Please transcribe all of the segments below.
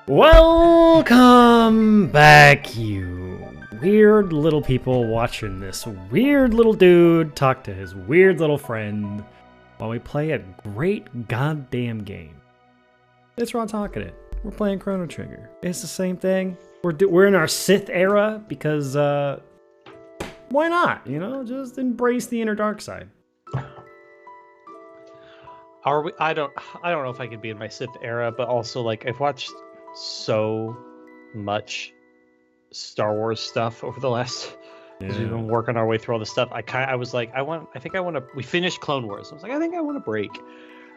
Welcome back, you weird little people watching this weird little dude talk to his weird little friend while we play a great goddamn game. It's Raw Talkin It. We're playing Chrono Trigger. It's the same thing. We're in our Sith era because why not? You know, just embrace the inner dark side. Are we? I don't know if I could be in my Sith era, but also like I've watched so much Star Wars stuff over the last because we've been working our way through all this stuff. I was like, we finished Clone Wars. I was like, I think I want a break.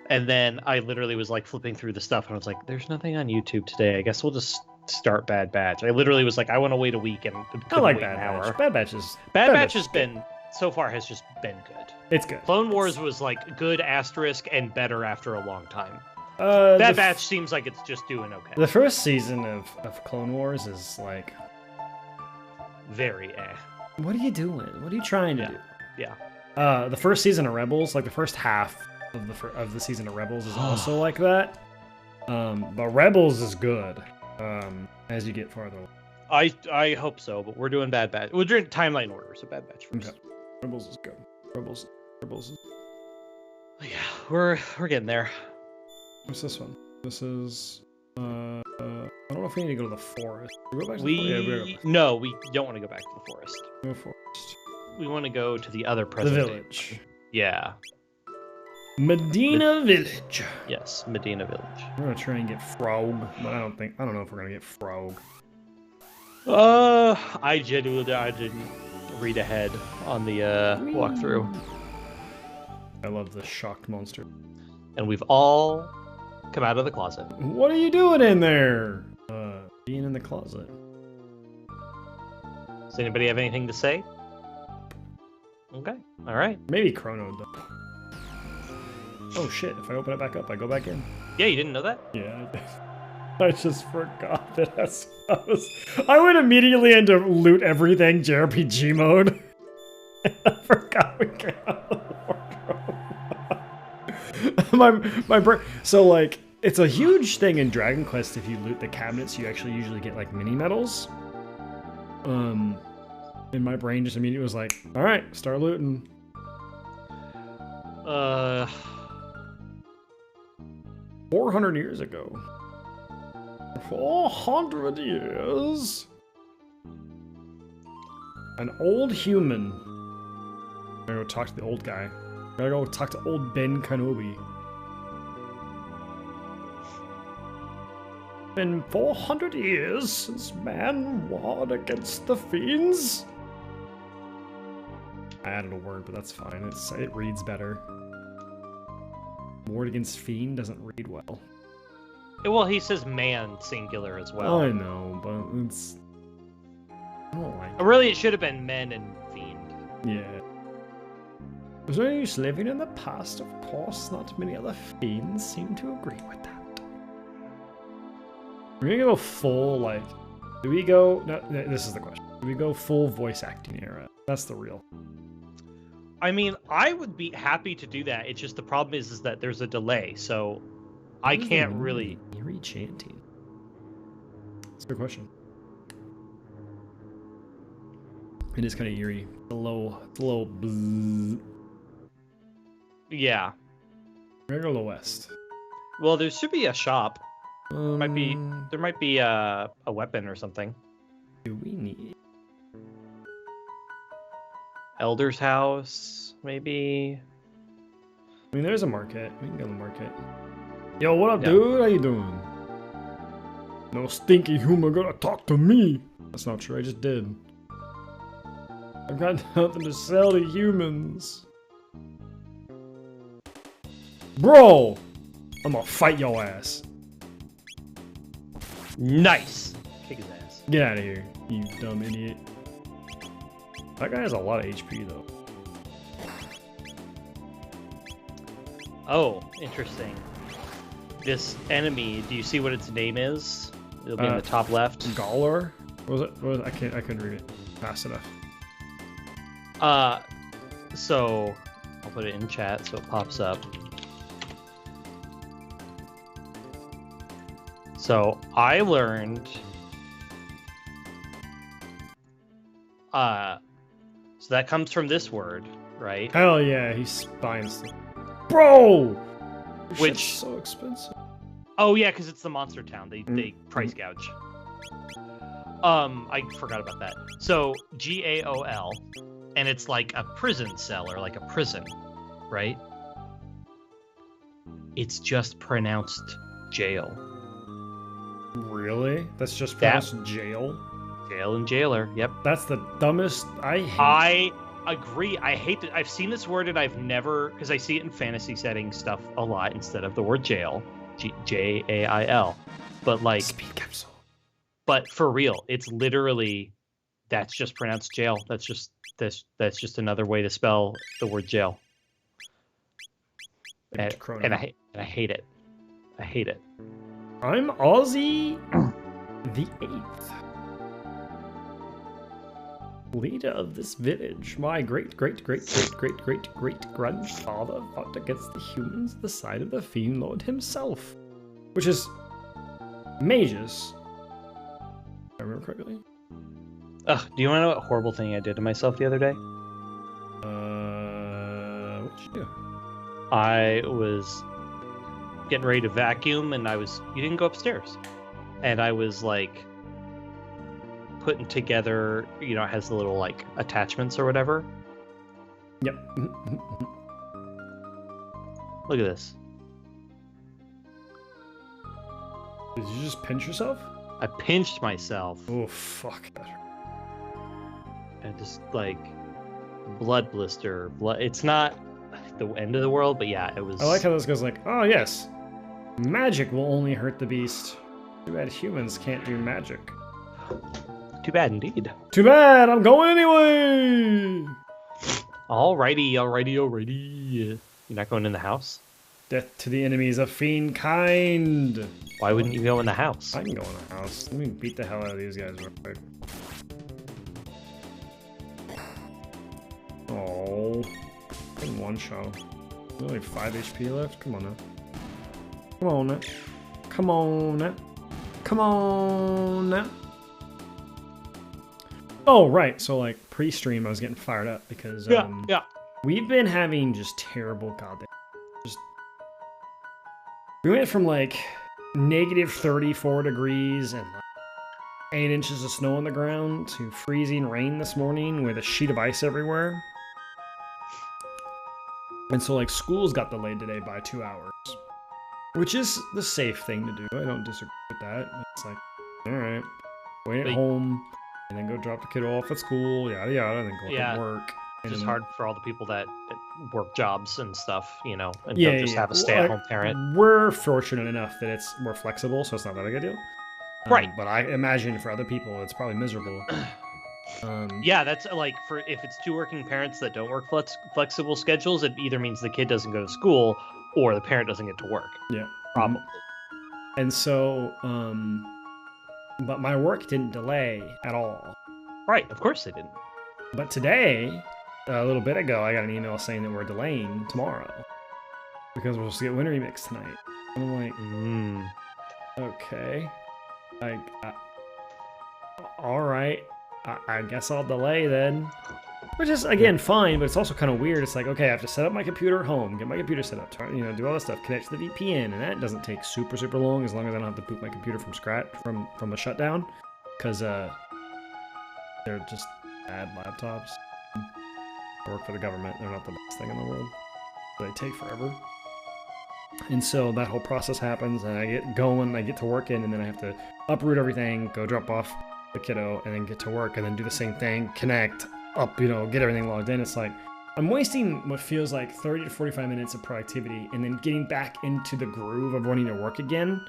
And then I literally was like flipping through the stuff and I was like, there's nothing on YouTube today. I guess we'll just start Bad Batch. I literally was like, I want to wait a week and I like Bad Batch. Bad Batch has been so far has just been good. It's good. Clone Wars was like good asterisk and better after a long time. Bad Batch seems like it's just doing okay. The first season of Clone Wars is like very eh. What are you doing? What are you trying to do? Yeah. The first season of Rebels, like the first half of the season of Rebels, is also like that. But Rebels is good as you get farther. I hope so, but we're doing Bad Batch. We're doing timeline order, so Bad Batch first. Okay. Rebels is good. Rebels. Yeah, we're getting there. What's this one? This is I don't know if we need to go to the forest. We go back to No, we don't want to go back to the forest. Go forest. We want to go to the other present village. Yeah. Medina Village. Yes, Medina Village. We're gonna try and get Frog, but I don't know if we're gonna get Frog. I didn't read ahead on the walkthrough. I love the shocked monster. And we've all come out of the closet. What are you doing in there? Being in the closet. Does anybody have anything to say? Okay, all right. Maybe Chrono though. Oh shit, if I open it back up, I go back in. Yeah, you didn't know that? Yeah, I did. I just forgot that I went immediately into loot everything JRPG mode. I forgot we came out of the wardrobe. So like, it's a huge thing in Dragon Quest. If you loot the cabinets, you actually usually get like mini medals. And my brain just immediately was like, all right, start looting. 400 years ago. 400 years. An old human. I gotta go talk to the old guy. I gotta go talk to old Ben Kenobi. Been 400 years since man warred against the fiends. I added a word, but that's fine. It reads better. Warred against fiend doesn't read well. Well, he says man singular as well. I know, but it's... I don't like it. Really, it should have been men and fiend. Yeah. Was there any use living in the past? Of course, not many other fiends seem to agree with that. We're gonna go full, like... Do we go... No, this is the question. Do we go full voice acting era? That's the real... I mean, I would be happy to do that. It's just the problem is that there's a delay, so I can't really... Eerie chanting. That's a good question. It is kind of eerie. It's a little bzzz. Yeah. We're gonna go to the west. Well, there should be a shop. There might be a weapon or something. Do we need... Elder's house, maybe. I mean, there's a market. We can go to the market. Yo, what up, dude? How you doing? No stinky human gonna talk to me. That's not true. I just did. I've got nothing to sell to humans. Bro! I'm gonna fight your ass. Nice! Kick his ass. Get out of here, you dumb idiot. That guy has a lot of HP, though. Oh, interesting. This enemy, do you see what its name is? It'll be in the top left. Galar? What was it? I couldn't read it fast enough. So I'll put it in chat so it pops up. So I learned. So that comes from this word, right? Hell yeah, he's spying stuff. Bro! This Which- shit's so expensive. Oh yeah, because it's the monster town. They price gouge. I forgot about that. So GAOL, and it's like a prison cell or like a prison, right? It's just pronounced jail. Really? That's just pronounced jail? Jail and jailer. Yep. That's the dumbest. I agree. I hate that. I've seen this word and I've never, because I see it in fantasy setting stuff a lot instead of the word jail, Jail. But like, Speed capsule. but for real, it's literally that's just pronounced jail. That's just another way to spell the word jail. And I hate it. I hate it. I'm Ozzy the 8th. Leader of this village, my great grandfather fought against the humans at the side of the Fiend Lord himself. Which is mages. If I remember correctly. Ugh, do you want to know what horrible thing I did to myself the other day? What'd you do? I was getting ready to vacuum and you didn't go upstairs. And I was like putting together, it has the little like attachments or whatever. Yep. Look at this. Did you just pinch yourself? I pinched myself. Oh, fuck. And just like blood blister. It's not the end of the world, but yeah, it was. I like how this goes like, oh yes, magic will only hurt the beast. Too bad humans can't do magic. Too bad indeed. Too bad, I'm going anyway! Alrighty. You're not going in the house? Death to the enemies of fiend kind. Why wouldn't you go in the house? I can go in the house. Let me beat the hell out of these guys real quick. Oh. In one shot. There's only 5 HP left? Come on now. Come on now. Come on now. Come on now. Oh, right. So, like, pre-stream, I was getting fired up because yeah. We've been having just terrible goddamn. We went from, like, negative 34 degrees and like 8 inches of snow on the ground to freezing rain this morning with a sheet of ice everywhere. And so, like, schools got delayed today by 2 hours. Which is the safe thing to do. I don't disagree with that. It's like, alright, wait at home, and then go drop the kid off at school, yada yada, and then go up to work. It's just hard for all the people that work jobs and stuff, and don't just have a stay-at-home parent. We're fortunate enough that it's more flexible, so it's not that big a deal. Right. But I imagine for other people, it's probably miserable. Yeah, that's like if it's 2 working parents that don't work flexible schedules, it either means the kid doesn't go to school or the parent doesn't get to work. Yeah. Probably. And so, but my work didn't delay at all. Right, of course they didn't. But today, a little bit ago, I got an email saying that we're delaying tomorrow because we're supposed to get Winter Remix tonight. And I'm like, okay. All right. I guess I'll delay then. Which is, again, fine, but it's also kind of weird. It's like, okay, I have to set up my computer at home, get my computer set up, do all this stuff, connect to the VPN, and that doesn't take super, super long as long as I don't have to boot my computer from scratch, from a shutdown, because they're just bad laptops. I work for the government. They're not the best thing in the world. They take forever. And so that whole process happens, and I get going, I get to work in, and then I have to uproot everything, go drop off the kiddo, and then get to work, and then do the same thing, connect, up, get everything logged in. It's like, I'm wasting what feels like 30 to 45 minutes of productivity, and then getting back into the groove of wanting to work again.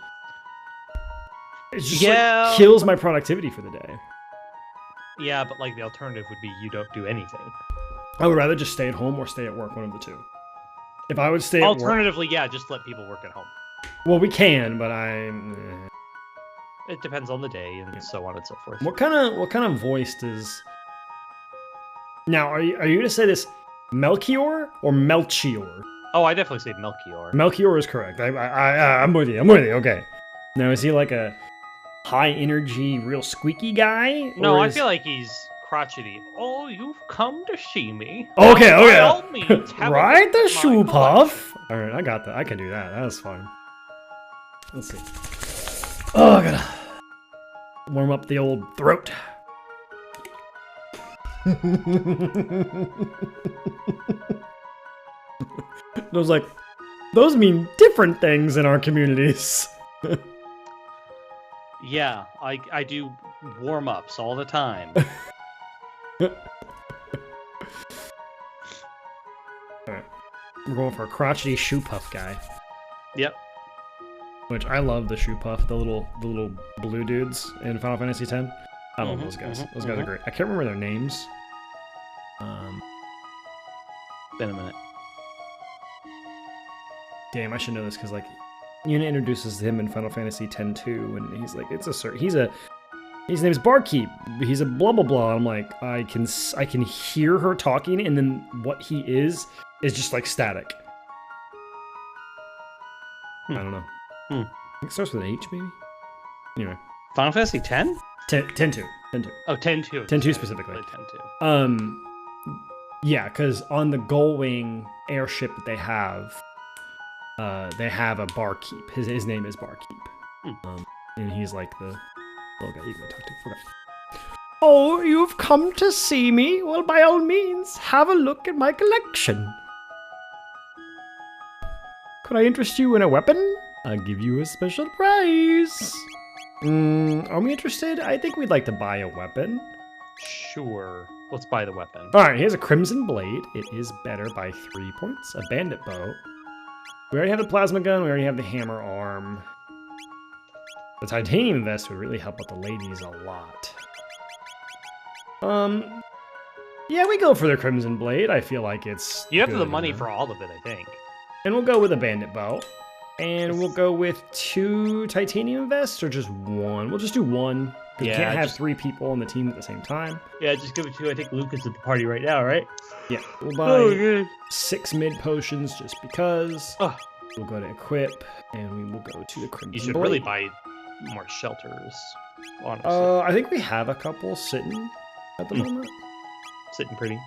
It just like, kills my productivity for the day. Yeah, but like the alternative would be you don't do anything. I would rather just stay at home or stay at work, one of the two. If I would stay Alternatively, yeah, just let people work at home. Well, we can, but It depends on the day and so on and so forth. What kind of voice does... Now, are you going to say this Melchior or Melchior? Oh, I definitely say Melchior. Melchior is correct. I'm with you. Okay. Now, is he like a high energy, real squeaky guy? No, or I is... feel like he's crotchety. Oh, you've come to see me. Okay, Well, okay. by all means, have a Right, look the at my shoe collection. puff. All right, I got that. I can do that. That was fun. Let's see. Oh, I gotta warm up the old throat. I was like, those mean different things in our communities. Yeah, I do warm-ups all the time. Alright. We're going for a crotchety shoe puff guy. Yep. Which I love the shoe puff, the little blue dudes in Final Fantasy X. I love those guys. Those guys are great. I can't remember their names. Been a minute. Damn, I should know this because like Yuna introduces him in Final Fantasy X too, and he's like, his name's Barkeep. He's a blah blah blah. I'm like, I can hear her talking, and then what he is just like static. I don't know. I think it starts with an H, maybe. Anyway, Final Fantasy X? 10-2. Oh, 10-2. 10-2 specifically. 10-2. Yeah, because on the Gullwing airship that they have a barkeep. His name is Barkeep. And he's like the little guy you can talk to. Forgot. Oh, you've come to see me? Well, by all means, have a look at my collection. Could I interest you in a weapon? I'll give you a special prize. Are we interested? I think we'd like to buy a weapon. Sure. Let's buy the weapon. Alright, here's a Crimson Blade. It is better by 3 points. A Bandit Bow. We already have the Plasma Gun. We already have the Hammer Arm. The Titanium Vest would really help out the ladies a lot. Yeah, we go for the Crimson Blade. I feel like it's You have good the money enough. for all of it, I think. And we'll go with a Bandit Bow. And we'll go with 2 Titanium Vests, or just 1? We'll just do 1. Yeah, We can't have just- 3 people on the team at the same time. Yeah, just give it to, I think Luke is at the party right now, right? Yeah, we'll buy 6 mid potions just because. We'll go to equip, and we will go to the Crimson You should Blade. really buy more shelters, honestly. I think we have a couple sitting at the moment, Sitting pretty.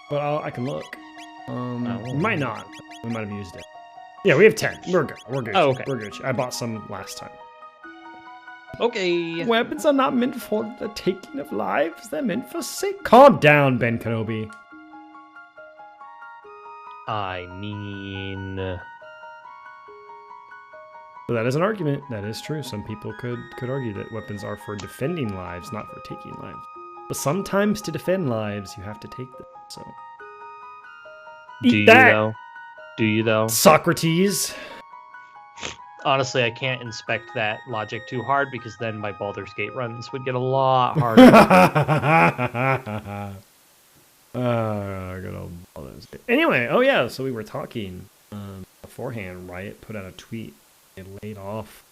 but I can look. We Oh. might not. We might have used it. Yeah, we have 10. We're good. We're good. Oh, okay. We're good. I bought some last time. Okay. Weapons are not meant for the taking of lives. They're meant for sake. Calm down, Ben Kenobi. I mean... But that is an argument. That is true. Some people could argue that weapons are for defending lives, not for taking lives. But sometimes to defend lives, you have to take them. So. Do you, that, though? Do you, though? Socrates. Honestly, I can't inspect that logic too hard, because then my Baldur's Gate runs would get a lot harder. Good old Baldur's Gate. Anyway, oh yeah, so we were talking beforehand. Riot put out a tweet. They laid off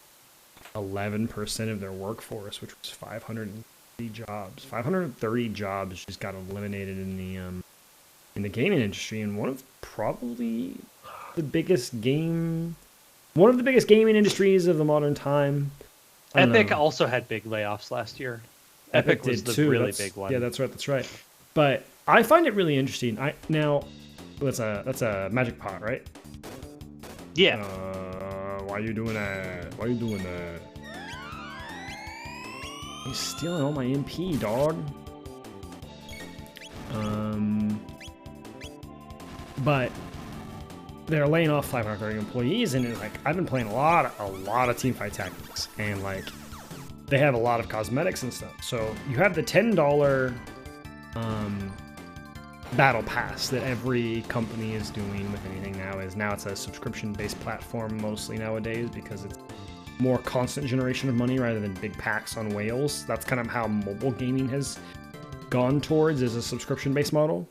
11% of their workforce, which was 530 jobs. 530 jobs just got eliminated in the gaming industry, and one of the biggest gaming industries of the modern time. Epic also had big layoffs last year. Epic was the too. really That's- big one. Yeah, that's right. But I find it really interesting. That's a magic pot, right? Yeah. Why are you doing that? He's stealing all my MP, dog. But they're laying off 530 employees, and like I've been playing a lot of Teamfight Tactics, and like they have a lot of cosmetics and stuff. So you have the $10 battle pass that every company is doing with anything now. It's a subscription-based platform mostly nowadays, because it's more constant generation of money rather than big packs on whales. That's kind of how mobile gaming has gone towards, is a subscription-based model.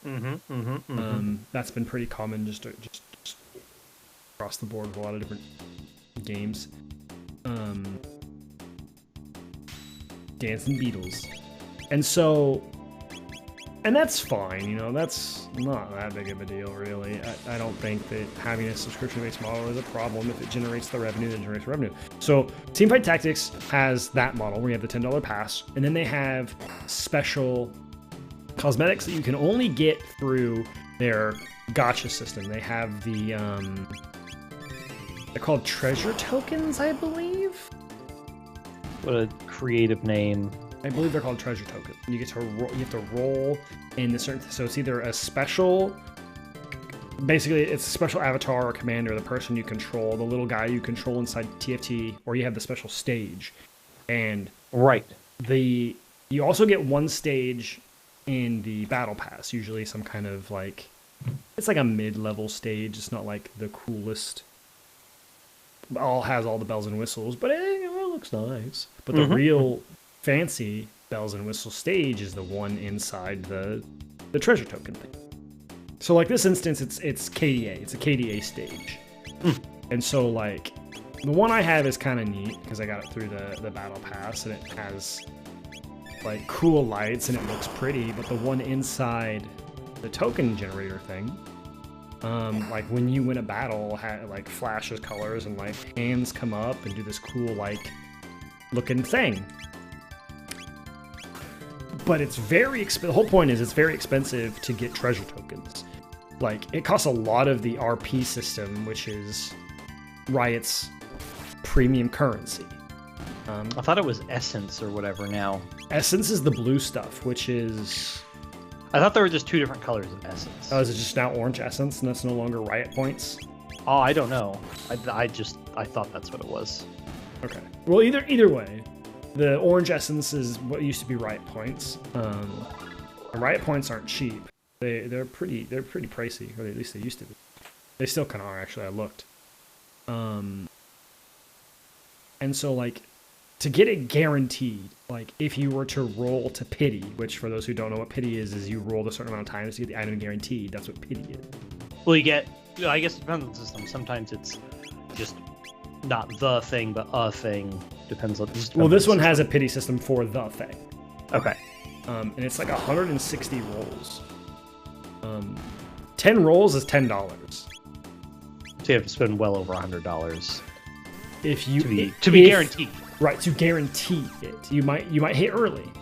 That's been pretty common just across the board with a lot of different games. Dancing Beatles. And that's fine, that's not that big of a deal, really. I don't think that having a subscription-based model is a problem if it generates the revenue that generates revenue. So Teamfight Tactics has that model where you have the $10 pass, and then they have special cosmetics that you can only get through their gacha system. They have the they're called treasure tokens, I believe. What a creative name. I believe they're called treasure tokens. You get to roll, you have to roll in the certain, so it's either a special, basically it's a special avatar or commander, the person you control, the little guy you control inside TFT, or you have the special stage. And right, you also get one stage in the battle pass, usually some kind of like, it's like a mid-level stage. It's not like the coolest, has all the bells and whistles, but it looks nice. But the real fancy bells and whistle stage is the one inside the treasure token thing. So like this instance, it's KDA. It's a KDA stage. And so like the one I have is kind of neat because I got it through the battle pass, and it has like cool lights and it looks pretty. But the one inside the token generator thing, like when you win a battle, like flashes colors and like hands come up and do this cool like looking thing. But it's very expensive. The whole point is it's very expensive to get treasure tokens. Like it costs a lot of the RP system, which is Riot's premium currency. I thought it was Essence or whatever now. Essence is the blue stuff, which is... I thought there were just two different colors of Essence. Oh, is it just now Orange Essence and that's no longer Riot points? Oh, I don't know. I thought that's what it was. Okay. Well, either way, the Orange Essence is what used to be Riot points. And Riot points aren't cheap. They're pretty pricey, or at least they used to be. They still kind of are, actually. I looked. And so like to get it guaranteed, like if you were to roll to pity, which for those who don't know what pity is you roll a certain amount of times to get the item guaranteed. That's what pity is. Well, you get, I guess it depends on the system. Sometimes it's just not the thing, but a thing. Depends on. Well, this one has a pity system for the thing. Okay. And it's like 160 rolls. 10 rolls is $10. So you have to spend well over $100 if you to be guaranteed. Right, to guarantee it. You might hit early.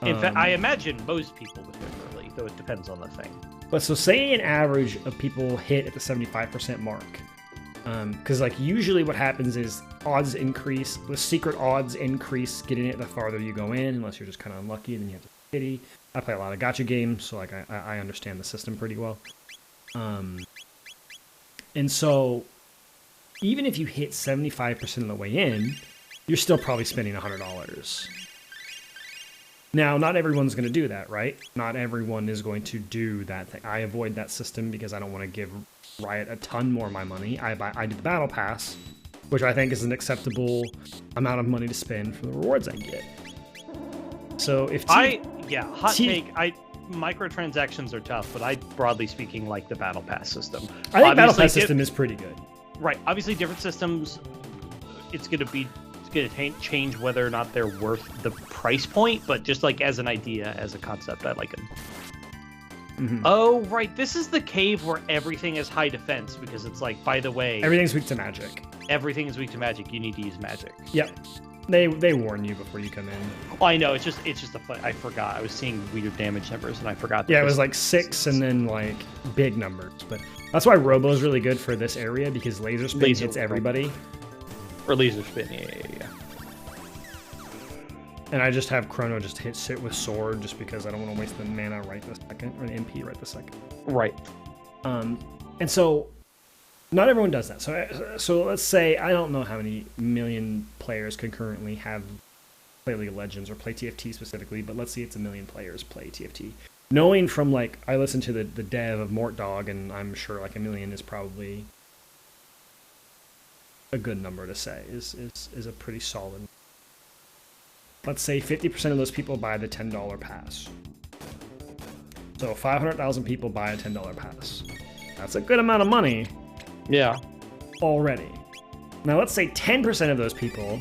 In fact, I imagine most people would hit early, though it depends on the thing. But so say an average of people hit at the 75% mark. Because like usually what happens is odds increase, the secret odds increase getting it the farther you go in, unless you're just kind of unlucky and then you have to pity. I play a lot of gacha games, so like I understand the system pretty well. And so even if you hit 75% of the way in, you're still probably spending $100. Now, not everyone's going to do that, right? Not everyone is going to do that thing. I avoid that system because I don't want to give Riot a ton more of my money. I did the Battle Pass, which I think is an acceptable amount of money to spend for the rewards I get. So if take, microtransactions are tough, but I, broadly speaking, like the Battle Pass system. I think Battle Pass system is pretty good. Right. Obviously, different systems, it's going to change whether or not they're worth the price point, but just like as an idea, as a concept, I like them. Oh, right. This is the cave where everything is high defense because it's like, by the way, everything's weak to magic. Everything is weak to magic. You need to use magic. Yep. They warn you before you come in. Oh, I know. It's just a fun. I forgot. I was seeing weird damage numbers and I forgot. Yeah, it was like 6 and then like big numbers. But that's why Robo is really good for this area because laser spin hits everybody. Or laser spin, yeah. And I just have Chrono just sit with sword just because I don't want to waste the mana right this second, or the MP right this second. Right. And so not everyone does that. So let's say I don't know how many million players concurrently have play League of Legends or play TFT specifically, but let's see it's 1 million players play TFT. Knowing from like I listen to the dev of Mort Dog, and I'm sure like 1 million is probably a good number to say is a pretty solid. Let's say 50% of those people buy the $10 pass. So 500,000 people buy a $10 pass. That's a good amount of money. Yeah. Already. Now let's say 10% of those people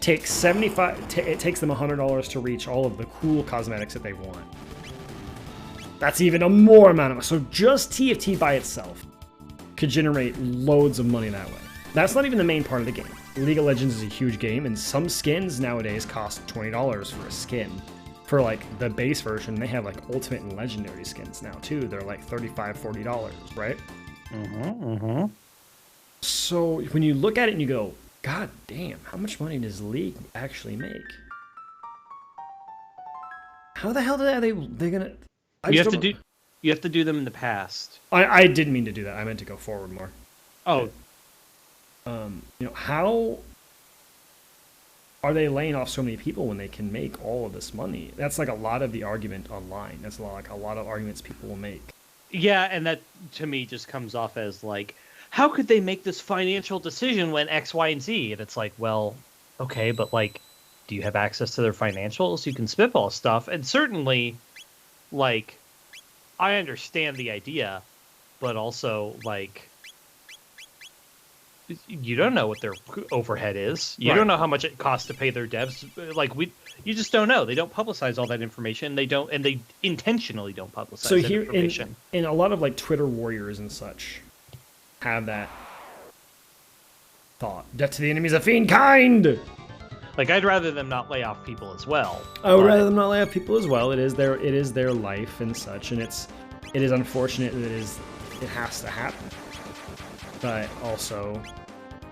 take it takes them $100 to reach all of the cool cosmetics that they want. That's even a more amount of money. So just TFT by itself could generate loads of money that way. That's not even the main part of the game. League of Legends is a huge game, and some skins nowadays cost $20 for a skin. For like the base version, they have like ultimate and legendary skins now too. They're like $35, $40, right? So when you look at it and you go, God damn, how much money does League actually make? How the hell are they gonna? You have to do them in the past. I didn't mean to do that. I meant to go forward more. Oh. How are they laying off so many people when they can make all of this money? That's like a lot of the argument online. That's a lot of arguments people will make. Yeah, and that to me just comes off as like, how could they make this financial decision when X, Y, and Z? And it's like, well, okay, but like, do you have access to their financials? You can spitball stuff, and certainly, like, I understand the idea, but also like, you don't know what their overhead is. You don't know how much it costs to pay their devs. Like you just don't know. They don't publicize all that information. They intentionally don't publicize that information. And a lot of like Twitter warriors and such have that thought. Death to the enemies of fiend kind. Like I'd rather them not lay off people as well. I would rather them not lay off people as well. It is their life and such, and it is unfortunate that it has to happen. But also,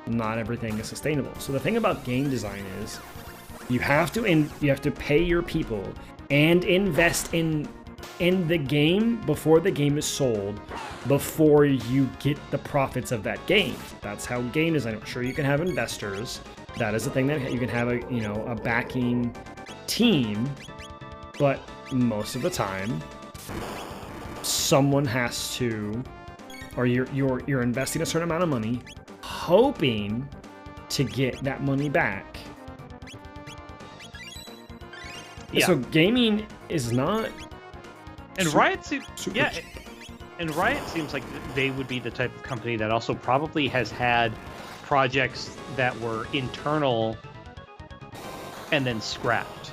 not everything is sustainable. So the thing about game design is, you have to pay your people and invest in the game before the game is sold, before you get the profits of that game. That's how game design. I'm sure you can have investors. That is the thing that you can have a backing team, but most of the time, someone has to. Or you're investing a certain amount of money, hoping to get that money back. Yeah. So gaming is not. And Riot seems and Riot seems like they would be the type of company that also probably has had projects that were internal and then scrapped.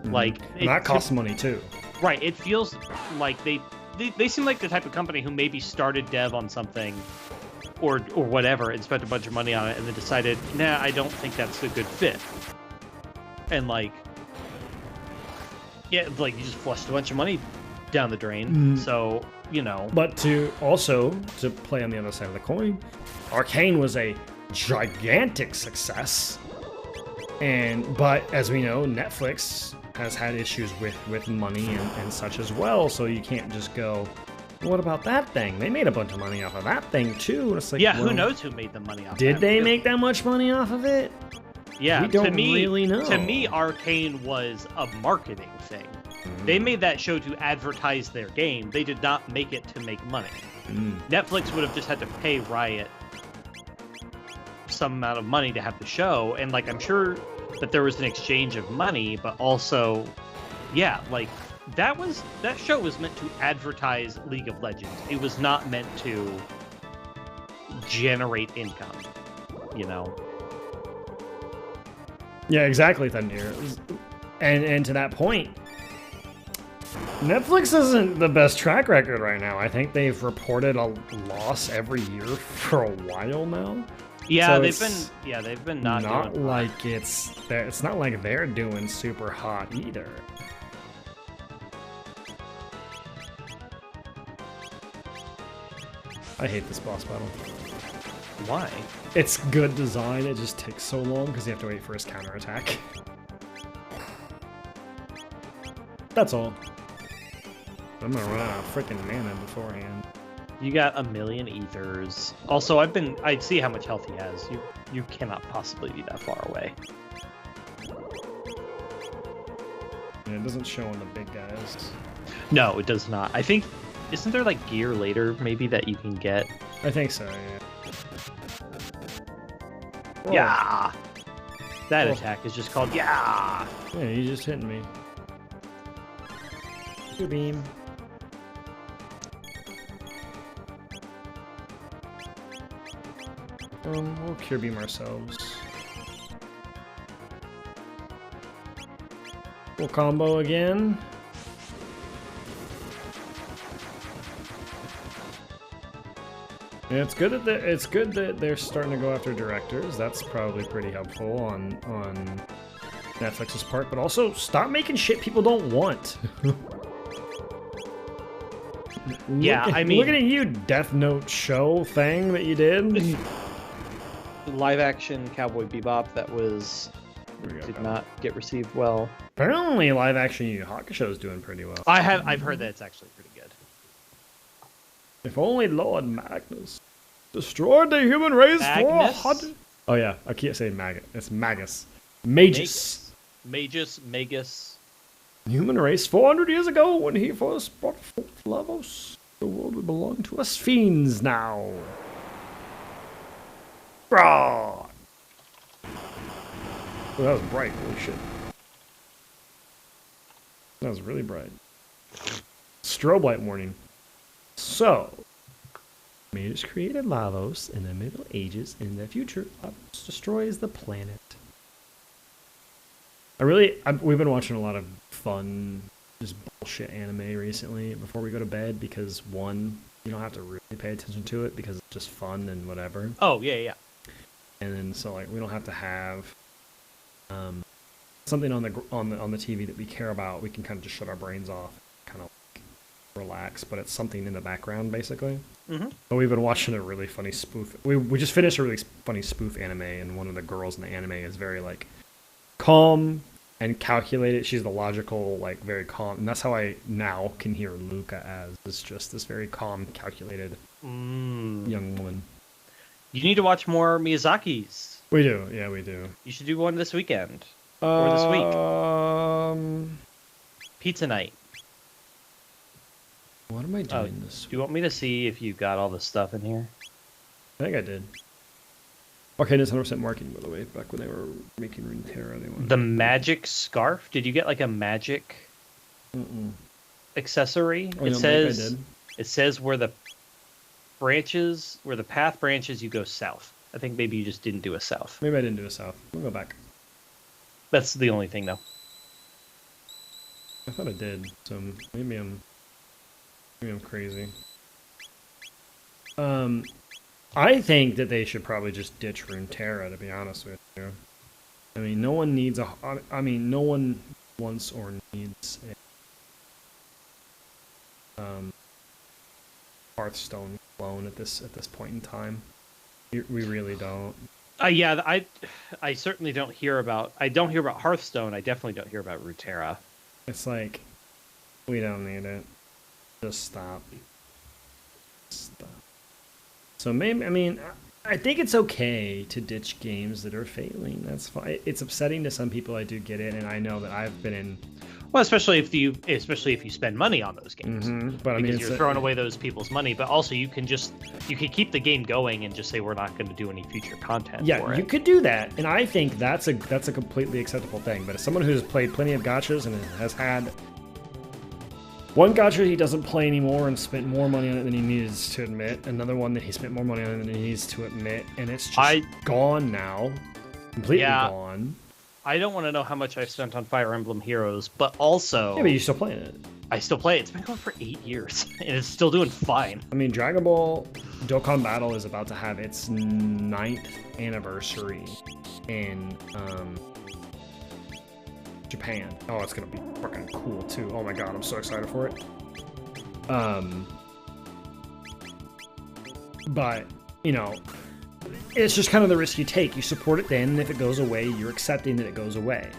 Like and that costs money too. Right. It feels like they seem like the type of company who maybe started dev on something or whatever and spent a bunch of money on it and then decided, nah, I don't think that's a good fit. And like, yeah, like you just flushed a bunch of money down the drain. So, But to play on the other side of the coin, Arcane was a gigantic success. But as we know, Netflix has had issues with money and such as well, so you can't just go, what about that thing? They made a bunch of money off of that thing too. And it's like, who knows who made the money off of it? Did they make that much money off of it? Yeah, we don't really know. To me, Arcane was a marketing thing. They made that show to advertise their game. They did not make it to make money. Netflix would have just had to pay Riot some amount of money to have the show, and like I'm sure that there was an exchange of money, but also, that show was meant to advertise League of Legends. It was not meant to generate income, Yeah, exactly, Thunder. And to that point, Netflix isn't the best track record right now. I think they've reported a loss every year for a while now. Yeah, so they've been not doing like it's not like they're doing super hot either. I hate this boss battle. Why? It's good design, it just takes so long because you have to wait for his counterattack. That's all. I'm gonna run out of freaking mana beforehand. You got a million ethers. Also, I see how much health he has. You cannot possibly be that far away. And it doesn't show on the big guys. No, it does not. I think, isn't there like gear later maybe that you can get? I think so, yeah. Whoa. Yeah! That attack is just called yeah! Yeah, you just hitting me. Good beam. We'll cure beam ourselves. We'll combo again. Yeah, it's good that they're starting to go after directors. That's probably pretty helpful on Netflix's part. But also, stop making shit people don't want. Yeah, I mean, look at you, Death Note show thing that you did. Live action Cowboy Bebop that did not get received well. Apparently, live action Yu Yu Hakusho is doing pretty well. I've heard that it's actually pretty good. If only Lord Magnus destroyed the human race Magnus? for 100. Oh yeah, I can't say maggot. It's Magus. Magus. Magus. The human race 400 years ago when he first brought forth Lavos. The world would belong to us fiends now. Raw. Oh, that was bright. Holy shit. That was really bright. Strobe light warning. So, Magus created Lavos in the Middle Ages. In the future, Lavos destroys the planet. We've been watching a lot of fun, just bullshit anime recently before we go to bed because, one, you don't have to really pay attention to it because it's just fun and whatever. Oh, yeah. And then, so, like, we don't have to have something on the TV that we care about. We can kind of just shut our brains off, kind of like relax, but it's something in the background, basically. Mm-hmm. But we've been watching a really funny spoof. We just finished a really funny spoof anime, and one of the girls in the anime is very, like, calm and calculated. She's the logical, like, very calm, and that's how I now can hear Luca as. It's just this very calm, calculated young woman. You need to watch more Miyazaki's. We do, yeah, we do. You should do one this weekend or this week. Pizza night. What am I doing this week? Do you want me to see if you got all the stuff in here? I think I did. Arcade is 100% marketing, by the way. Back when they were making Runeterra, they wanted the magic scarf. Did you get like a magic accessory? Oh, it says where the path branches, you go south. I think maybe you just didn't do a south. Maybe I didn't do a south. We'll go back. That's the only thing, though. I thought I did. So maybe I'm crazy. I think that they should probably just ditch Runeterra, to be honest with you. I mean, no one wants or needs a Hearthstone clone at this point in time. We really don't. Yeah, I certainly don't hear about. I don't hear about Hearthstone. I definitely don't hear about Runeterra. It's like we don't need it. Just stop. So maybe, I think it's okay to ditch games that are failing. That's fine. It's upsetting to some people. I do get it, and I know that I've been in. Well, especially if you spend money on those games, but because you're throwing away those people's money. But also, you can keep the game going and just say we're not going to do any future content. Yeah, for it. You could do that, and I think that's a completely acceptable thing. But as someone who's played plenty of gachas and has had one gacha he doesn't play anymore and spent more money on it than he needs to admit. Another one that he spent more money on than he needs to admit. And it's just gone now. Completely gone. I don't want to know how much I've spent on Fire Emblem Heroes, but also... Yeah, but you're still playing it. I still play it. It's been going for 8 years, and it's still doing fine. I mean, Dragon Ball Dokkan Battle is about to have its 9th anniversary in... Japan. Oh, it's gonna be fucking cool too. Oh my god, I'm so excited for it. But it's just kind of the risk you take. You support it then, and if it goes away, you're accepting that it goes away.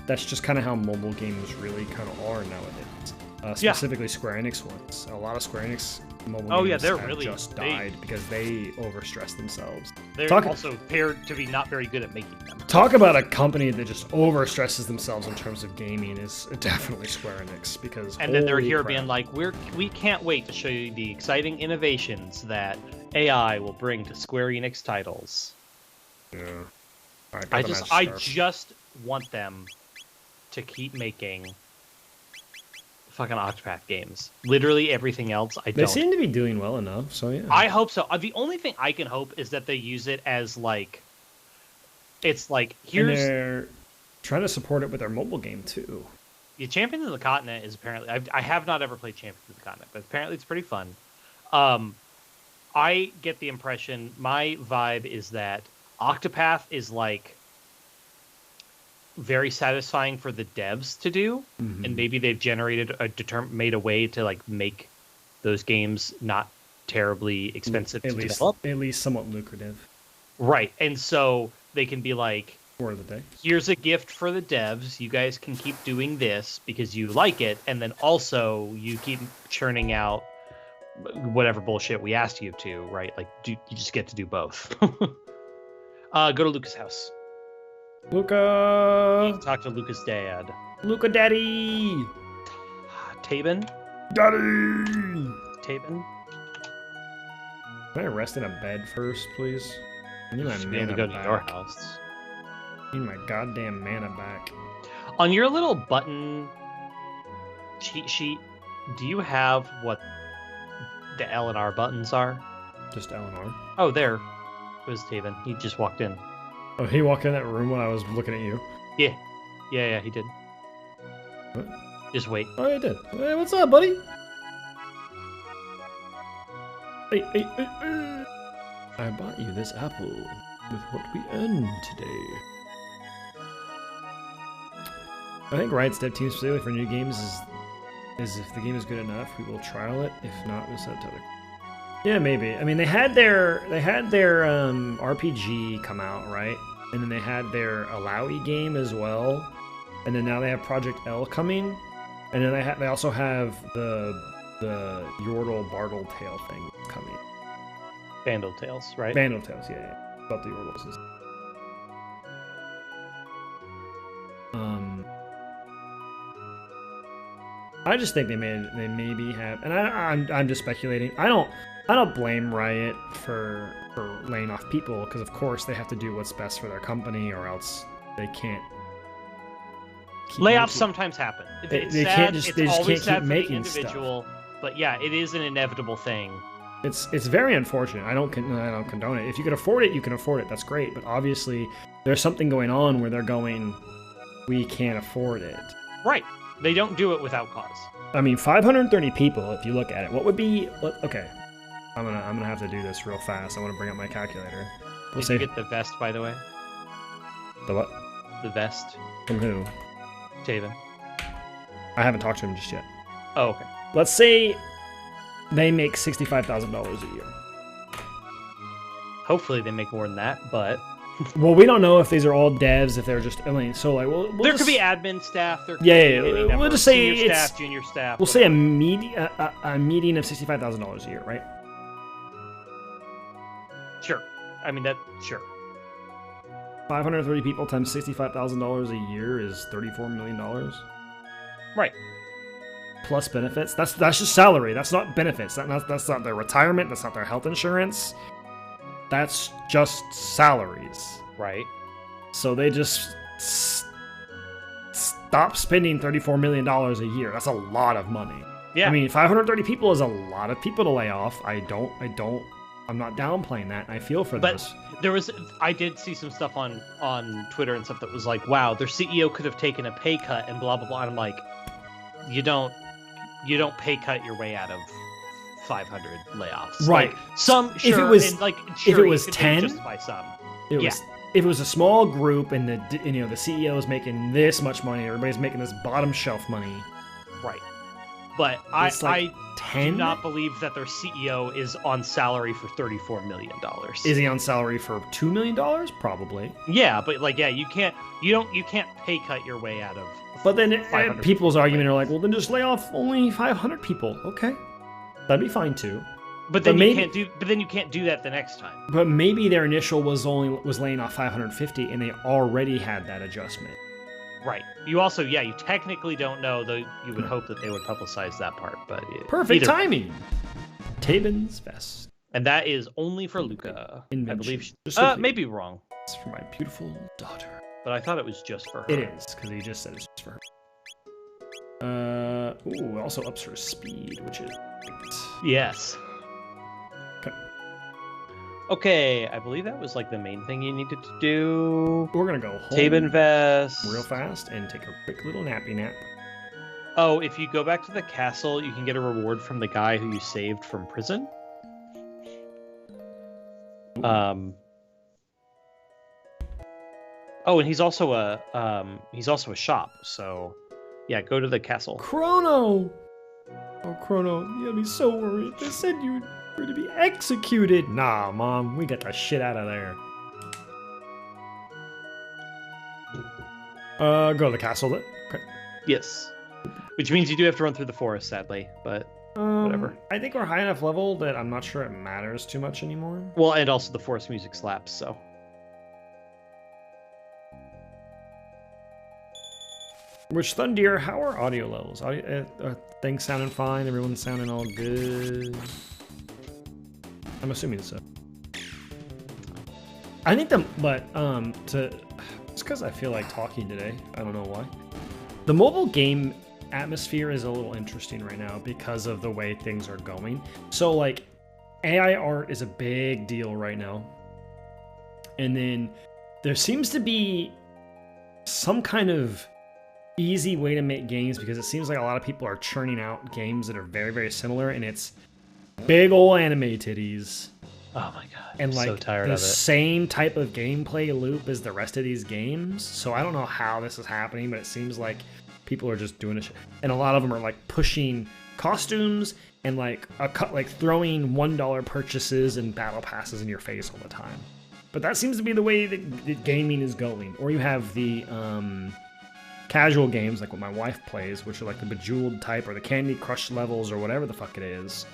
That's just kind of how mobile games really kind of are nowadays. Specifically Square Enix ones. A lot of Square Enix mobile games have just died because they overstress themselves. They're also paired to be not very good at making them. Talk about a company that just overstresses themselves in terms of gaming is definitely Square Enix, because and then they're here being like, we can't wait to show you the exciting innovations that AI will bring to Square Enix titles. Yeah. I just want them to keep making fucking Octopath games. Literally everything else, I don't. They seem to be doing well enough, so yeah. I hope so. The only thing I can hope is that they use it as like, it's like, here's... And they're trying to support it with their mobile game too. Yeah, Champions of the Continent is apparently... I have not ever played Champions of the Continent, but apparently it's pretty fun. I get the impression, my vibe is that Octopath is like very satisfying for the devs to do, and maybe they've generated made a way to like make those games not terribly expensive to develop, at least somewhat lucrative. Right, and so they can be like, Word of the day. Here's a gift for the devs. You guys can keep doing this because you like it, and then also you keep churning out whatever bullshit we asked you to, right? Like, you just get to do both. Go to Luca's house. Luca! Talk to Luca's dad. Luca daddy! Tabin? Daddy! Tabin? Can I rest in a bed first, please? I need my Should be able mana to go to back. your house. I need my goddamn mana back. On your little button cheat sheet, do you have what the L and R buttons are? Just Eleanor. Oh, there was Taven. He just walked in. Oh, he walked in that room when I was looking at you? Yeah, he did. What? Just wait. Oh, he did. Hey, what's up, buddy? Hey. I bought you this apple with what we earned today. I think Riot's dev team specifically for new games is if the game is good enough, we will trial it. If not, we'll set it to other. Yeah, maybe. I mean, they had their RPG come out, right? And then they had their Alawi game as well. And then now they have Project L coming. And then they also have the Yordle Bartle Tale thing coming. Vandal Tales, right? Vandal Tales, yeah. About the Yordles. I just think they maybe have, and I'm just speculating. I don't blame Riot for laying off people, because of course they have to do what's best for their company, or else they can't. Layoffs sometimes happen. It's they sad. can't just It's they just always can't sad keep for the making individual, stuff. but yeah, it is an inevitable thing. It's very unfortunate. I don't condone it. If you can afford it, you can afford it. That's great. But obviously, there's something going on where they're going, we can't afford it. Right. They don't do it without cause. I mean, 530 people. If you look at it, what would be? Okay, I'm gonna have to do this real fast. I want to bring up my calculator. Did you get the vest, by the way? The what? The vest. From who? Taven. I haven't talked to him just yet. Oh, okay. Let's say they make $65,000 a year. Hopefully they make more than that, but well, we don't know if these are all devs, if they're just, I mean, so like, there could be admin staff. There could yeah. be We'll just say senior it's staff, junior staff. We'll say a median of $65,000 a year, right? Sure. I mean sure. 530 people times $65,000 a year is $34 million. Right. Plus benefits. That's just salary. That's not benefits. That's not their retirement. That's not their health insurance. That's just salaries. Right. So they just stop spending $34 million a year. That's a lot of money. Yeah. I mean, 530 people is a lot of people to lay off. I'm not downplaying that. I feel for this. I did see some stuff on Twitter and stuff that was like, wow, their CEO could have taken a pay cut and blah, blah, blah. And I'm like, you don't pay cut your way out of 500 layoffs. Right. Like, some, sure, if it was, and like, sure, if it was could 10, justify some. If it was a small group and the CEO is making this much money, everybody's making this bottom shelf money. Right. But it's like I do not believe that their CEO is on salary for $34 million. Is he on salary for $2 million? Probably. Yeah, but like, yeah, you can't pay cut your way out of. But then people's argument are like, well, then just lay off only 500 people. Okay, that'd be fine too. But then you can't do that the next time. But maybe their initial was laying off 550, and they already had that adjustment. Right. You also, you technically don't know, though you would hope that they would publicize that part. But perfect timing. Taben's vest. And that is only for Luca. I believe. Maybe wrong. It's for my beautiful daughter. But I thought it was just for her. It is, because he just said it's just for her. Ooh, it also ups her speed, which is great. Yes. Okay. Okay, I believe that was like the main thing you needed to do. We're gonna go home. Taben vest. Real fast and take a quick little nappy nap. Oh, if you go back to the castle, you can get a reward from the guy who you saved from prison. Oh, and he's also a shop. So, yeah, go to the castle. Chrono! Oh, Chrono, you had me so worried. They said you were to be executed. Nah, Mom, we got the shit out of there. Go to the castle then. Okay. Yes. Which means you do have to run through the forest, sadly, but whatever. I think we're high enough level that I'm not sure it matters too much anymore. Well, and also the forest music slaps, so. Which Thundeer, how are audio levels? Are things sounding fine? Everyone's sounding all good? I'm assuming so. I think it's because I feel like talking today. I don't know why. The mobile game atmosphere is a little interesting right now because of the way things are going. So like AI art is a big deal right now. And then there seems to be some kind of easy way to make games because it seems like a lot of people are churning out games that are very, very similar, and it's big ol' anime titties. Oh my god. And I'm like so tired the of it. same type of gameplay loop as the rest of these games. So I don't know how this is happening, but it seems like people are just doing it. And a lot of them are like pushing costumes and like throwing $1 purchases and battle passes in your face all the time. But that seems to be the way that gaming is going. Or you have the casual games like what my wife plays, which are like the Bejeweled type or the Candy Crush levels or whatever the fuck it is,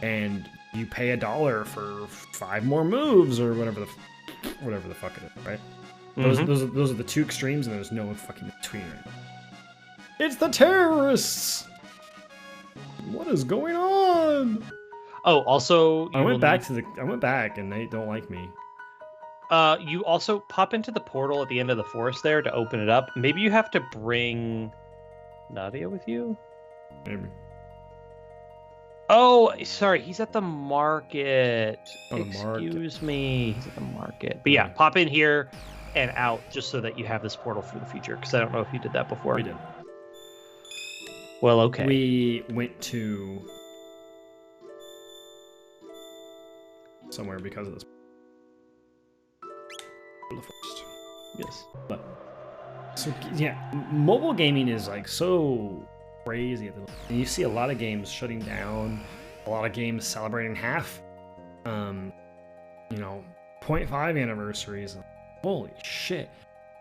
and you pay $1 for 5 more moves or whatever the fuck it is, right? Mm-hmm. Those are the two extremes, and there's no fucking between right now. It's the terrorists. What is going on? Oh, also, I went back and they don't like me. You also pop into the portal at the end of the forest there to open it up. Maybe you have to bring Nadia with you? Maybe. Oh, sorry, he's at the market. Oh, the market. Excuse me, he's at the market. But yeah, pop in here and out just so that you have this portal for the future, because I don't know if you did that before. We did. Well, okay. We went to somewhere because of this. First. Yes. But so yeah, mobile gaming is like so crazy. And you see a lot of games shutting down, a lot of games celebrating half, 0.5 anniversaries. Holy shit.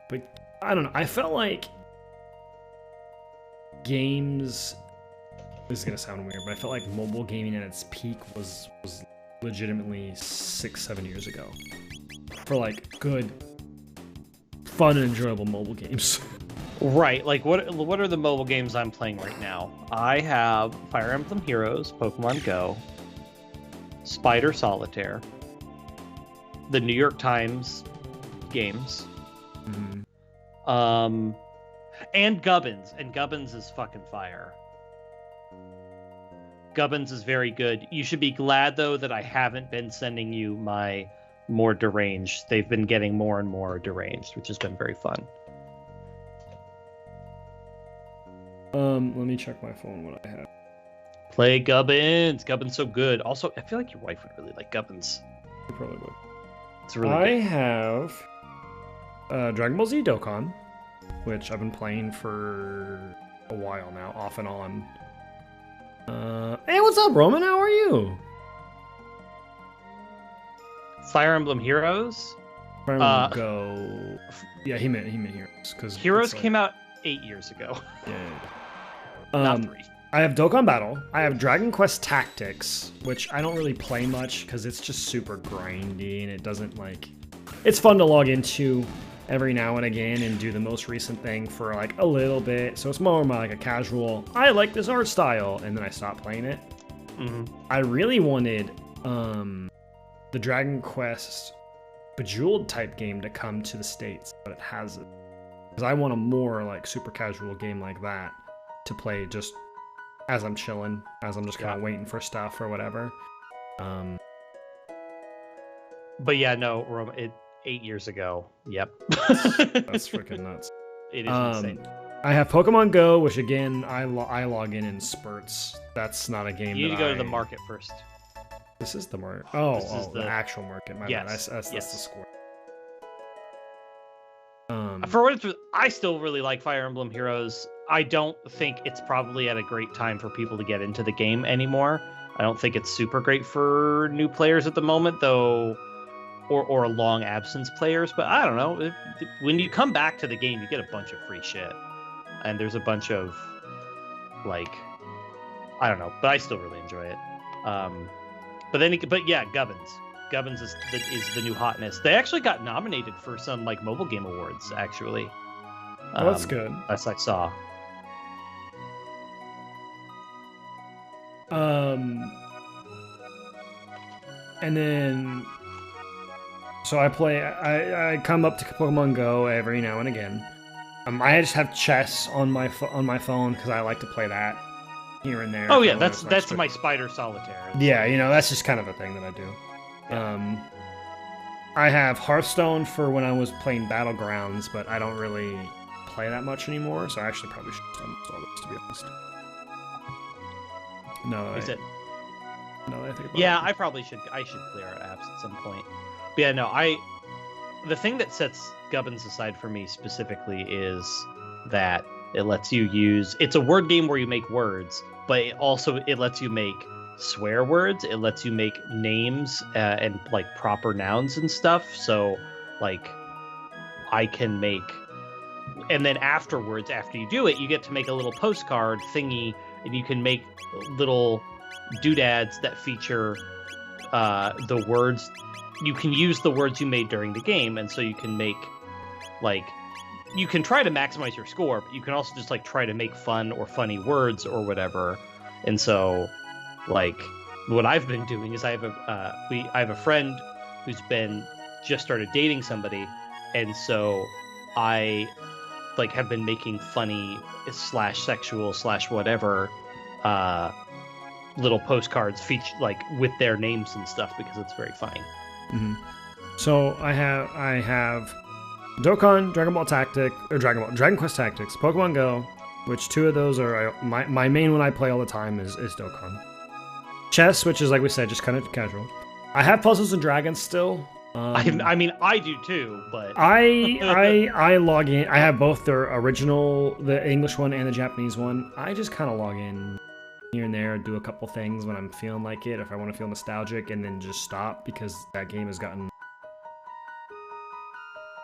But I don't know. I felt like games, this is gonna sound weird, but I felt like mobile gaming at its peak was legitimately 6-7 years ago. For like good, fun and enjoyable mobile games. Right, like what are the mobile games I'm playing right now? I have Fire Emblem Heroes, Pokemon Go, Spider Solitaire, the New York Times games, and Gubbins, and Gubbins is fucking fire. Gubbins is very good. You should be glad though that I haven't been sending you my more deranged. They've been getting more and more deranged, which has been very fun. Let me check my phone what I have. Play Gubbins. Gubbins so good. Also, I feel like your wife would really like Gubbins. You probably would. It's really I good. have Dragon Ball Z Dokkan, which I've been playing for a while now, off and on. Hey, what's up, Roman? How are you? Fire Emblem Heroes. Fire Emblem Go. Yeah, he meant Heroes, because Heroes came out 8 years ago. Yeah. Not 3. I have Dokkan Battle. I have Dragon Quest Tactics, which I don't really play much because it's just super grindy and it doesn't like. It's fun to log into every now and again and do the most recent thing for like a little bit. So it's more like a casual, I like this art style, and then I stop playing it. Mm-hmm. I really wanted the Dragon Quest Bejeweled type game to come to the States, but it hasn't. Because I want a more like super casual game like that to play just as I'm chilling, as I'm just kind of waiting for stuff or whatever. But yeah, no, 8 years ago. Yep. That's freaking nuts. It is insane. I have Pokemon Go, which again I log in spurts. That's not a game. You need to go to the market first. This is the market. Oh, This is the actual market. My bad. That's the square. For what it's worth, I still really like Fire Emblem Heroes. I don't think it's probably at a great time for people to get into the game anymore. I don't think it's super great for new players at the moment, though, or long absence players. But I don't know. When you come back to the game, you get a bunch of free shit, and there's a bunch of like, I don't know. But I still really enjoy it. But yeah, Gubbins. Gubbins is the new hotness. They actually got nominated for some like mobile game awards. Actually, that's good. As I saw. And then, so I come up to Pokemon Go every now and again. I just have chess on my phone because I like to play that here and there. Oh yeah, that's my Spider Solitaire. Yeah, that's just kind of a thing that I do. Yeah. I have Hearthstone for when I was playing Battlegrounds, but I don't really play that much anymore, so I actually probably should install this, to be honest. No, I think about it. I probably should. I should clear out apps at some point. But yeah, no, the thing that sets Gubbins aside for me specifically is that it lets you use. It's a word game where you make words, but it lets you make swear words. It lets you make names and like proper nouns and stuff. So like I can make, and then afterwards, after you do it, you get to make a little postcard thingy, and you can make little doodads that feature the words. You can use the words you made during the game, and so you can make like, you can try to maximize your score, but you can also just like try to make fun or funny words or whatever. And so like what I've been doing is I have a friend who's just started dating somebody, and so I like have been making funny / sexual / whatever little postcards like with their names and stuff because it's very funny. Mm-hmm. So I have Dokkan, Dragon Quest Tactics, Pokemon Go, which two of those are my main one I play all the time is Dokkan. Chess, which is, like we said, just kind of casual. I have Puzzles and Dragons still. I mean, I do too, but I log in. I have both the original, the English one, and the Japanese one. I just kind of log in here and there, do a couple things when I'm feeling like it, if I want to feel nostalgic, and then just stop because that game has gotten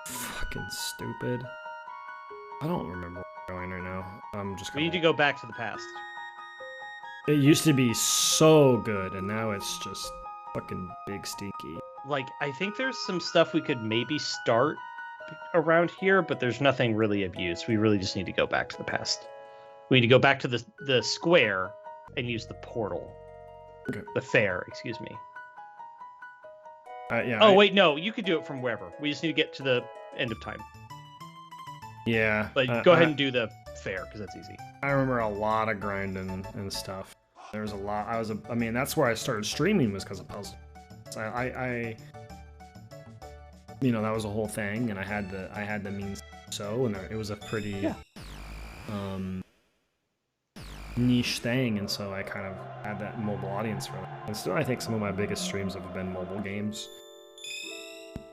fucking stupid. I don't remember where I'm going right now. I'm just. We need to go back to the past. It used to be so good, and now it's just fucking big stinky. Like, I think there's some stuff we could maybe start around here, but there's nothing really of use. We really just need to go back to the past. We need to go back to the square and use the portal. Okay. The fair, excuse me. Yeah. Wait, no, you could do it from wherever. We just need to get to the end of time. Yeah. But go ahead and do the fair, because that's easy. I remember a lot of grinding and stuff. There was a lot. I mean, that's where I started streaming, was because of puzzles. I that was a whole thing, and I had the means and it was a pretty niche thing, and so I kind of had that mobile audience for that. And still, I think some of my biggest streams have been mobile games,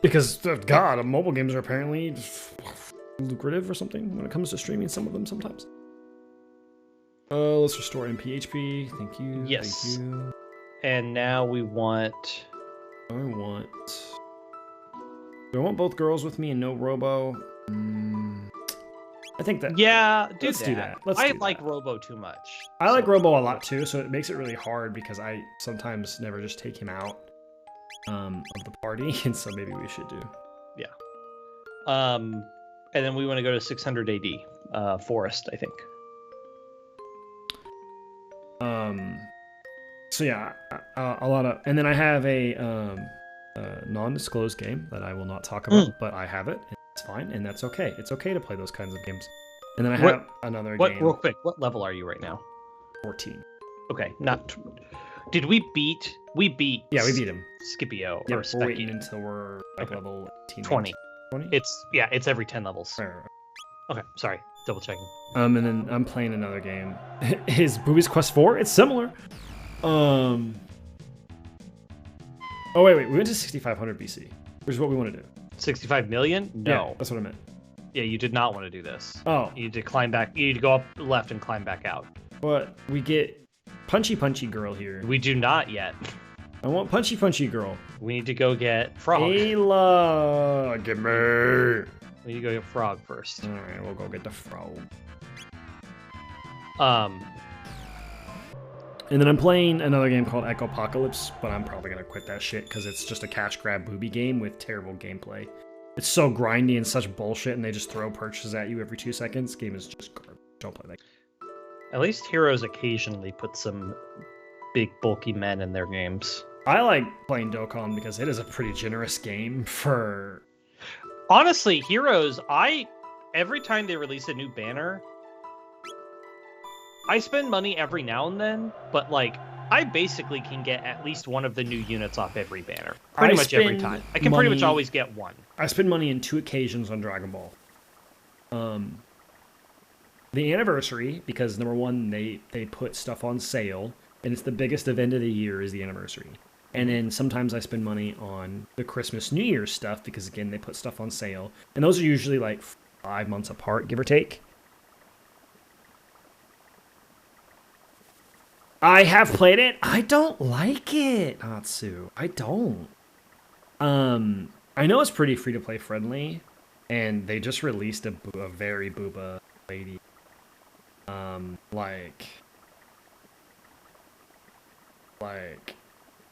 because God, mobile games are apparently lucrative or something when it comes to streaming. Some of them sometimes. Let's restore MPHP. Thank you. Yes. Thank you. And now we want. Do I want both girls with me and no Robo? I think that. Yeah, let's do that. I like Robo too much. I like Robo a lot too, so it makes it really hard because I sometimes never just take him out of the party, and so maybe we should do. Yeah. And then we want to go to 600 AD, Forest, I think. So yeah, a lot of, and then I have a non-disclosed game that I will not talk about, but I have it. And it's fine, and that's okay. It's okay to play those kinds of games. And then I have another game. Real quick, what level are you right now? 14. Okay, not. Did we beat? We beat. Yeah, we beat him. Scipio. Yeah, or we're waiting until we're like level 18, 20. 20. It's every 10 levels. Right. Okay, sorry, double checking. And then I'm playing another game. Is Booby's Quest 4? It's similar. Oh, wait. We went to 6,500 BC, which is what we want to do. 65 million? No. Yeah, that's what I meant. Yeah, you did not want to do this. Oh. You need to climb back. You need to go up left and climb back out. But we get Punchy Girl here. We do not yet. I want Punchy Girl. We need to go get Frog. Ayla, give me. We need to go get Frog first. All right, we'll go get the Frog. And then I'm playing another game called Echopocalypse, but I'm probably gonna quit that shit because it's just a cash grab booby game with terrible gameplay. It's so grindy and such bullshit, and they just throw purchases at you every 2 seconds. Game is just garbage. Don't play that. At least Heroes occasionally put some big bulky men in their games. I like playing Dokkan because it is a pretty generous game for... Honestly, Heroes, every time they release a new banner, I spend money every now and then, but like, I basically can get at least one of the new units off every banner. Pretty much every time. I can pretty much always get one. I spend money in 2 occasions on Dragon Ball. The anniversary, because number one, they put stuff on sale, and it's the biggest event of the year is the anniversary. And then sometimes I spend money on the Christmas, New Year's stuff, because again, they put stuff on sale. And those are usually like 5 months apart, give or take. I have played it. I don't like it, Atsu. I don't. I know it's pretty free-to-play friendly, and they just released a very booba lady.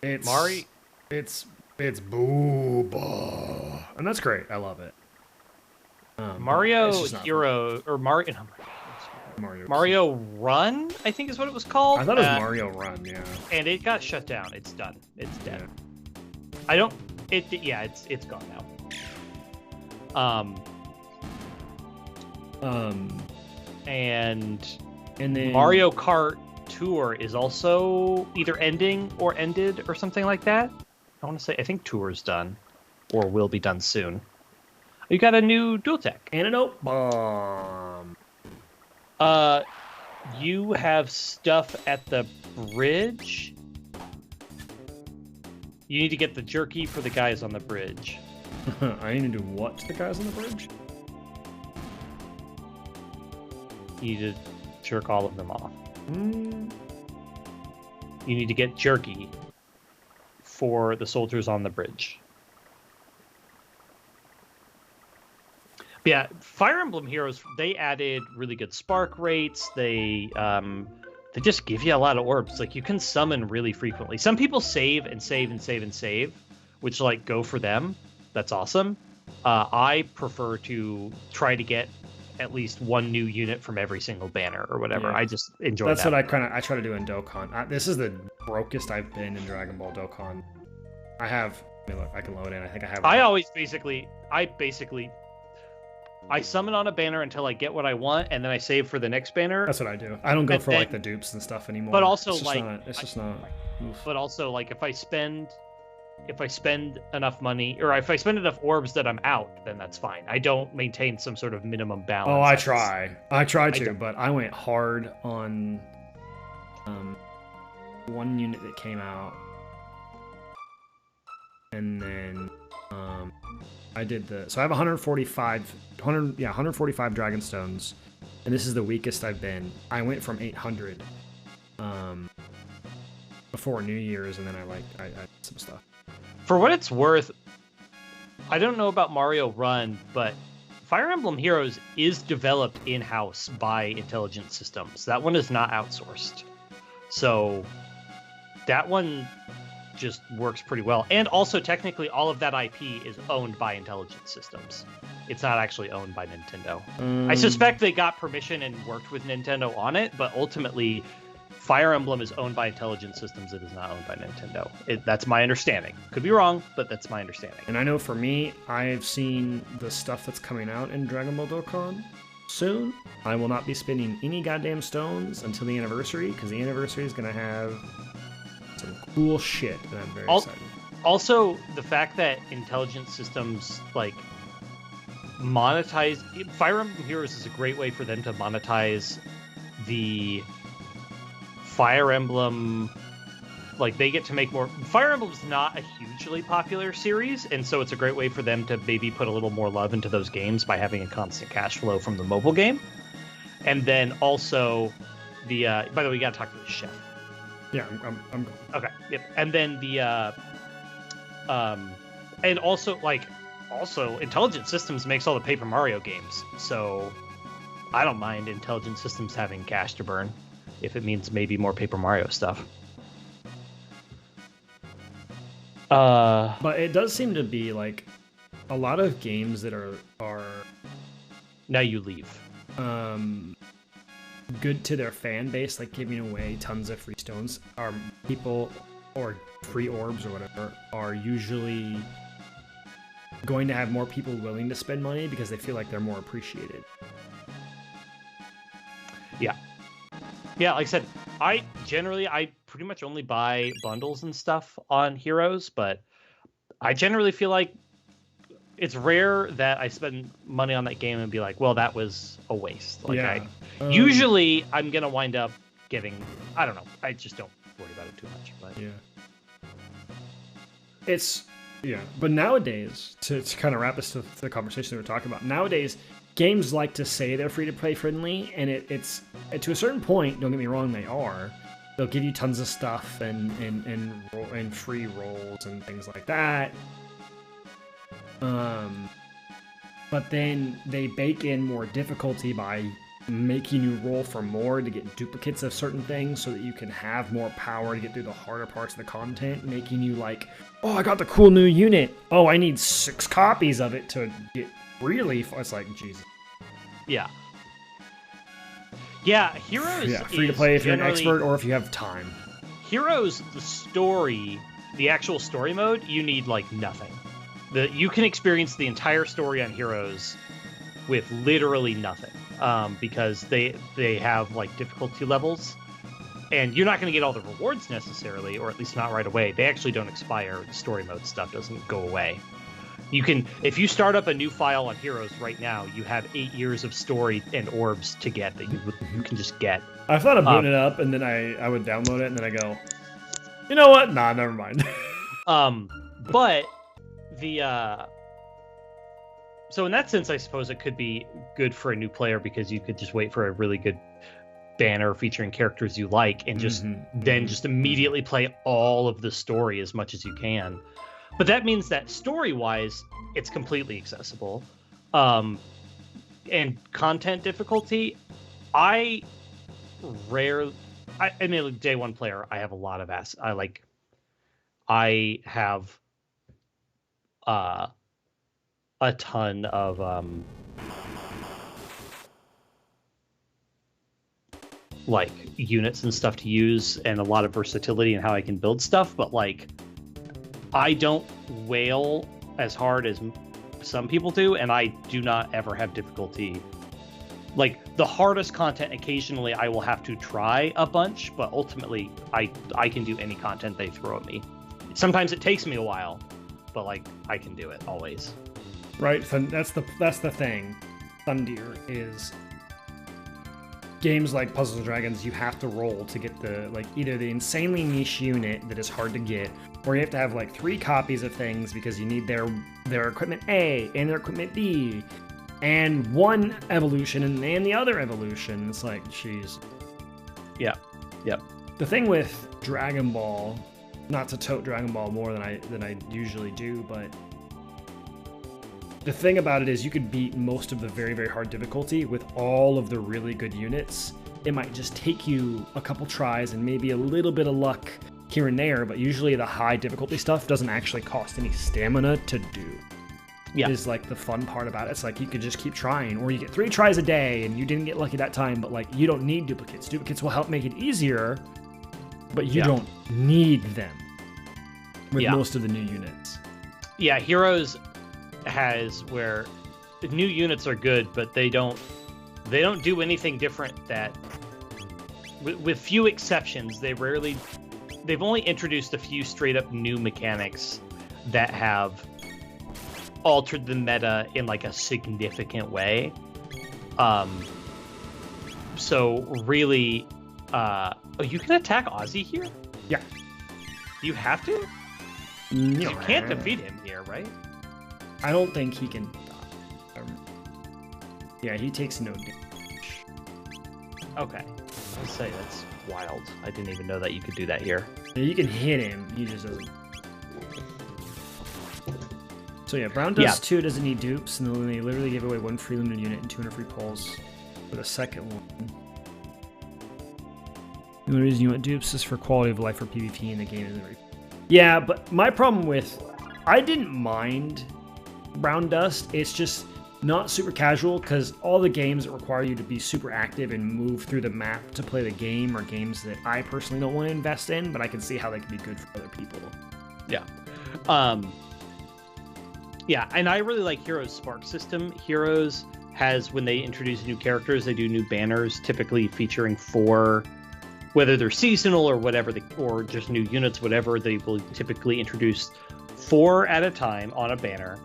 It's Mari. It's booba, and that's great. I love it. Mario Hero or Mario Run, I think is what it was called. I thought it was Mario Run, yeah. And it got shut down. It's done. It's dead. Yeah. I don't. It's gone now. And then Mario Kart Tour is also either ending or ended or something like that. I want to say I think Tour's done or will be done soon. You got a new dual tech. Antidote Bomb. You have stuff at the bridge. You need to get the jerky for the guys on the bridge. I need to do what to the guys on the bridge? You need to jerk all of them off. You need to get jerky for the soldiers on the bridge. But yeah, Fire Emblem Heroes, they added really good spark rates. They just give you a lot of orbs. Like, you can summon really frequently. Some people save and save and save and save, which, like, go for them. That's awesome. I prefer to try to get at least one new unit from every single banner or whatever. Yeah. I just enjoy that. That's what I try to do in Dokkan. This is the brokest I've been in Dragon Ball Dokkan. I have... Look, I can load in. I think I have... I summon on a banner until I get what I want, and then I save for the next banner. That's what I do. I don't go for like the dupes and stuff anymore. But also, it's just not. Oof. But also, like, if I spend enough money, or if I spend enough orbs that I'm out, then that's fine. I don't maintain some sort of minimum balance. Oh, I try to, but I went hard on one unit that came out, and then I did so I have 145 Dragon Stones, and this is the weakest I've been. I went from 800 before New Year's, and then I did some stuff. For what it's worth, I don't know about Mario Run, but Fire Emblem Heroes is developed in-house by Intelligent Systems. That one is not outsourced. So that one just works pretty well. And also, technically, all of that IP is owned by Intelligent Systems. It's not actually owned by Nintendo. I suspect they got permission and worked with Nintendo on it, but ultimately, Fire Emblem is owned by Intelligent Systems. It is not owned by Nintendo. That's my understanding. Could be wrong, but that's my understanding. And I know for me, I've seen the stuff that's coming out in Dragon Ball Dokkan soon. I will not be spending any goddamn stones until the anniversary, because the anniversary is going to have some cool shit, and I'm very excited. Also, the fact that Intelligent Systems, like, monetize... Fire Emblem Heroes is a great way for them to monetize the Fire Emblem like they get to make more. Fire Emblem's not a hugely popular series, and so it's a great way for them to maybe put a little more love into those games by having a constant cash flow from the mobile game. And then also the by the way, you gotta talk to the chef. Yeah, I'm okay. Yep. And then the and also Intelligent Systems makes all the Paper Mario games, so I don't mind Intelligent Systems having cash to burn if it means maybe more Paper Mario stuff. But it does seem to be like a lot of games that are now you leave. Good to their fan base, like giving away tons of free stones, are people, or free orbs or whatever, are usually going to have more people willing to spend money because they feel like they're more appreciated. Yeah, like I said, I pretty much only buy bundles and stuff on Heroes, but I generally feel like it's rare that I spend money on that game and be like, well, that was a waste. Like, usually I'm gonna wind up getting, I don't know, I just don't worry about it too much. But but nowadays, to kind of wrap this to the conversation we were talking about, nowadays games like to say they're free to play friendly, and it's to a certain point, don't get me wrong, they are. They'll give you tons of stuff and free rolls and things like that. But then they bake in more difficulty by making you roll for more to get duplicates of certain things so that you can have more power to get through the harder parts of the content, making you like, oh, I got the cool new unit. Oh, I need 6 copies of it to get really far. It's like, Jesus. Yeah, Heroes is free to play if you're an expert or if you have time. Heroes, the actual story mode, you need like nothing. You can experience the entire story on Heroes with literally nothing, because they have like difficulty levels, and you're not going to get all the rewards necessarily, or at least not right away. They actually don't expire. The story mode stuff doesn't go away. You can, if you start up a new file on Heroes right now, you have 8 years of story and orbs to get that you can just get. I thought of booting it up, and then I would download it, and then I go, you know what? Nah, never mind. But so in that sense, I suppose it could be good for a new player because you could just wait for a really good banner featuring characters you like and just immediately play all of the story as much as you can. But that means that story-wise, it's completely accessible. And content difficulty, I mean, day one player, I have a lot of I have a ton of like units and stuff to use, and a lot of versatility in how I can build stuff, but like I don't wail as hard as some people do, and I do not ever have difficulty. Like the hardest content, occasionally I will have to try a bunch, but ultimately I can do any content they throw at me. Sometimes it takes me a while, but like I can do it always. Right, so that's the thing. Thundir is games like Puzzles and Dragons. You have to roll to get the either the insanely niche unit that is hard to get, or you have to have like 3 copies of things because you need their equipment A and their equipment B, and one evolution and the other evolution. It's like, jeez. Yeah. Yep. The thing with Dragon Ball, not to tote Dragon Ball more than I usually do, but the thing about it is you could beat most of the very, very hard difficulty with all of the really good units. It might just take you a couple tries and maybe a little bit of luck here and there, but usually the high difficulty stuff doesn't actually cost any stamina to do. Yeah. Is like the fun part about it. It's like you could just keep trying, or you get 3 tries a day and you didn't get lucky that time, but like you don't need duplicates. Duplicates will help make it easier, but you don't need them with most of the new units. Yeah, Heroes has where the new units are good, but they don't do anything different. That with few exceptions, they've only introduced a few straight up new mechanics that have altered the meta in like a significant way. So really, you can attack Ozzy here? Yeah. Do you have to? No. You can't defeat him here, right? I don't think he can. Yeah, he takes no damage. Okay. I'll say that's wild. I didn't even know that you could do that here. Yeah, you can hit him. He just doesn't. So yeah, Brown Dust 2 doesn't need dupes, and then they literally give away 1 free limited unit and 200 free pulls for the second one. The only reason you want dupes is for quality of life for PvP, and the game isn't very... Yeah, but my problem with... I didn't mind Brown Dust. It's just not super casual, because all the games that require you to be super active and move through the map to play the game are games that I personally don't want to invest in, but I can see how they can be good for other people. Yeah. Yeah, and I really like Heroes' Spark system. Heroes has, when they introduce new characters, they do new banners, typically featuring 4, whether they're seasonal or whatever, or just new units, whatever, they will typically introduce 4 at a time on a banner.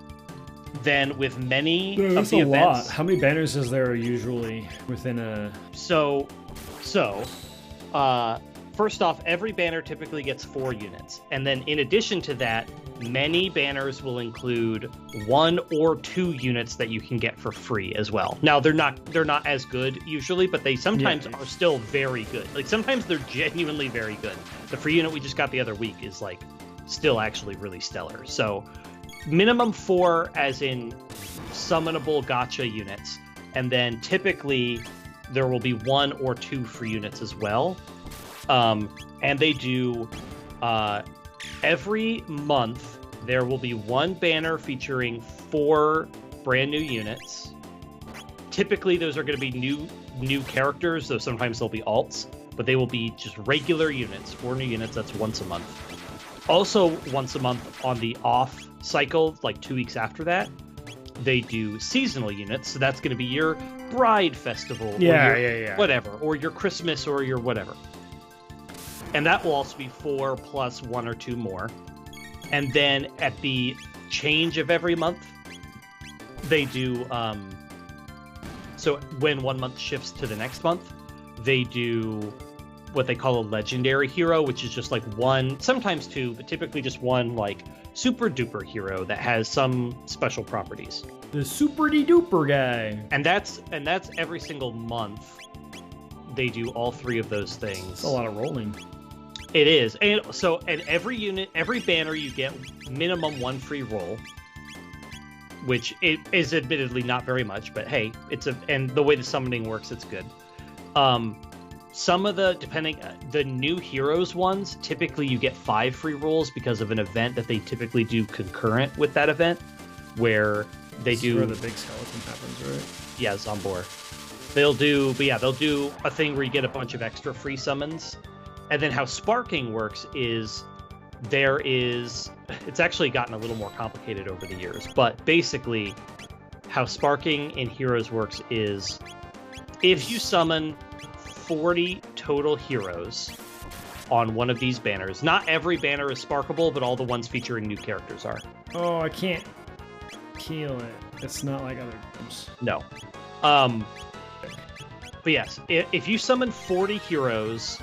Then with many of the events... Lot. How many banners is there usually within a... First off, every banner typically gets 4 units. And then in addition to that, many banners will include 1 or 2 units that you can get for free as well. Now, they're not as good usually, but they sometimes are still very good. Like, sometimes they're genuinely very good. The free unit we just got the other week is, like, still actually really stellar. So, minimum 4 as in summonable gacha units. And then typically there will be 1 or 2 free units as well. And they do, every month, there will be 1 banner featuring 4 brand new units. Typically, those are going to be new characters, though sometimes they'll be alts, but they will be just regular units, 4 new units, that's once a month. Also, once a month on the off cycle, like 2 weeks after that, they do seasonal units, so that's going to be your Bride Festival, or your whatever, or your Christmas, or your whatever. And that will also be 4 plus 1 or 2 more. And then at the change of every month, they do... so when 1 month shifts to the next month, they do what they call a legendary hero, which is just like 1, sometimes 2, but typically just 1 like super duper hero that has some special properties. The super-de-duper guy. And that's every single month. They do all 3 of those things. It's a lot of rolling. It is. And so and every unit, every banner, you get minimum 1 free roll, which it is admittedly not very much, but hey, and the way the summoning works, it's good. Some of the new heroes ones, typically you get 5 free rolls because of an event that they typically do concurrent with that event, where they do where the big skeleton happens, right? Yeah, Zombor. They'll do a thing where you get a bunch of extra free summons. And then how sparking works is it's actually gotten a little more complicated over the years, but basically how sparking in Heroes works is if you summon 40 total heroes on one of these banners, not every banner is sparkable, but all the ones featuring new characters are. Oh, I can't kill it. It's not like other games. No. But yes, if you summon 40 heroes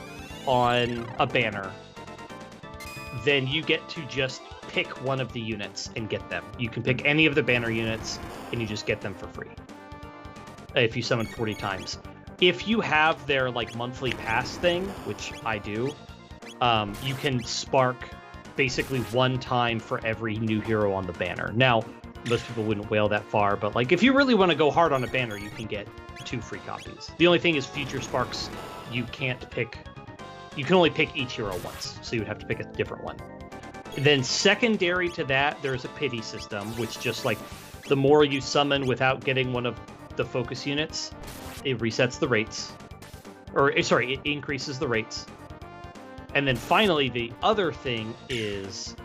on a banner, then you get to just pick one of the units and get them. You can pick any of the banner units and you just get them for free if you summon 40 times. If you have their like monthly pass thing, which I do, you can spark basically 1 time for every new hero on the banner. Now, most people wouldn't whale that far, but like if you really want to go hard on a banner, you can get 2 free copies. The only thing is future sparks, you can't pick. You can only pick each hero once, so you would have to pick a different one. Then secondary to that, there's a pity system, which just like the more you summon without getting one of the focus units, it resets the rates. It increases the rates. And then finally, the other thing is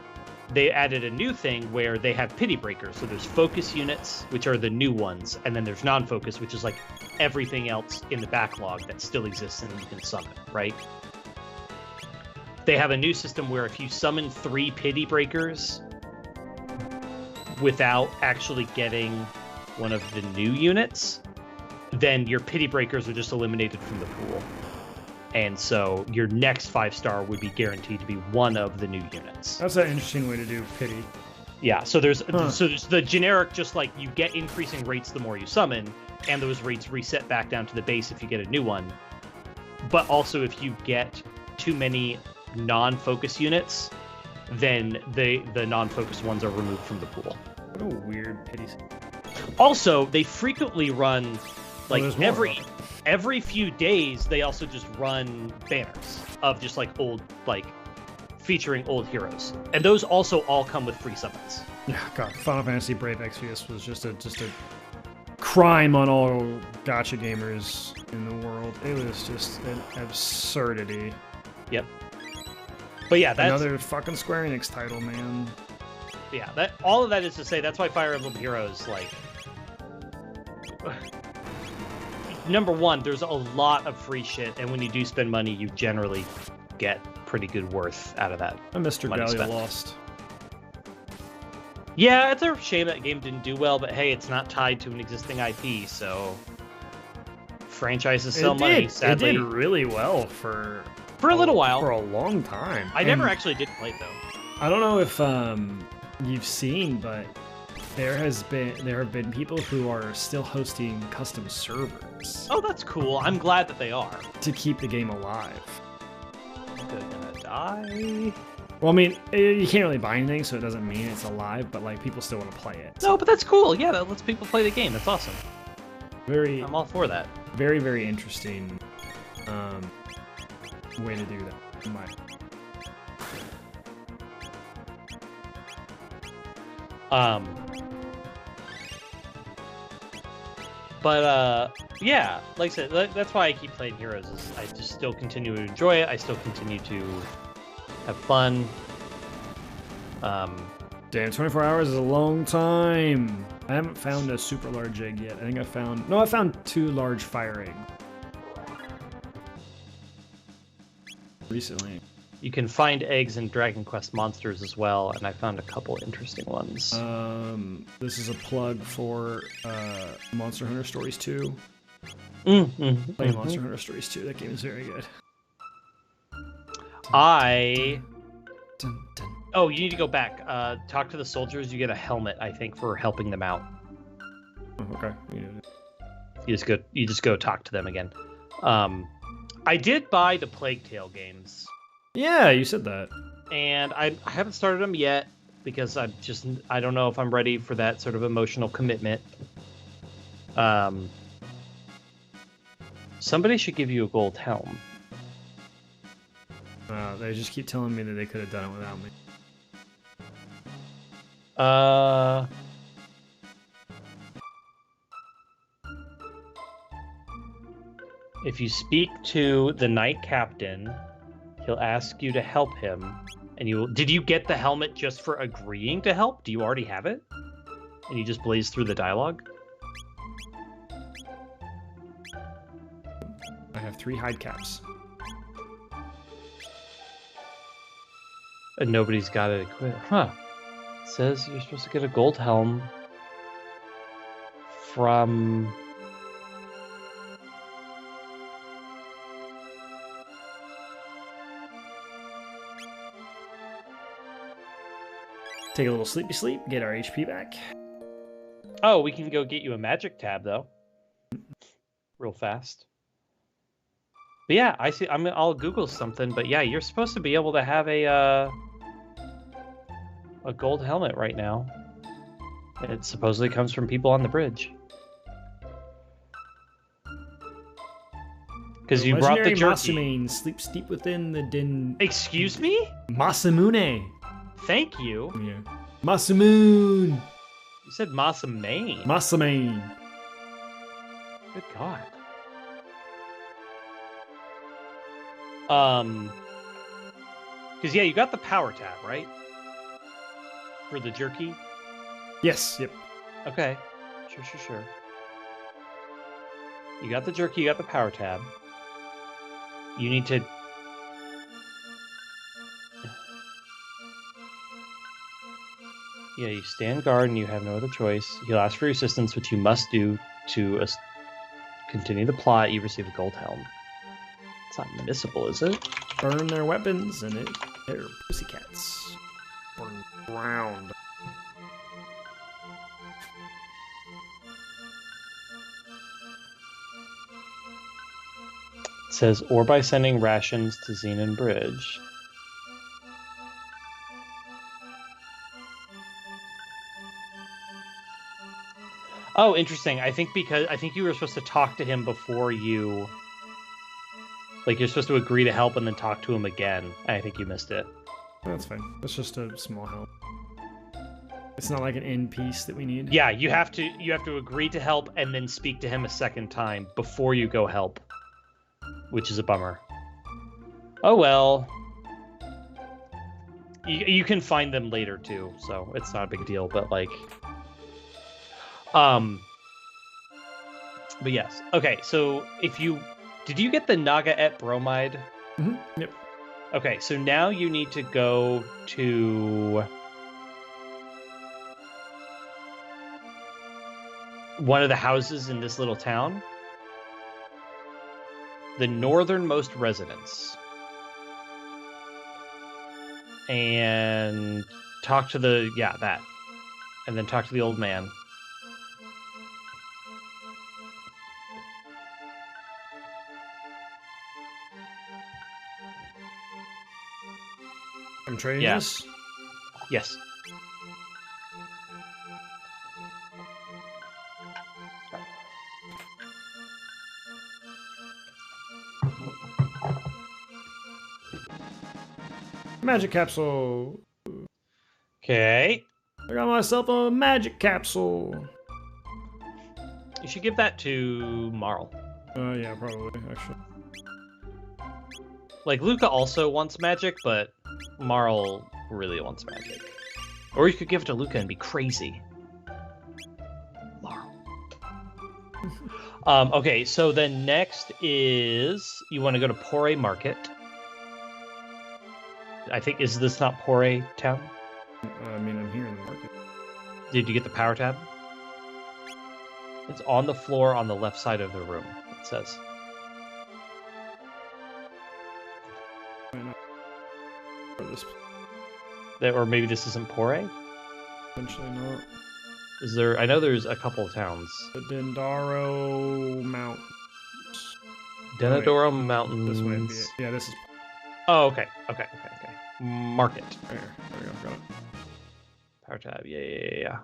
they added a new thing where they have pity breakers. So there's focus units, which are the new ones, and then there's non-focus, which is like everything else in the backlog that still exists and you can summon, right? They have a new system where if you summon 3 pity breakers without actually getting one of the new units, then your pity breakers are just eliminated from the pool. And so your next 5-star would be guaranteed to be one of the new units. That's an interesting way to do pity. Yeah, so there's the generic, just like you get increasing rates the more you summon, and those rates reset back down to the base if you get a new one. But also if you get too many non-focus units, then the non-focus ones are removed from the pool. What a weird pity. Also, they frequently run, like, every few days, they also just run banners of just, like, old, like, featuring old heroes. And those also all come with free summons. Yeah, God, Final Fantasy Brave Exvius was just a crime on all gacha gamers in the world. It was just an absurdity. Yep. But yeah, that's another fucking Square Enix title, man. Yeah, that all of that is to say that's why Fire Emblem Heroes, like, number one, there's a lot of free shit, and when you do spend money, you generally get pretty good worth out of that. And Mr. Gallia lost. Yeah, it's a shame that game didn't do well, but hey, it's not tied to an existing IP, so franchises sell money, sadly. It did really well for a little while. For a long time. I never actually did play it, though. I don't know if you've seen, but there have been people who are still hosting custom servers. Oh, that's cool. I'm glad that they are. To keep the game alive. They're gonna die. Well, I mean, you can't really buy anything, so it doesn't mean it's alive, but, like, people still want to play it. No, but that's cool. Yeah, that lets people play the game. That's awesome. I'm all for that. Very, very interesting way to do that. Yeah, like I said, that's why I keep playing Heroes. Is I just still continue to enjoy it. I still continue to have fun. Damn, 24 hours is a long time. I haven't found a super large egg yet. I think I found 2 large fire eggs recently. You can find eggs in Dragon Quest Monsters as well, and I found a couple interesting ones. This is a plug for Monster Hunter Stories 2. Play Monster Hunter Stories 2. That game is very good. Oh, you need to go back. Talk to the soldiers. You get a helmet, I think, for helping them out. Oh, okay. You just go talk to them again. I did buy the Plague Tale games. Yeah, you said that. And I haven't started them yet because I don't know if I'm ready for that sort of emotional commitment. Somebody should give you a gold helm. They just keep telling me that they could have done it without me. If you speak to the Knight Captain, he'll ask you to help him, and did you get the helmet just for agreeing to help? Do you already have it? And you just blaze through the dialogue? I have 3 hide caps. And nobody's got it equipped. Huh. It says you're supposed to get a gold helm from... Take a little sleepy sleep, get our HP back. Oh, we can go get you a magic tab, though. Real fast. But yeah, I see. I'll Google something, but yeah, you're supposed to be able to have a gold helmet right now. It supposedly comes from people on the bridge. Because you brought the jerky. Masamune sleeps deep within the din. Excuse me? Masamune. Thank you. Yeah. Masamune. You said Masamune. Masamune. Good God. Because yeah, you got the power tab, right? For the jerky? Yes, yep. Okay. Sure. You got the jerky, you got the power tab. You need to... Yeah, you stand guard and you have no other choice. He'll ask for your assistance, which you must do to continue the plot. You receive a gold helm. It's not municipal, is it? Burn their weapons and they're pussycats. Burn ground. It says, or by sending rations to Xenon Bridge. Oh, interesting. I think you were supposed to talk to him before you... Like, you're supposed to agree to help and then talk to him again. I think you missed it. That's fine. That's just a small help. It's not like an end piece that we need. Yeah, you have to agree to help and then speak to him a second time before you go help. Which is a bummer. Oh well. You can find them later too, so it's not a big deal, but like... But yes. Okay, so if you... Did you get the Naga-et bromide? Mm-hmm. Yep. Okay, so now you need to go to... one of the houses in this little town. The northernmost residence. And talk to the... Yeah, that. And then talk to the old man. I'm trading Yeah. this? Yes. Magic capsule. Okay. I got myself a magic capsule. You should give that to Marl. Yeah, probably, actually. Like, Luca also wants magic, but Marl really wants magic. Or you could give it to Luca and be crazy. Marl. Okay, so then next is... You want to go to Pore Market. I think... Is this not Pore Town? I mean, I'm here in the market. Did you get the power tab? It's on the floor on the left side of the room, it says. Or this, Or maybe this isn't Pore? potentially not. Is there... I know there's a couple of towns. The Dendaro Mount. Denadoro Wait, Mountains. This might be it. Yeah, this is... Oh, okay. Market. There we go, got it. Power tab. Yeah.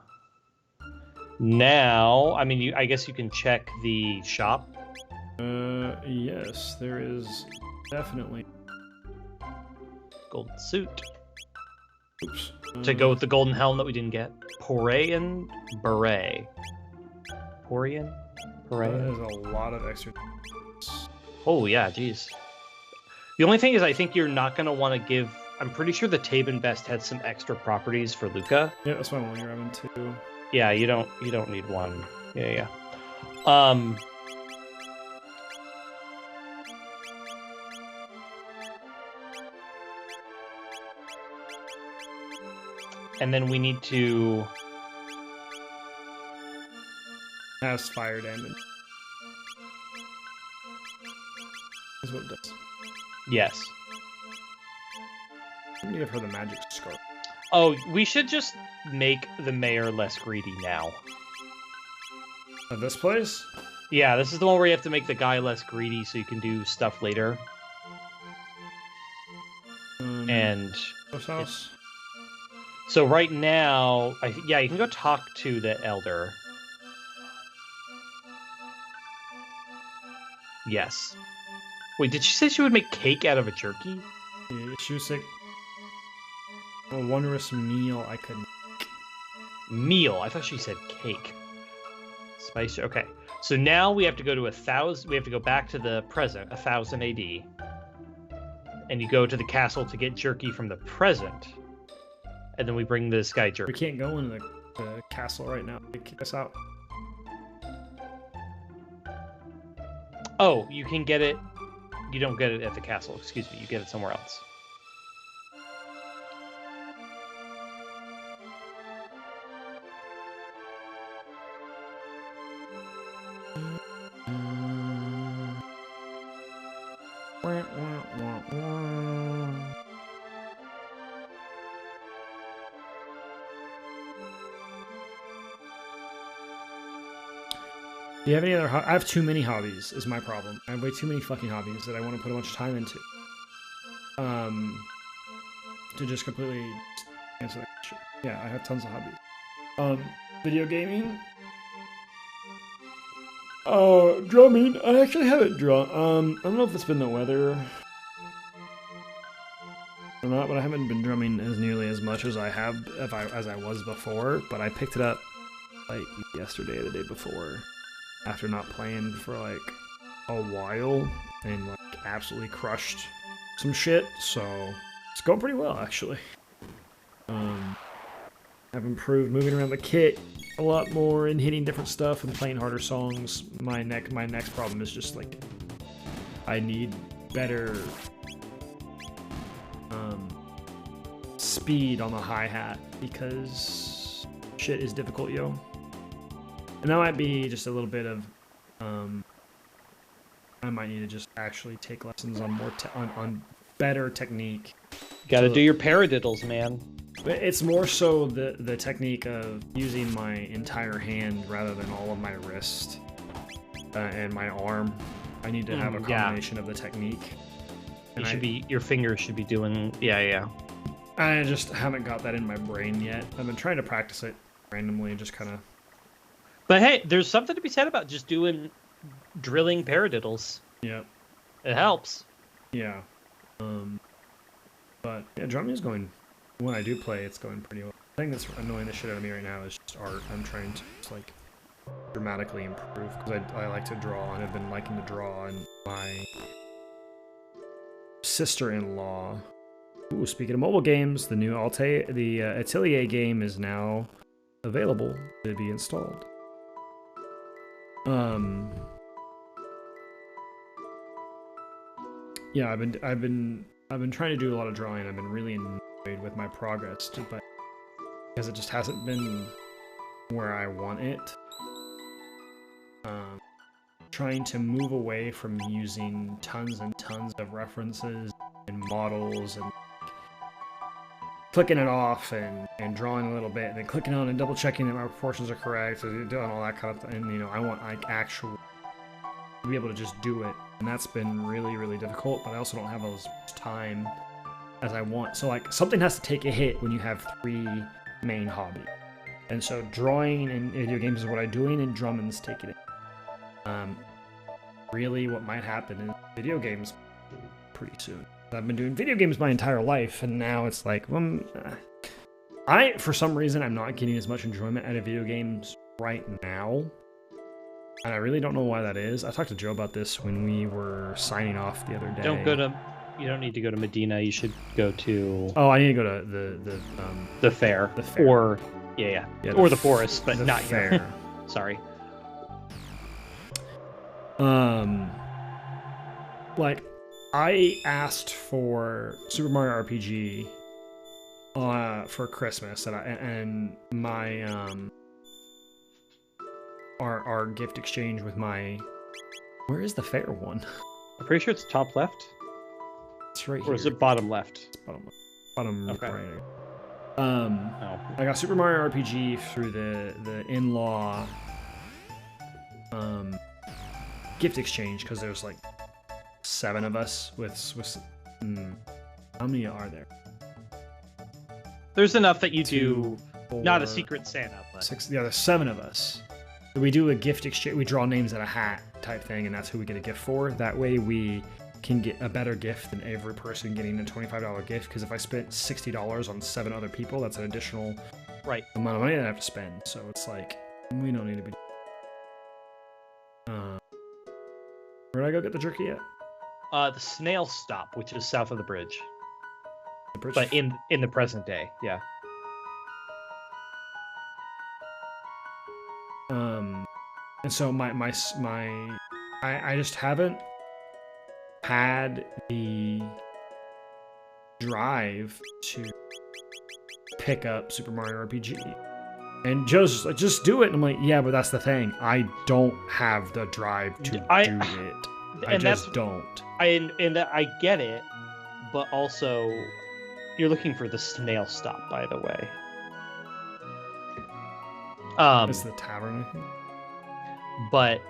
Now, I mean, I guess you can check the shop. Yes, there is definitely... Golden suit. Oops. To go with the golden helm that we didn't get. Porean Beret. Porian? That Beret? is a lot of extra... Oh, yeah, geez. The only thing is I think you're not going to want to give... I'm pretty sure the Tabin Best had some extra properties for Luca. Yeah, that's why I'm only grabbing 2. Yeah, you don't need one. Yeah. And then we need to... Has fire damage. Is what it does. Yes. I'm gonna give her the magic scarf. Oh, we should just make the mayor less greedy now. Of this place? Yeah, this is the one where you have to make the guy less greedy so you can do stuff later. And... This house? So right now, yeah, you can go talk to the elder. Yes. Wait, did she say she would make cake out of a jerky? Yeah, she was like... A wondrous meal I could... Meal. I thought she said cake. Spice. Okay. So now we have to go to 1000. We have to go back to the present, 1000 AD. And you go to the castle to get jerky from the present. And then we bring this guy jerky. We can't go into the castle right now. They kick us out. Oh, you can get it. You don't get it at the castle. Excuse me. You get it somewhere else. Wah, wah, wah, wah. Do you have any other? I have too many hobbies. Is my problem. I have way too many fucking hobbies that I want to put a bunch of time into. To just completely answer that question. Yeah, I have tons of hobbies. Video gaming. Drumming. I actually haven't drum. I don't know if it's been the weather or not, but I haven't been drumming as nearly as much as I have as I was before. But I picked it up like yesterday or the day before, after not playing for like a while and like absolutely crushed some shit. So it's going pretty well actually. I've improved moving around the kit a lot more and hitting different stuff and playing harder songs. My next problem is just like I need better speed on the hi-hat because shit is difficult, yo. And that might be just a little bit of I might need to just actually take lessons on more on better technique. Gotta do your paradiddles, man. It's more so the technique of using my entire hand rather than all of my wrist and my arm. I need to have a combination of the technique. And your fingers should be doing yeah. I just haven't got that in my brain yet. I've been trying to practice it randomly, just kind of. But hey, there's something to be said about just drilling paradiddles. Yeah. It helps. Yeah. But yeah, drumming is going. When I do play, it's going pretty well. The thing that's annoying the shit out of me right now is just art. I'm trying to just like dramatically improve because I like to draw and I've been liking to draw. And my sister-in-law. Ooh, speaking of mobile games, the new Atelier game is now available to be installed. Yeah, I've been trying to do a lot of drawing. I've been really annoyed with my progress, but because it just hasn't been where I want it. Trying to move away from using tons and tons of references and models and clicking it off and drawing a little bit and then clicking on and double checking that my proportions are correct and doing all that kind of thing. And you know, I want like actual to be able to just do it, and that's been really, really difficult. But I also don't have as much time as I want. So like something has to take a hit when you have 3 main hobbies. And so drawing and video games is what I'm doing, and drumming's taking it. Really what might happen is video games pretty soon. I've been doing video games my entire life, and now it's like, for some reason, I'm not getting as much enjoyment out of video games right now. And I really don't know why that is. I talked to Joe about this when we were signing off the other day. You don't need to go to Medina. You should go to. Oh, I need to go to the fair. The fair. Or or the forest, but not fair. Here. Sorry. Like I asked for Super Mario RPG for Christmas, and my our gift exchange with my. Where is the fair one? I'm pretty sure it's top left. It's right here. Or is it bottom left? It's bottom okay. right. I got Super Mario RPG through the in-law gift exchange because there's like 7 of us with how many are there? There's enough that you do 4, not a secret Santa, but 6. Yeah, there's 7 of us. We do a gift exchange. We draw names in a hat type thing, and that's who we get a gift for. That way we can get a better gift than every person getting a $25 gift. Because if I spent $60 on 7 other people, that's an additional amount of money that I have to spend. So it's like we don't need to be. Where did I go get the jerky at? The Snail Stop, which is south of the bridge. The bridge? But in the present day, yeah. And so I just haven't had the drive to pick up Super Mario RPG. And Joe's just like, just do it. And I'm like, yeah, but that's the thing. I don't have the drive to do it. I just don't. I get it, but also you're looking for the snail stop, by the way. It's the tavern, I think. But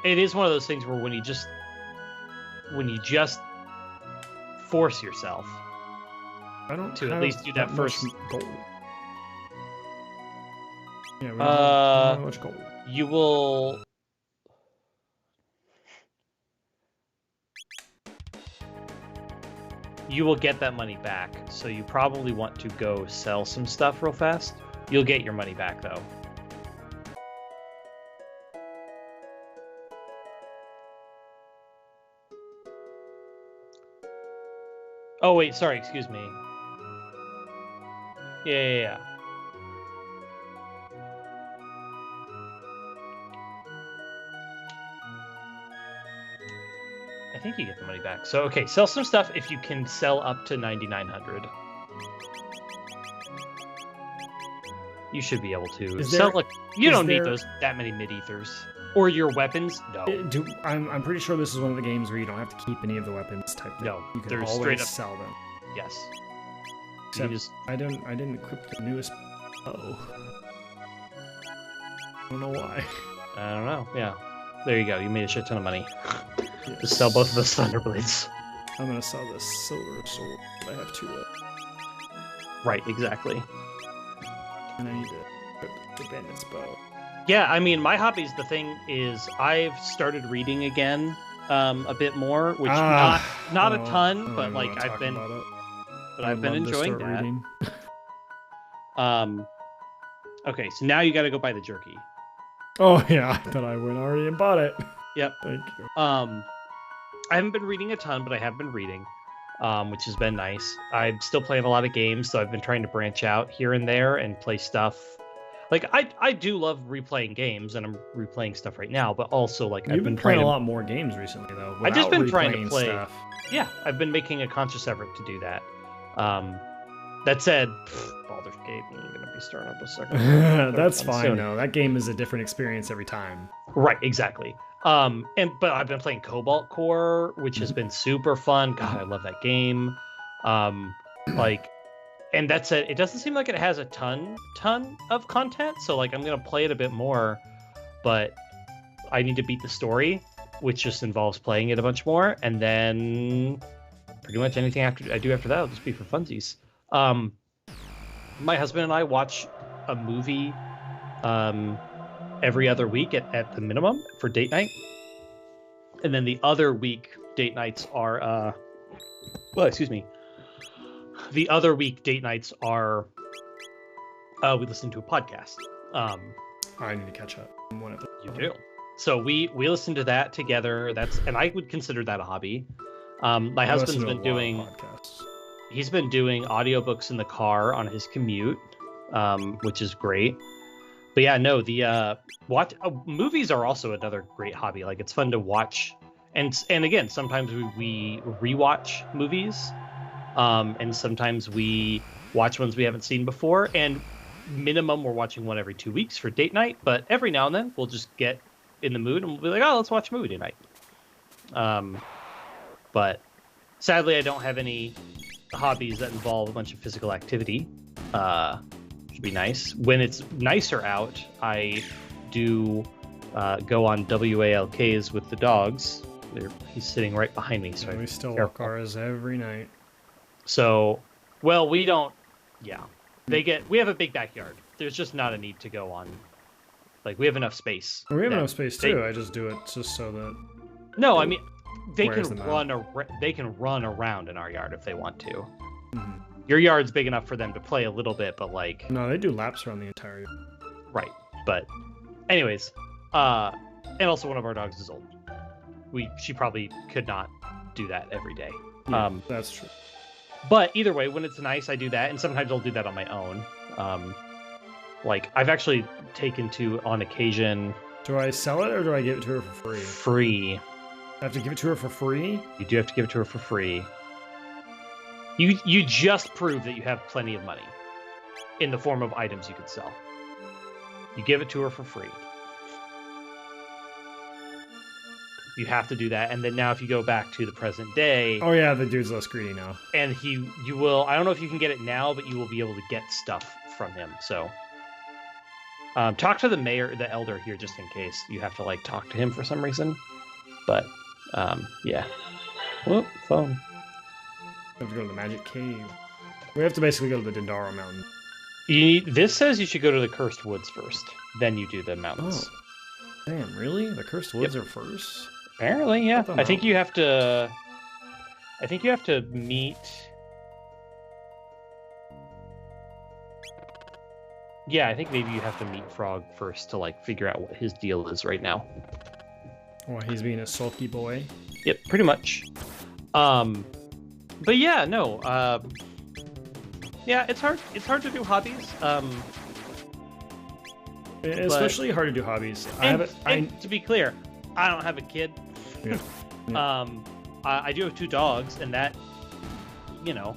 it is one of those things where when you just force yourself to at least do that first gold. Yeah, we don't have much gold. You will get that money back, so you probably want to go sell some stuff real fast. You'll get your money back, though. Oh, wait, sorry, excuse me. Yeah. I think you get the money back. So, okay, sell some stuff if you can sell up to 9,900. You should be able to. You don't need that many mid-ethers. Or your weapons? No. I'm pretty sure this is one of the games where you don't have to keep any of the weapons type thing. No, you can always sell them. Yes. Except I didn't equip the newest bow. I don't know why. I don't know. Yeah. There you go. You made a shit ton of money. Yes. Just sell both of those Thunderblades. I'm gonna sell this silver sword. I have 2 of. Right, exactly. And I need to equip the bandit's bow. Yeah, I mean, my hobbies, the thing is, I've started reading again a bit more, which not a ton, but like I've been enjoying that. Reading. Okay, so now you got to go buy the jerky. Oh yeah, I thought I went already and bought it. Yep. Thank you. I haven't been reading a ton, but I have been reading, which has been nice. I'm still playing a lot of games, so I've been trying to branch out here and there and play stuff. Like I do love replaying games, and I'm replaying stuff right now. But also, like I've been playing a lot more games recently, though. I've just been trying to play stuff. Yeah, I've been making a conscious effort to do that. That said, Baldur's Gate, I'm gonna be starting up a second. That's fine, though. That game is a different experience every time. Right, exactly. But I've been playing Cobalt Core, which has been super fun. God, I love that game. And that's it. It doesn't seem like it has a ton of content, so like I'm gonna play it a bit more, but I need to beat the story, which just involves playing it a bunch more, and then pretty much anything after that will just be for funsies. My husband and I watch a movie every other week at the minimum for date night, and then the other week date nights are the other week date nights are we listen to a podcast. I need to catch up. You do. So we listen to that together. And I would consider that a hobby. My husband's been doing podcasts. He's been doing audiobooks in the car on his commute, which is great. But yeah, no, the movies are also another great hobby. Like it's fun to watch, and again, sometimes we rewatch movies. And sometimes we watch ones we haven't seen before, and minimum we're watching one every 2 weeks for date night, but every now and then we'll just get in the mood and we'll be like, oh, let's watch a movie tonight. But sadly I don't have any hobbies that involve a bunch of physical activity. Should be nice. When it's nicer out, I do go on WALKs with the dogs. He's sitting right behind me, so we still walk ours every night. So, well, we don't. Yeah, we have a big backyard. There's just not a need to go on. Like we have enough space. We have enough space too. I just do it just so that. No, I mean, they can run. They can run around in our yard if they want to. Mm-hmm. Your yard's big enough for them to play a little bit, but like. No, they do laps around the entire yard. Right, but, anyways, and also one of our dogs is old. She probably could not do that every day. Yeah, that's true. But either way, when it's nice, I do that, and sometimes I'll do that on my own. Like I've actually taken to on occasion. Do I sell it or do I give it to her for free? Free. I have to give it to her for free? You do have to give it to her for free. You just prove that you have plenty of money in the form of items you could sell. You give it to her for free. You have to do that, and then now if you go back to the present day, Oh yeah, the dude's less greedy now. and you will. I don't know if you can get it now, but you will be able to get stuff from him. So, talk to the mayor, the elder here, just in case you have to like talk to him for some reason. But, yeah. Whoop, phone. We have to go to the magic cave. We have to basically go to the Dendaro mountain. This says you should go to the Cursed Woods first, then you do the mountains. Oh. Damn, really? The Cursed Woods are first? Apparently, yeah. I think you have to. I think you have to meet. Yeah, I think maybe you have to meet Frog first to like figure out what his deal is right now. Oh, he's being a sulky boy. Yep, pretty much. But yeah, no. Yeah, it's hard. It's hard to do hobbies. Especially hard to do hobbies. And to be clear, I don't have a kid. Yeah. I do have 2 dogs, and that,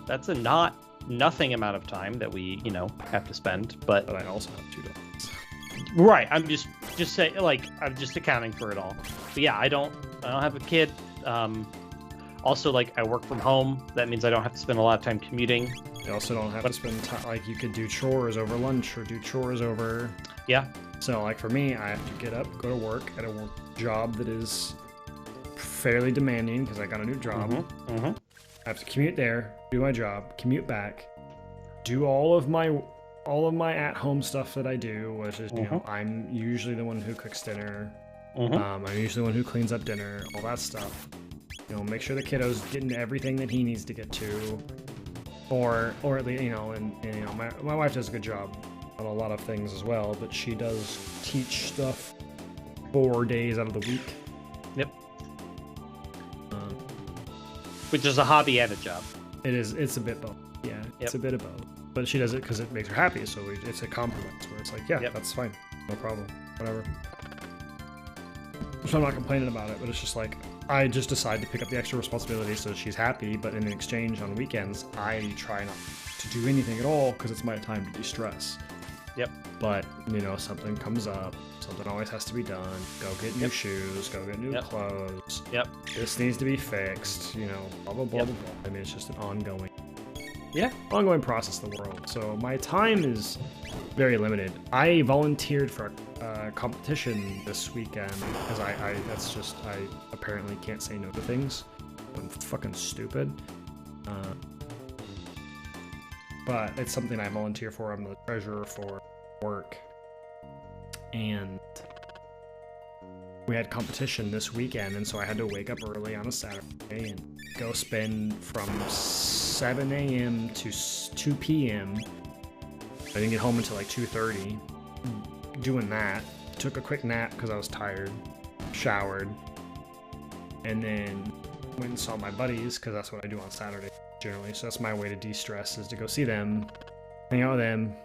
that's a nothing amount of time that we, have to spend. But I also have 2 dogs. Right. I'm just saying, like, I'm just accounting for it all. But yeah, I don't have a kid. Also, like, I work from home. That means I don't have to spend a lot of time commuting. You also don't have to spend time, like, you could do chores over lunch or do chores over... Yeah. So, like, for me, I have to get up, go to work at a job that is fairly demanding because I got a new job. I have to commute there, do my job, commute back, do all of my at-home stuff that I do, which is, I'm usually the one who cooks dinner. I'm usually the one who cleans up dinner, all that stuff. Make sure the kiddo's getting everything that he needs to get to, or at least, my wife does a good job on a lot of things as well, but she does teach stuff 4 days out of the week. Yep. Which is a hobby and a job. It is. It's a bit both. Yeah, it's a bit of both. But she does it because it makes her happy, so it's a compromise where it's like, yeah, that's fine, no problem, whatever. So I'm not complaining about it, but it's just like, I just decide to pick up the extra responsibility so she's happy, but in exchange on weekends, I try not to do anything at all because it's my time to de-stress. Yep. But, something comes up, something always has to be done, go get new shoes, go get new clothes. Yep. This needs to be fixed, blah, blah, blah, blah, blah. I mean, it's just an ongoing process in the world. So my time is very limited. I volunteered for a competition this weekend because I apparently can't say no to things. I'm fucking stupid. But it's something I volunteer for. I'm the treasurer for work. And we had competition this weekend, and so I had to wake up early on a Saturday and go spend from 7 a.m. to 2 p.m. I didn't get home until like 2:30 doing that. Took a quick nap because I was tired, showered, and then went and saw my buddies because that's what I do on Saturday generally. So that's my way to de-stress, is to go see them, hang out with them,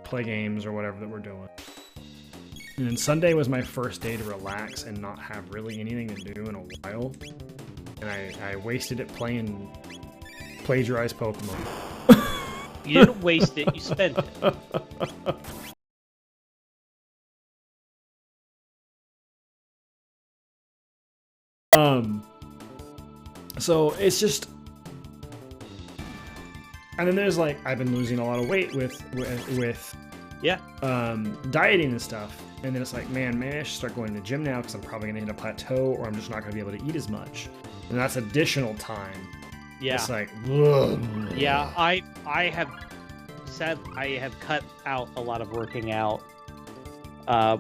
play games or whatever that we're doing. And then Sunday was my first day to relax and not have really anything to do in a while. And I wasted it playing plagiarized Pokemon. You didn't waste it, you spent it. So it's just, and then there's like, I've been losing a lot of weight with dieting and stuff, and then it's like, man, maybe I should start going to the gym now because I'm probably gonna hit a plateau, or I'm just not gonna be able to eat as much, and that's additional time. Yeah, it's like, ugh. Yeah, I have cut out a lot of working out,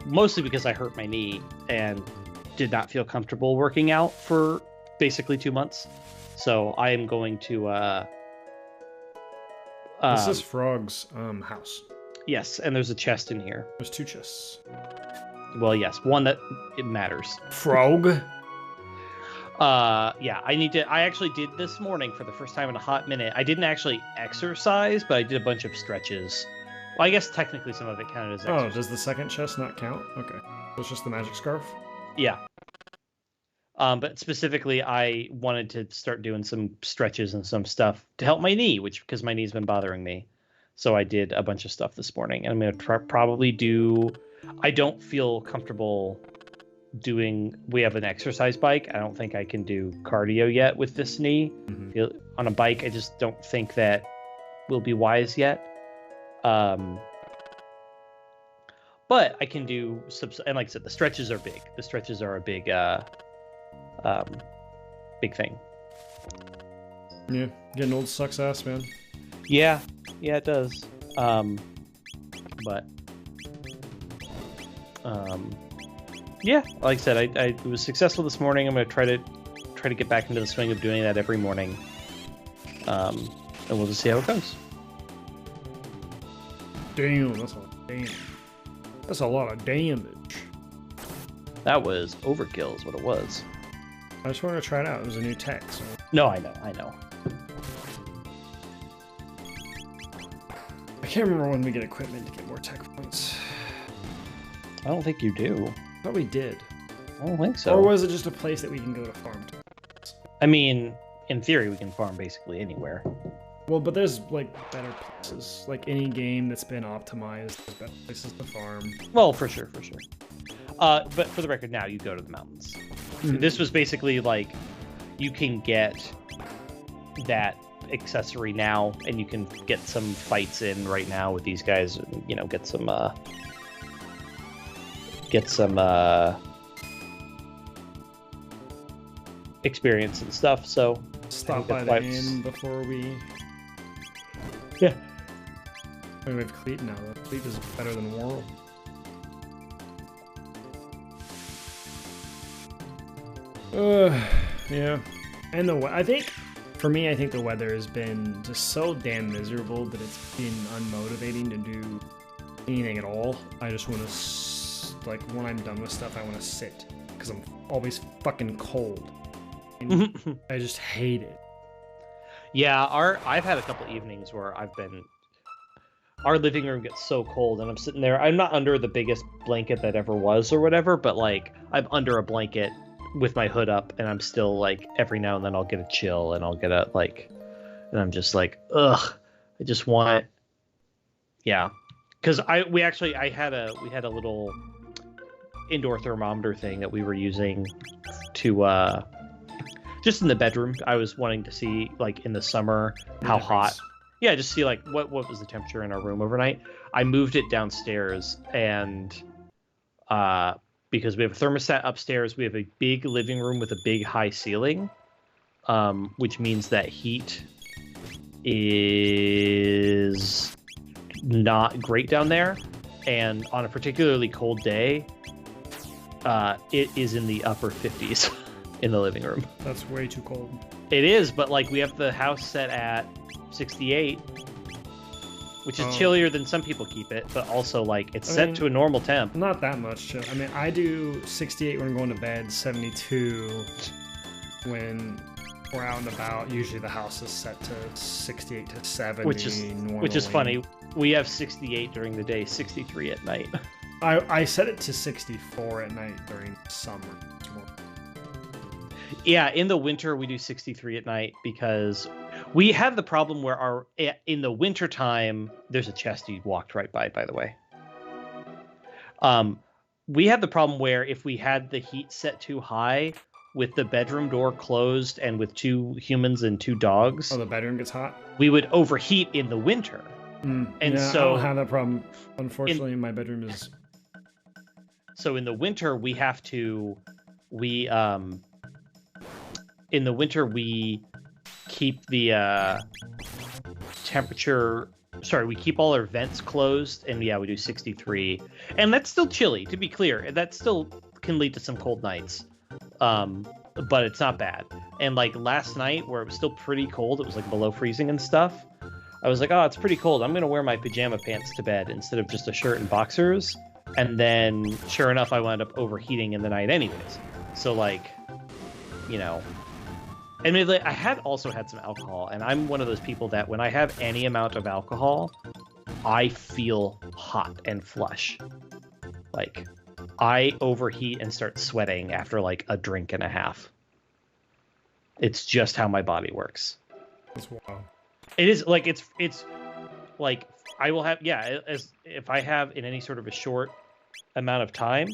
mostly because I hurt my knee and did not feel comfortable working out for basically 2 months. So I am going to this is Frog's house. Yes, and there's a chest in here. There's 2 chests. Well, yes, one that it matters. Frog? Yeah, I actually did this morning for the first time in a hot minute. I didn't actually exercise, but I did a bunch of stretches. Well, I guess technically some of it counted as exercise. Oh, does the second chest not count? Okay. So it's just the magic scarf? Yeah. But specifically, I wanted to start doing some stretches and some stuff to help my knee, because my knee's been bothering me. So I did a bunch of stuff this morning, and I'm going to probably do... I don't feel comfortable we have an exercise bike. I don't think I can do cardio yet with this knee. Mm-hmm. On a bike, I just don't think that will be wise yet. But I can do and like I said, the stretches are big. The stretches are a big big thing. Yeah, getting old sucks ass, man. Yeah, it does. Yeah, like I said, I was successful this morning. I'm gonna try to get back into the swing of doing that every morning. And we'll just see how it goes. Damn, that's a lot of damage. That's a lot of damage. That was overkill, is what it was. I just wanted to try it out. It was a new tech. So. No, I know. I can't remember when we get equipment to get more tech points. I don't think you do. I thought we did. I don't think so. Or was it just a place that we can go to farm? I mean, in theory, we can farm basically anywhere. Well, but there's like better places. Like any game that's been optimized, there's better places to farm. Well, for sure. But for the record, now you go to the mountains. Mm-hmm. This was basically like you can get that accessory now, and you can get some fights in right now with these guys. You know, get some experience and stuff. So stop by the inn before we. Yeah. I mean, we have Cleat now. Cleat is better than World. Yeah. And I think, for me, I think the weather has been just so damn miserable that it's been unmotivating to do anything at all. I just want to, like, when I'm done with stuff, I want to sit. Because I'm always fucking cold. And I just hate it. Yeah, I've had a couple evenings where our living room gets so cold, and I'm sitting there. I'm not under the biggest blanket that ever was or whatever, but like I'm under a blanket with my hood up, and I'm still like every now and then I'll get a chill, and I'll get a like, and I'm just like, ugh, I just want, yeah, because we had a little indoor thermometer thing that we were using to just in the bedroom. I was wanting to see, like, in the summer, how hot. Yeah, just see, like, what was the temperature in our room overnight. I moved it downstairs, and because we have a thermostat upstairs, we have a big living room with a big high ceiling, which means that heat is not great down there. And on a particularly cold day, it is in the upper 50s. In the living room. That's way too cold. It is, but like we have the house set at 68, which is chillier than some people keep it, but also like it's set to a normal temp. Not that much chill. I mean, I do 68 when I'm going to bed, 72 when we're out and about. Usually the house is set to 68 to 70. Which is funny. We have 68 during the day, 63 at night. I set it to 64 at night during summer. Yeah, in the winter we do 63 at night because we have the problem where in the winter time there's a chest you walked right by the way. We have the problem where if we had the heat set too high with the bedroom door closed and with 2 humans and 2 dogs, the bedroom gets hot. We would overheat in the winter. And yeah, so I don't have that problem. Unfortunately, my bedroom is. So in the winter we have to in the winter, we keep the temperature... Sorry, we keep all our vents closed, and yeah, we do 63. And that's still chilly, to be clear. That still can lead to some cold nights. But it's not bad. And like last night, where it was still pretty cold, it was like below freezing and stuff, I was like, oh, it's pretty cold. I'm going to wear my pajama pants to bed instead of just a shirt and boxers. And then, sure enough, I wound up overheating in the night anyways. So like, you know... And I had also had some alcohol, and I'm one of those people that when I have any amount of alcohol, I feel hot and flush. Like, I overheat and start sweating after like a drink and a half. It's just how my body works. That's wild. It is like it's like I will have as if I have in any sort of a short amount of time,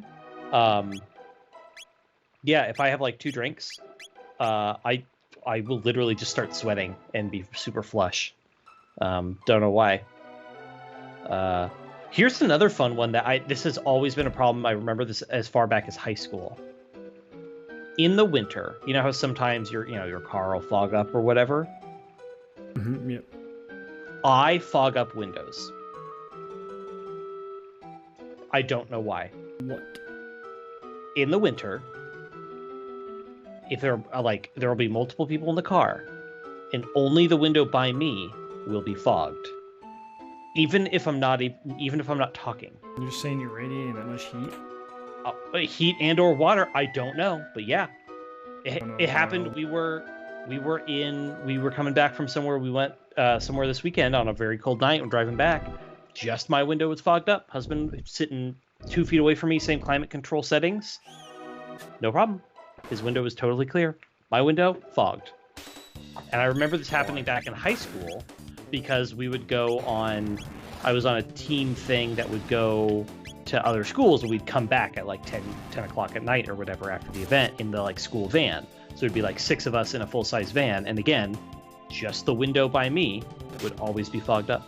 Yeah, if I have like 2 drinks, I will literally just start sweating and be super flush. Don't know why. Here's another fun one that this has always been a problem. I remember this as far back as high school. In the winter, you know how sometimes your car will fog up or whatever? Mm-hmm, yeah. I fog up windows. I don't know why. What? In the winter, if there will be multiple people in the car, and only the window by me will be fogged. Even if I'm not talking. You're saying you're radiating that much heat? Heat and or water, I don't know, but yeah, it happened. We were coming back from somewhere. We went somewhere this weekend on a very cold night. We're driving back. Just my window was fogged up. Husband sitting 2 feet away from me, same climate control settings. No problem. His window was totally clear. My window fogged. And I remember this happening back in high school because we would go on. I was on a team thing that would go to other schools, and we'd come back at like 10 o'clock at night or whatever after the event in the like school van. So it'd be like 6 of us in a full-size van, and again, just the window by me would always be fogged up.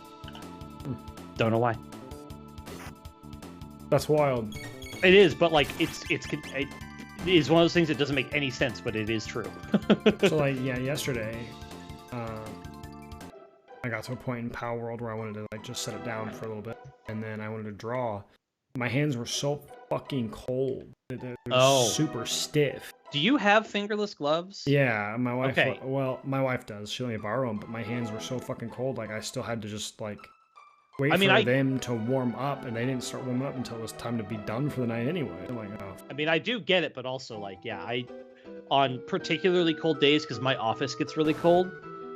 Don't know why. That's wild. It is, but like it is one of those things that doesn't make any sense, but it is true. So like yesterday, I got to a point in Power World where I wanted to like just set it down for a little bit, and then I wanted to draw. My hands were so fucking cold. They were super stiff. Do you have fingerless gloves? Yeah, my wife. Okay. Well, my wife does. She let me borrow them, but my hands were so fucking cold. Like I still had to just like wait for them to warm up, and they didn't start warming up until it was time to be done for the night anyway. I'm like, oh. I mean, I do get it, but also like, yeah, on particularly cold days, because my office gets really cold.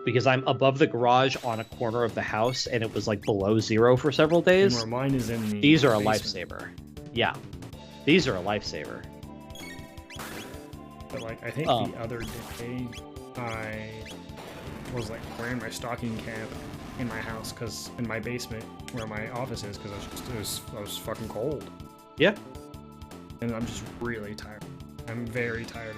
Because I'm above the garage on a corner of the house, and it was like below 0 for several days. And mine is in the These are basement. A lifesaver. Yeah, these are a lifesaver. But like, I think the other day I was like wearing my stocking cap in my house, because in my basement where my office is, because I was fucking cold. Yeah. And I'm just really tired. I'm very tired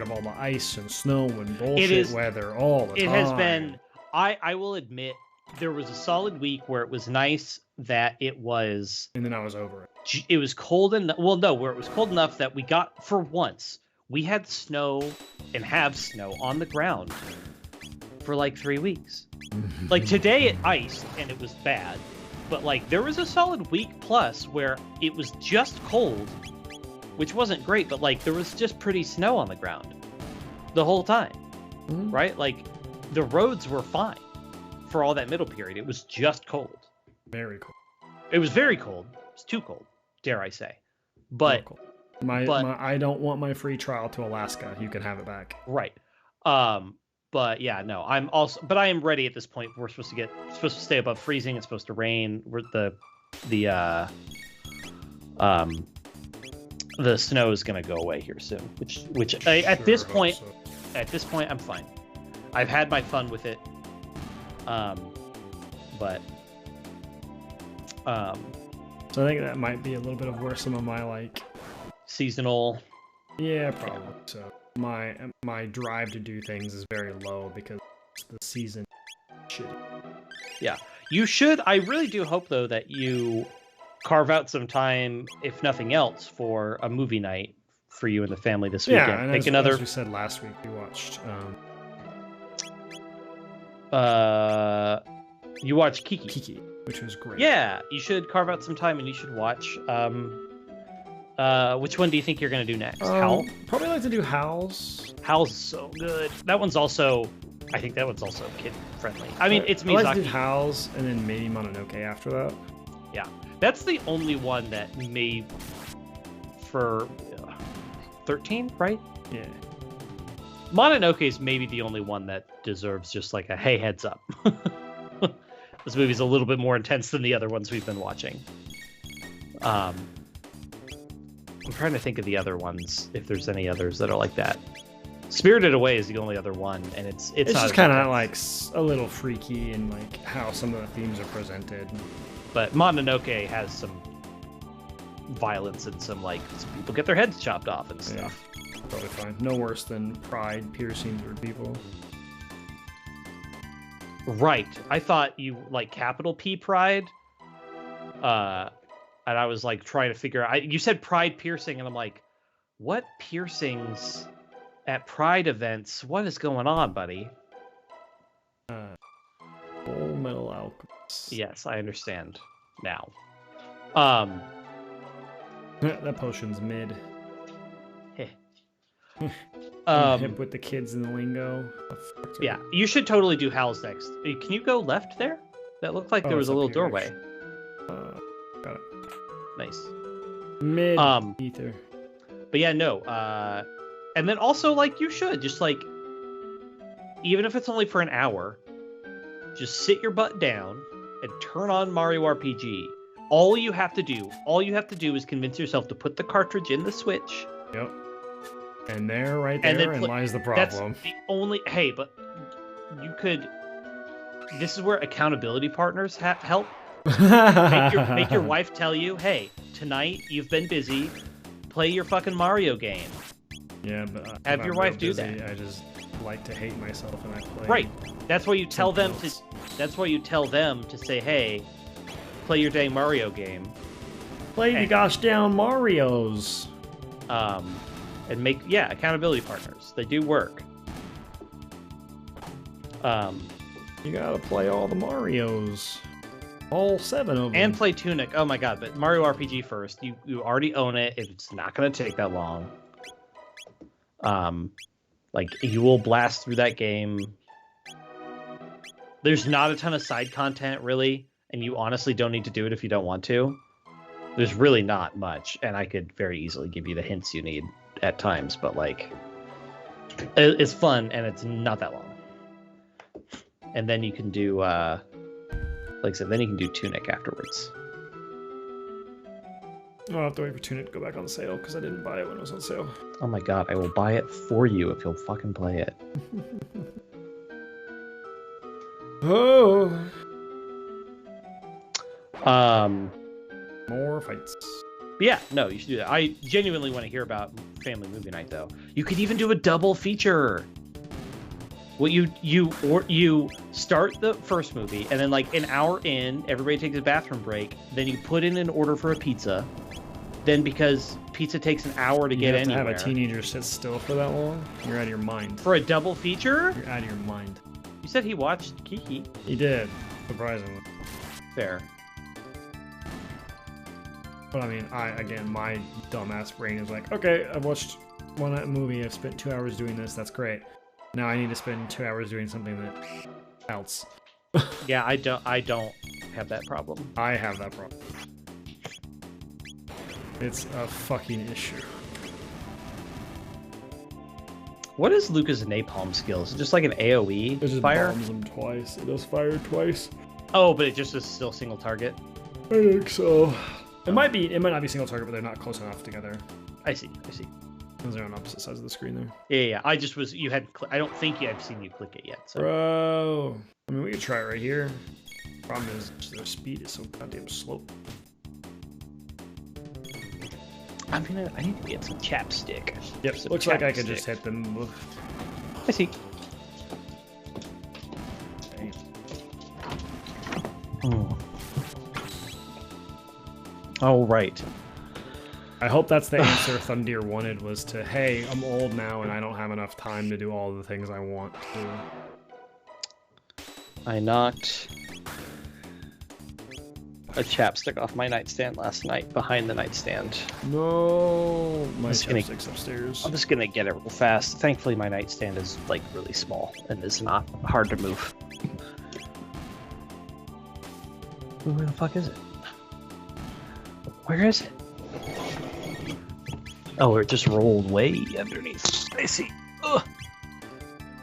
of all the ice and snow and bullshit weather all the time. It has been, I will admit, there was a solid week where it was nice that it was... And then I was over it. It was cold enough... Well, no, where it was cold enough that we got, for once, we had snow and have snow on the ground for like 3 weeks. Like today it iced and it was bad, but like there was a solid week plus where it was just cold, which wasn't great, but like there was just pretty snow on the ground the whole time, right? Like the roads were fine for all that middle period. It was just cold. Very cold. It was very cold. It was too cold, dare I say. But I don't want my free trial to Alaska. You can have it back. Right. But yeah, no, I am ready at this point. We're supposed to stay above freezing. It's supposed to rain. The snow is going to go away here soon, which at this point I'm fine. I've had my fun with it. So I think that might be a little bit of where some of my like seasonal. Yeah, probably. So my drive to do things is very low because the season is shitty. Yeah, you should. I really do hope though that you carve out some time, if nothing else, for a movie night for you and the family this weekend. Yeah, and as we said last week, we watched. You watched Kiki. Kiki, which was great. Yeah, you should carve out some time and you should watch. Which one do you think you're gonna do next? Howl? Probably like to do Howl's. Howl's is so good. I think that one's also kid friendly. I mean, it's Miyazaki. I like to do Howl's and then maybe Mononoke after that. Yeah, that's the only one that made for 13, right? Yeah. Mononoke is maybe the only one that deserves just like a hey, heads up. This movie's a little bit more intense than the other ones we've been watching. I'm trying to think of the other ones, if there's any others that are like that. Spirited Away is the only other one, and it's just kind of like a little freaky in like how some of the themes are presented. But Mononoke has some violence and some people get their heads chopped off and stuff. Yeah, probably fine. No worse than pride piercing through people. Right. I thought you like capital P pride. And I was like trying to figure out. You said pride piercing, and I'm like, what piercings at pride events? What is going on, buddy? Full Metal Alchemist. Yes, I understand now. That potion's mid. Heh. I'm hip with the kids in the lingo. Yeah, you should totally do Hal's next. Can you go left there? That looked like there was a little doorway. Got it. Nice. Mid ether. But yeah, no. And then also, like, you should just like, even if it's only for an hour, just sit your butt down and turn on Mario RPG. All you have to do is convince yourself to put the cartridge in the Switch. Yep. And there, right there, and lies the problem. That's the only. Hey, but you could. This is where accountability partners help. Make your wife tell you, "Hey, tonight you've been busy. Play your fucking Mario game." Yeah, but have your wife do that. I just like to hate myself when I play. Right. That's why you tell them to. That's why you tell them to say, "Hey, play your dang Mario game. Play the gosh down Marios." And make accountability partners. They do work. You gotta play all the Marios, all 7 of them, and play Tunic. Oh my god! But Mario RPG first. You already own it. It's not gonna take that long. Like you will blast through that game. There's not a ton of side content really, and you honestly don't need to do it if you don't want to. There's really not much, and I could very easily give you the hints you need at times, but like it's fun and it's not that long. And then you can do like I said, then you can do Tunic afterwards. I'll have to wait for Tunic to go back on sale because I didn't buy it when it was on sale. Oh my god, I will buy it for you if you'll fucking play it. Oh. More fights. But yeah, no, you should do that. I genuinely want to hear about family movie night, though. You could even do a double feature. Well, you start the first movie, and then like an hour in, everybody takes a bathroom break. Then you put in an order for a pizza. Then because pizza takes an hour to get anywhere. You have to have a teenager sit still for that long? You're out of your mind. For a double feature? You're out of your mind. You said he watched Kiki. He did, surprisingly. Fair. But I mean, my dumbass brain is like, okay, I've watched one movie, I've spent 2 hours doing this, that's great. Now I need to spend 2 hours doing something else. Yeah, I don't have that problem. I have that problem. It's a fucking issue. What is Luca's napalm skills? Is it just like an AoE it just fire? bombs them twice. It does fire twice. Oh, but it just is still single target? I think so. It might not be single target, but they're not close enough together. I see. Those are on opposite sides of the screen there. Yeah. I just was. You had. I don't think I've seen you click it yet. So. Bro, I mean, we could try it right here. Problem is, their speed is so goddamn slow. I need to get some chapstick. Yep. Looks like I could just hit them. I see. Oh, right. I hope that's the answer Thundir wanted, was to, hey, I'm old now and I don't have enough time to do all the things I want to. I knocked a chapstick off my nightstand last night behind the nightstand. No, my chapstick's upstairs. I'm just gonna get it real fast. Thankfully, my nightstand is like really small and is not hard to move. Where the fuck is it? Where is it? Oh, it just rolled way underneath. I see. Ugh.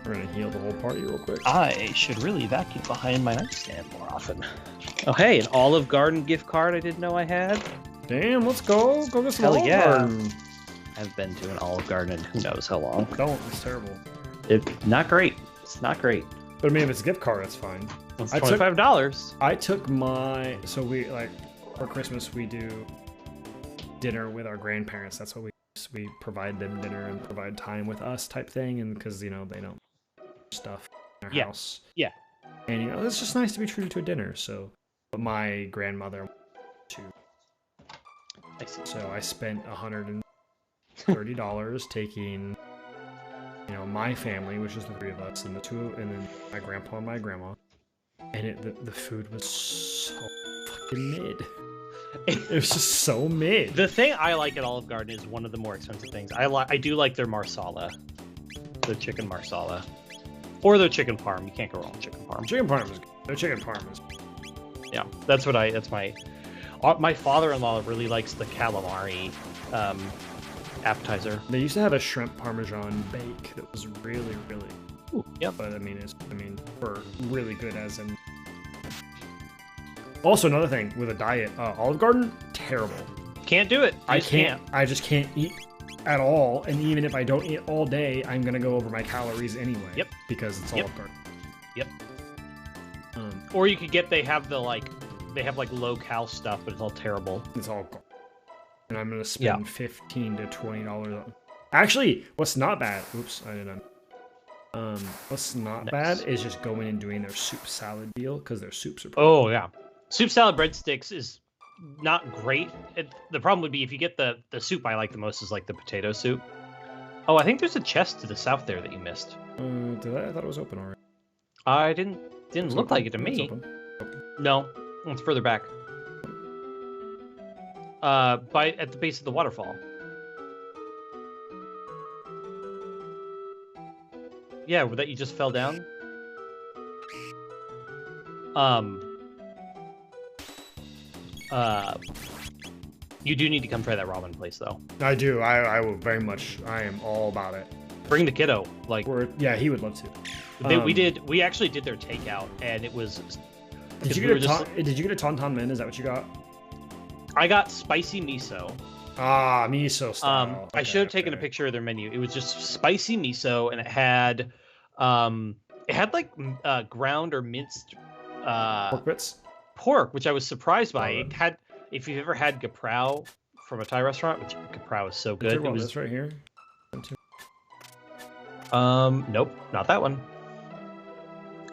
We're gonna heal the whole party real quick. I should really vacuum behind my nightstand more often. Oh, hey, an Olive Garden gift card I didn't know I had. Damn, let's go. Go get some Hell Olive Garden. I've been to an Olive Garden in who knows how long. Don't. It's terrible. Not great. It's not great. But I mean, if it's a gift card, it's fine. It's $25. I took my... So we, like, for Christmas, we do dinner with our grandparents. That's what we provide them dinner and provide time with us type thing, and because, you know, they don't stuff in their house. Yeah. And, you know, it's just nice to be treated to a dinner. So, but my grandmother too. I see. So I spent $130 taking, you know, my family, which is the 3 of us, and then my grandpa and my grandma, and the food was so fucking mid. It was just so mid. The thing I like at Olive Garden is one of the more expensive things. I do like their marsala, the chicken marsala, or their chicken parm. You can't go wrong with chicken parm. Chicken parm is good. Their chicken parm is good. Yeah, that's my father-in-law really likes the calamari appetizer. They used to have a shrimp parmesan bake that was really, really. Ooh, yeah. But I mean, for really good as in. Also, another thing with a diet, Olive Garden, terrible. Can't do it. I just can't eat at all, and even if I don't eat all day, I'm gonna go over my calories anyway. Yep. Because it's Olive Garden. Yep. Or you could get they have low cal stuff, but it's all terrible. It's all gone. And I'm gonna spend $15 to $20 on. Actually, what's not bad? Oops, I didn't. What's not bad is just going and doing their soup salad deal because their soups are. Oh yeah, soup salad breadsticks is not great. The problem would be if you get the soup I like the most is like the potato soup. Oh, I think there's a chest to the south there that you missed. Did I? I thought it was open already. I didn't look like it to me. No, it's further back. At the base of the waterfall. Yeah, that you just fell down. You do need to come try that ramen place, though. I do. I will very much. I am all about it. Bring the kiddo. Like, yeah, he would love to. We actually did their takeout, and it was. Did you get a Tauntaun Min? Is that what you got? I got spicy miso. Ah, miso style. I should have taken a picture of their menu. It was just spicy miso, and it had like ground or minced pork bits. Pork, which I was surprised by. It had, if you've ever had gaprao from a Thai restaurant, which gaprao is so good. It was this right here. Nope, not that one.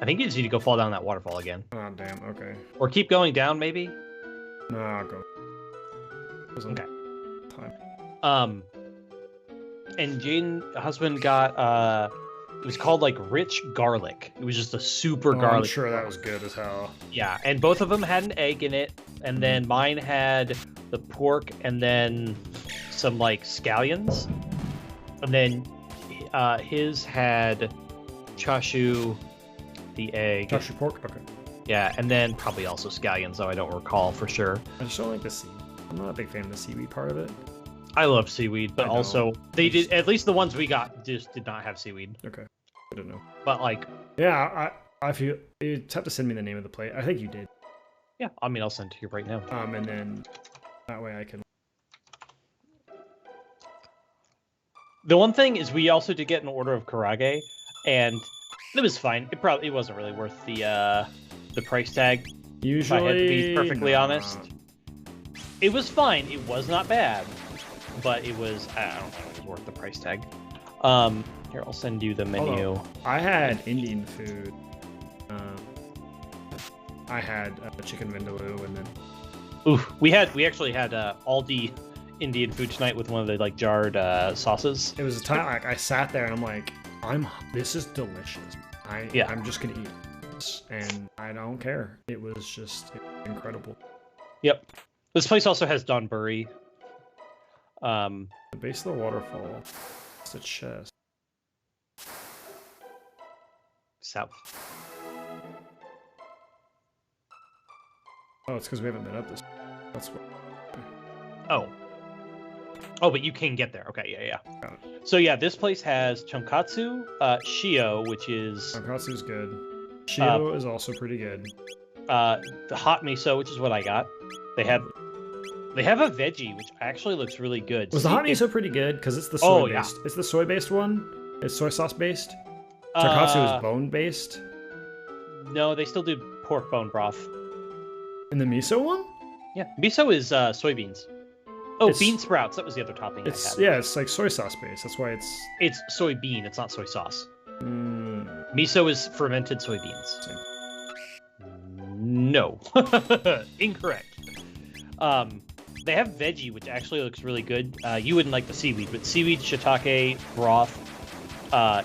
I think you just need to go fall down that waterfall again. Oh damn. Okay. Or keep going down, maybe. No, I'll go. Okay. Time. And Jane husband got it was called like rich garlic. It was just a super garlic. I'm sure that was good as hell. Yeah, and both of them had an egg in it, and then mine had the pork and then some like scallions, and then his had chashu, the egg. Chashu pork. Okay. Yeah, and then probably also scallions, though I don't recall for sure. I just don't like the seaweed. I'm not a big fan of the seaweed part of it. I love seaweed, but also they did, at least the ones we got just did not have seaweed. Okay. I don't know. But like, yeah, I feel you have to send me the name of the plate. I think you did. Yeah, I mean, I'll send it to you right now. And then that way I can. The one thing is we also did get an order of karage, and it was fine. It wasn't really worth the price tag. Usually, if I had to be perfectly honest. It was fine. It was not bad, but it was, I don't know if it was worth the price tag. Here, I'll send you the menu. I had Indian food. I had chicken vindaloo, and then. Oof, we actually had Aldi Indian food tonight with one of the like jarred sauces. It was a time like I sat there and I'm like, this is delicious. I'm just gonna eat this, and I don't care. It was just incredible. Yep. This place also has donburi. The base of the waterfall. It's a chest. South. Oh, it's because we haven't been up this. That's what. Oh, but you can get there. Okay, yeah. So yeah, this place has tonkatsu, shio, which is. Tonkatsu's good. Shio is also pretty good. The hot miso, which is what I got. They have a veggie, which actually looks really good. Was the hot miso pretty good? Because it's the soy based. Yeah. It's the soy based one. It's soy sauce based. Tonkatsu is bone based. No, they still do pork bone broth. In the miso one? Yeah, miso is soybeans. Oh, bean sprouts. That was the other topping I had. Yeah, it's like soy sauce based. That's why it's... It's soybean. It's not soy sauce. Mm. Miso is fermented soybeans. Same. No. Incorrect. They have veggie, which actually looks really good. You wouldn't like the seaweed, but seaweed, shiitake, broth,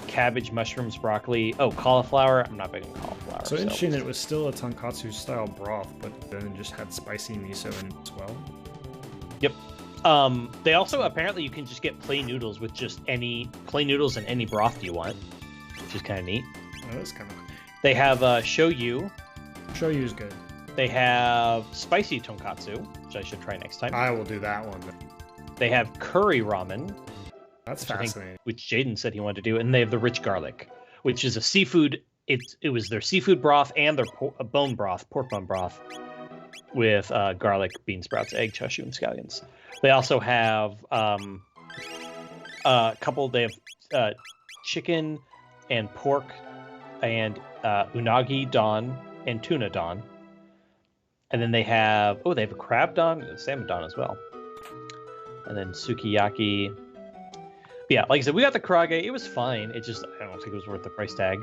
cabbage, mushrooms, broccoli. Oh, cauliflower. I'm not big on cauliflower. So interesting that it was still a tonkatsu style broth, but then it just had spicy miso in it as well. Yep. They also, apparently you can just get plain noodles with just any plain noodles and any broth you want, which is kind of neat. Oh, that's kind of... They have shoyu. Shoyu is good. They have spicy tonkatsu, which I should try next time. I will do that one. They have curry ramen. That's fascinating. Which Jaden said he wanted to do, and they have the rich garlic, which is a seafood. It was their seafood broth and their bone broth, pork bone broth, with garlic, bean sprouts, egg, chashu, and scallions. They also have a couple. They have chicken and pork and unagi don and tuna don. And then they have a crab don and a salmon don as well. And then sukiyaki. But yeah, like I said, we got the karage. It was fine. It just, I don't think it was worth the price tag.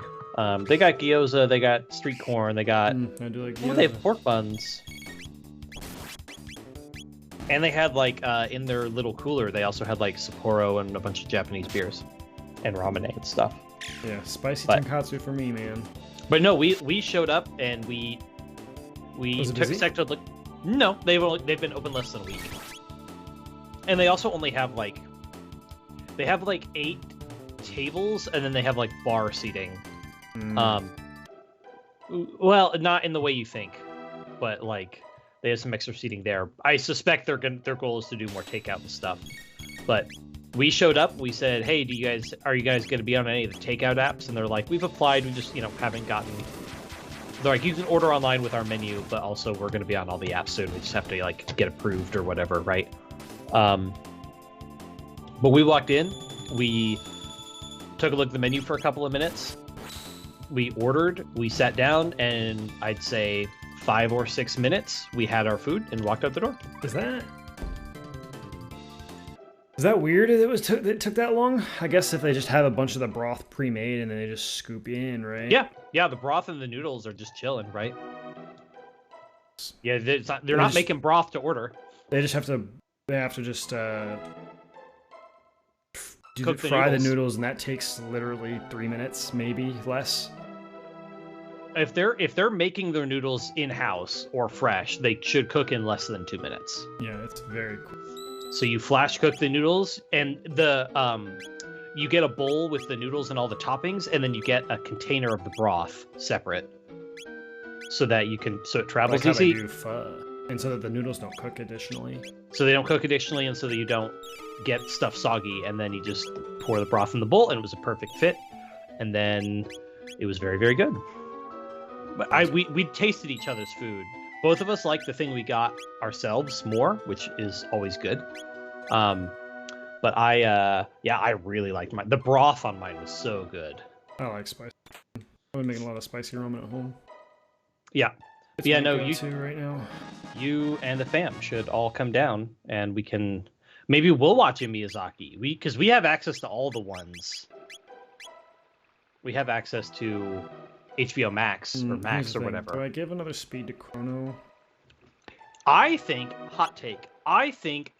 They got gyoza, they got street corn, they got... I do like gyoza. They have pork buns. And they had, like, in their little cooler, they also had, like, Sapporo and a bunch of Japanese beers. And ramen and stuff. Yeah, spicy tonkatsu for me, man. But no, we showed up and we took a sector look. No, they've been open less than a week. And they also only have like 8 tables, and then they have like bar seating. Well, not in the way you think, but like they have some extra seating there. I suspect their goal is to do more takeout and stuff. But we showed up. We said, "Hey, are you guys going to be on any of the takeout apps?" And they're like, "We've applied. We just haven't gotten." They're like, "You can order online with our menu, but also we're going to be on all the apps soon. We just have to like get approved or whatever, right?" But we walked in, we took a look at the menu for a couple of minutes. We ordered, we sat down, and I'd say 5 or 6 minutes, we had our food and walked out the door. Is that weird that it took that long? I guess if they just have a bunch of the broth pre-made and then they just scoop you in, right? Yeah, the broth and the noodles are just chilling, right? Yeah, they're not making broth to order. They have to just fry the noodles, and that takes literally 3 minutes, maybe less. If they're making their noodles in-house or fresh, they should cook in less than 2 minutes. Yeah, it's very cool. So you flash cook the noodles, and you get a bowl with the noodles and all the toppings, and then you get a container of the broth separate, so that it travels like easy. How they do pho. And so that the noodles don't cook additionally. So they don't cook additionally, and so that you don't get stuff soggy, and then you just pour the broth in the bowl, and it was a perfect fit. And then it was very, very good. But we tasted each other's food. Both of us liked the thing we got ourselves more, which is always good. But I really liked mine. The broth on mine was so good. I like spicy. I've been making a lot of spicy ramen at home. Yeah. It's you right now. You and the fam should all come down, and maybe we'll watch a Miyazaki. Because we have access to all the ones. We have access to HBO Max or Max or whatever. Do I give another speed to Chrono? Hot take, I think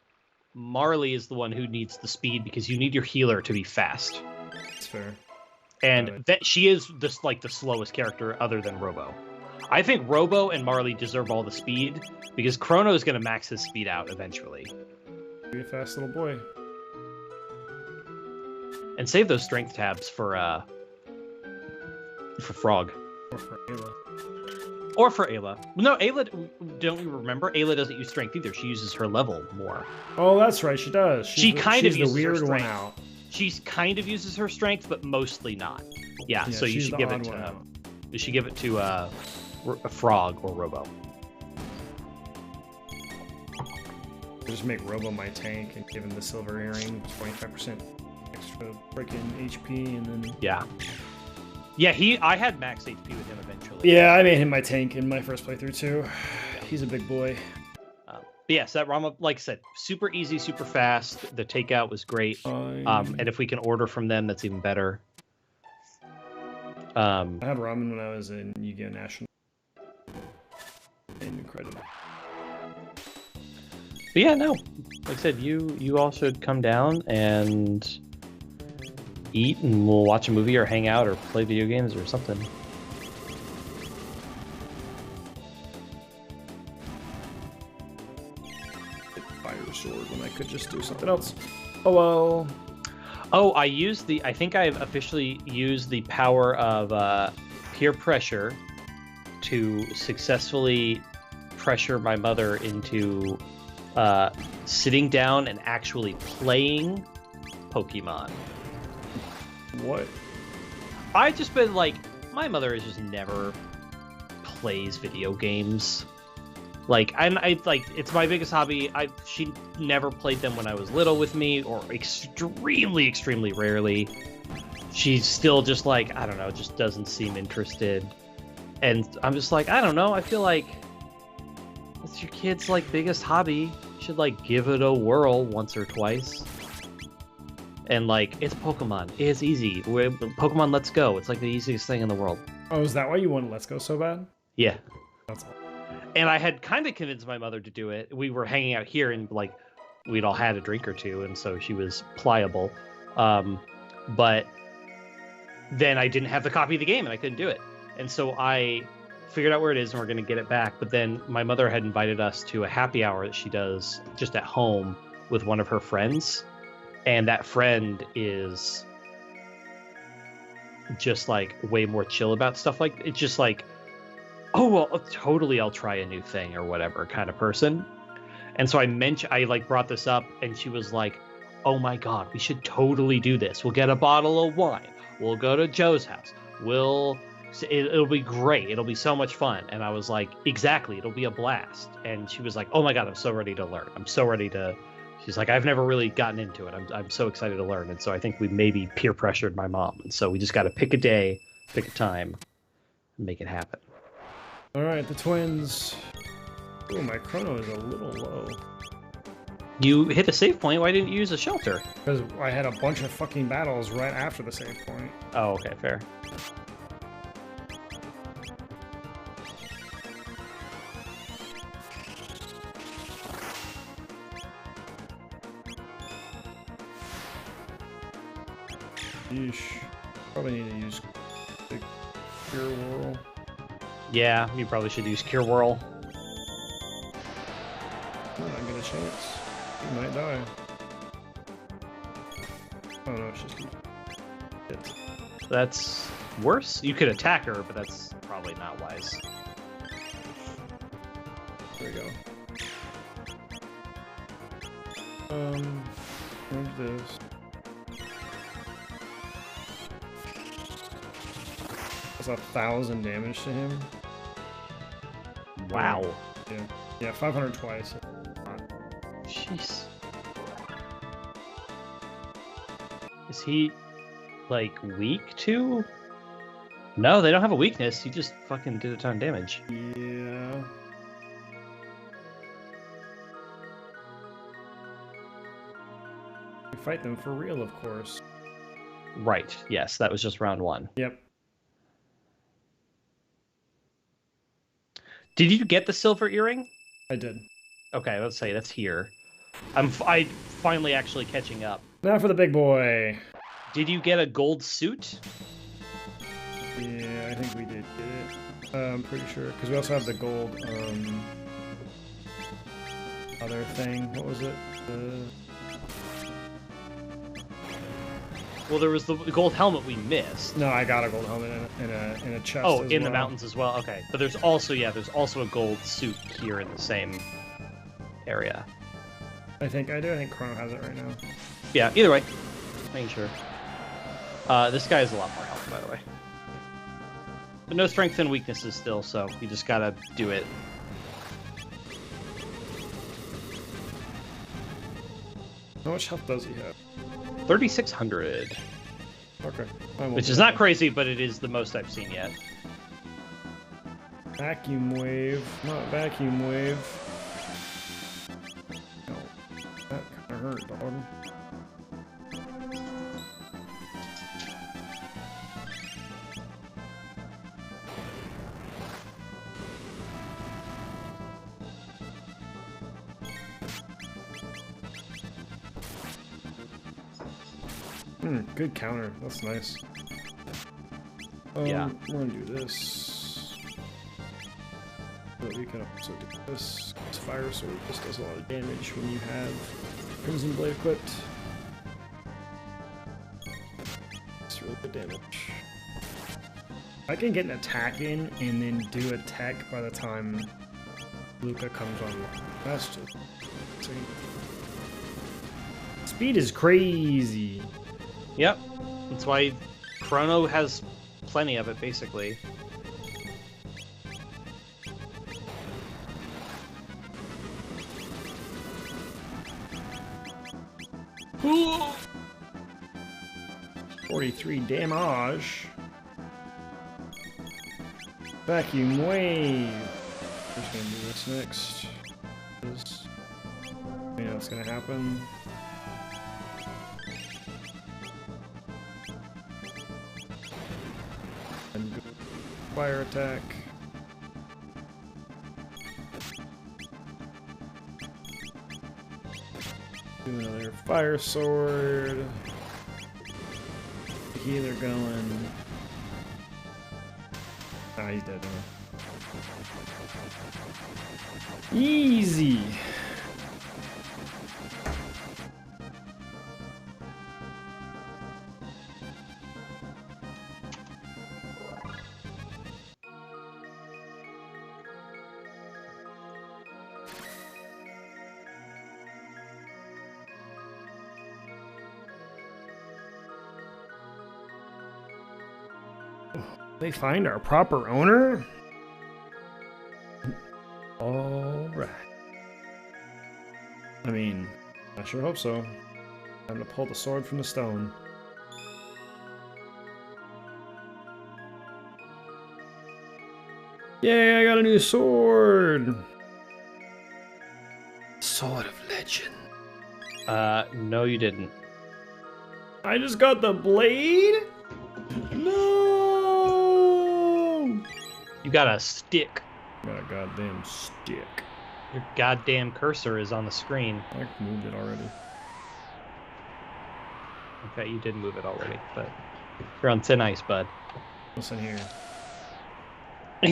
Marley is the one who needs the speed, because you need your healer to be fast. That's fair. And that she is the slowest character other than Robo. I think Robo and Marley deserve all the speed, because Chrono is going to max his speed out eventually. Be a fast little boy. And save those strength tabs for Frog. Or for Ayla. Or for Ayla. No, Ayla, don't you remember? Ayla doesn't use strength either. She uses her level more. Oh, that's right. She does. She's the weird one out. She kind of uses her strength, but mostly not. Yeah, so you should give it to... You should give it to a Frog or Robo. Just make Robo my tank and give him the silver earring, 25% extra freaking HP, and then... Yeah. Yeah, I had max HP with him eventually. Yeah, I made him my tank in my first playthrough too. He's a big boy. But yes, that ramen, like I said, super easy, super fast. The takeout was great. And if we can order from them, that's even better. I had ramen when I was in Yu-Gi-Oh! National. Incredible. But yeah, no. Like I said, you all should come down and eat, and we'll watch a movie or hang out or play video games or something. Fire sword when I could just do something else. Oh well. Oh, I think I've officially used the power of peer pressure to successfully pressure my mother into sitting down and actually playing Pokemon. What? I've just been like, my mother is just never plays video games. Like, I like, it's my biggest hobby. She never played them when I was little with me, or extremely, extremely rarely. She's still just like, I don't know, just doesn't seem interested. And I'm just like, I don't know, I feel like it's your kid's like biggest hobby. You should like give it a whirl once or twice. And like, it's Pokemon. It's easy. Pokemon Let's Go. It's like the easiest thing in the world. Oh, is that why you wanted Let's Go so bad? Yeah. That's all. And I had kind of convinced my mother to do it. We were hanging out here and like we'd all had a drink or two, and so she was pliable. But then I didn't have the copy of the game and I couldn't do it. And so I figured out where it is and we're going to get it back. But then my mother had invited us to a happy hour that she does just at home with one of her friends. And that friend is just like way more chill about stuff. Like, it's just like, oh, well, totally, I'll try a new thing or whatever kind of person. And so I like brought this up and she was like, oh my God, we should totally do this. We'll get a bottle of wine. We'll go to Joe's house. It'll be great. It'll be so much fun. And I was like, exactly. It'll be a blast. And she was like, oh my God, I'm so ready to learn. I'm so ready to. She's like, I've never really gotten into it. I'm so excited to learn. And so I think we maybe peer pressured my mom. And so we just got to pick a day, pick a time, and make it happen. All right, the twins. Oh, my chrono is a little low. You hit a save point. Why didn't you use a shelter? Because I had a bunch of fucking battles right after the save point. Oh, okay, fair. Yeesh. Probably need to use the Cure Whirl. Yeah, you probably should use Cure Whirl. Oh, I get a chance. You might die. Oh no, it's just hit. That's worse. You could attack her, but that's probably not wise. There we go. Where's this? That's 1,000 damage to him. Wow. Yeah, 500 twice. Jeez. Is he, like, weak too? No, they don't have a weakness. He just fucking did a ton of damage. Yeah. We fight them for real, of course. Right. Yes, that was just round one. Yep. Did you get the silver earring? I did. Okay, let's say that's here. I'm finally actually catching up. Now for the big boy. Did you get a gold suit? Yeah, I think we did get it. I'm pretty sure. Because we also have the gold, other thing. What was it? Well, there was the gold helmet we missed. No, I got a gold helmet in a chest. Oh, as in well. the mountains as well. Okay, but there's also a gold suit here in the same area. I think I do. I think Chrono has it right now. Yeah. Either way, making sure. This guy has a lot more health, by the way. But no strength and weaknesses still, so you just gotta do it. How much health does he have? 3,600. Okay. Which is not crazy, but it is the most I've seen yet. Vacuum wave. Not vacuum wave. hurt, dog. Good counter. That's nice. Yeah. We're gonna do this. But we can also do this. This fire sword just does a lot of damage when you have Crimson Blade equipped. It's really good damage. I can get an attack in and then do a tech by the time Luca comes on. That's just insane. Speed is crazy. Yep. That's why Chrono has plenty of it, basically. Ooh. 43 damage. Vacuum wave. Just gonna do this next. This. You know what's gonna happen. And go fire attack. Do another fire sword. Healer going. Ah, he's dead now. Easy. They find our proper owner? Alright. I mean, I sure hope so. Time to pull the sword from the stone. Yay, I got a new sword! Sword of Legend. No you didn't. I just got the blade? No! You got a stick. Got a goddamn stick. Your goddamn cursor is on the screen. I moved it already. Okay, you did move it already, but you're on thin ice, bud. Listen here. I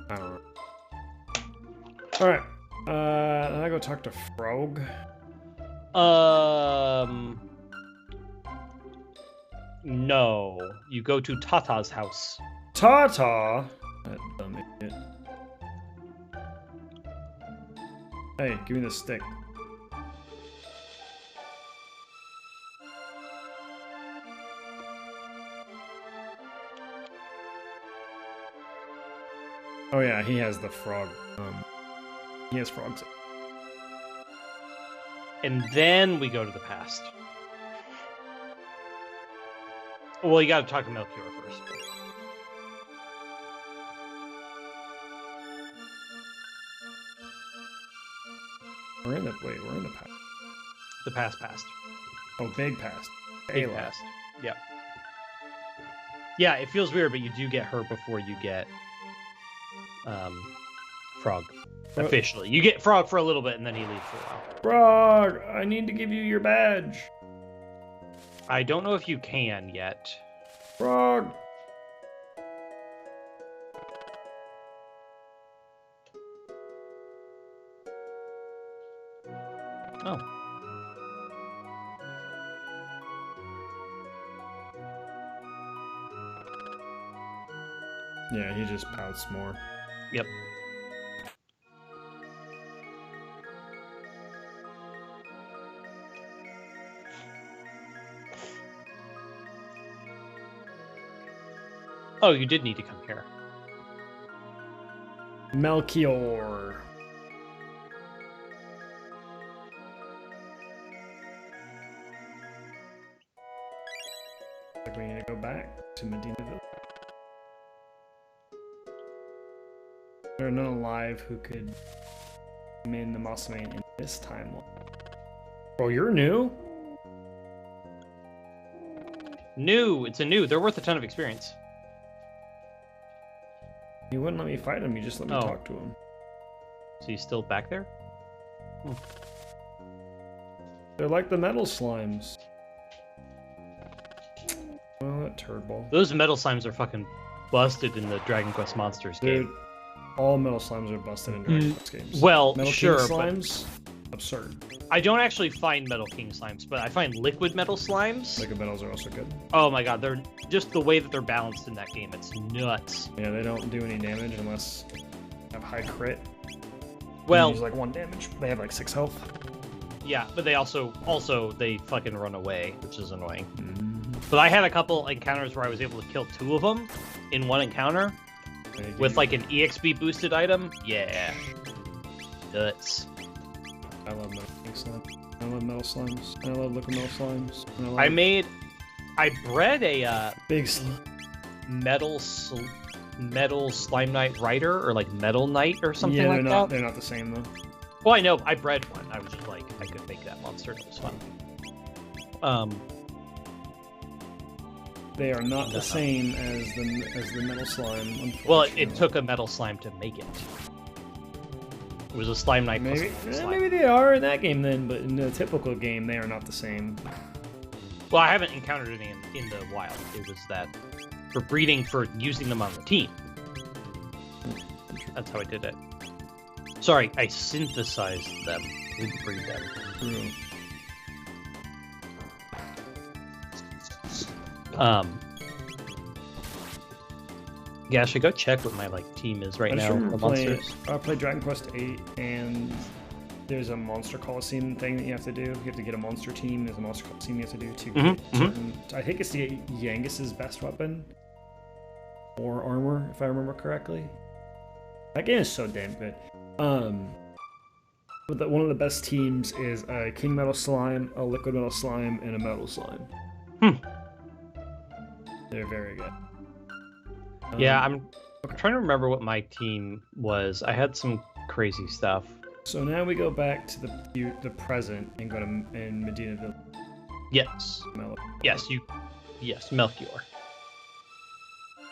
don't know. Alright. Then I go talk to Frog. No. You go to Tata's house. Tata? That dumb idiot. Hey, give me the stick. Oh yeah, he has the frog. He has frogs. And then we go to the past. Well, you gotta talk to Melchior first. We're in the past. The past. Oh, big past. Big past. Yep. Yeah, it feels weird, but you do get her before you get Frog. Officially. You get Frog for a little bit, and then he leaves for a while. Frog, I need to give you your badge. I don't know if you can yet. Frog. Oh. Yeah, he just pouts more. Yep. Oh, you did need to come here. Melchior. Like we need to go back to Medinaville. There are none alive who could come in the Mossman. This timeline. Bro, you're new? New. It's a new. They're worth a ton of experience. You wouldn't let me fight him. You just let me talk to him. So he's still back there? They're like the metal slimes. Oh, that turd ball. Those metal slimes are fucking busted in the Dragon Quest Monsters game. All metal slimes are busted in Dragon Quest games. Well, metal sure, King slimes, absurd. I don't actually find Metal King slimes, but I find liquid metal slimes. Liquid metals are also good. Oh my god, they're just the way that they're balanced in that game. It's nuts. Yeah, they don't do any damage unless you have high crit. Well, they use like 1 damage. They have like 6 health. Yeah, but they also they fucking run away, which is annoying. But I had a couple encounters where I was able to kill 2 of them in one encounter with like an EXP boosted item. Yeah, nuts. I love metal slimes. I love metal slimes. I love liquid metal slimes. I bred a big slime. metal slime knight rider or like metal knight or something like that. They're not the same though. Well, I know I bred one. I was just like I could make that monster. It was fun. They are not the same as the metal slime. Well, it took a metal slime to make it. It was a slime knight. Maybe, plus slime. maybe they are in that game then, but in the typical game, they are not the same. Well, I haven't encountered any in the wild. It was that for breeding for using them on the team. That's how I did it. Sorry, I synthesized them. I didn't breed them. True. Yeah, I should go check what my team is right now. I played Dragon Quest 8, and there's a monster coliseum thing that you have to do. You have to get a monster team. There's a monster coliseum you have to do to get certain. I think it's the Yangus's best weapon or armor, if I remember correctly. That game is so damn good. But one of the best teams is a King Metal Slime, a Liquid Metal Slime, and a Metal Slime. They're very good. Yeah, I'm trying to remember what my team was. I had some crazy stuff. So now we go back to the present and go to Medina Village. Yes. Yes, Melchior.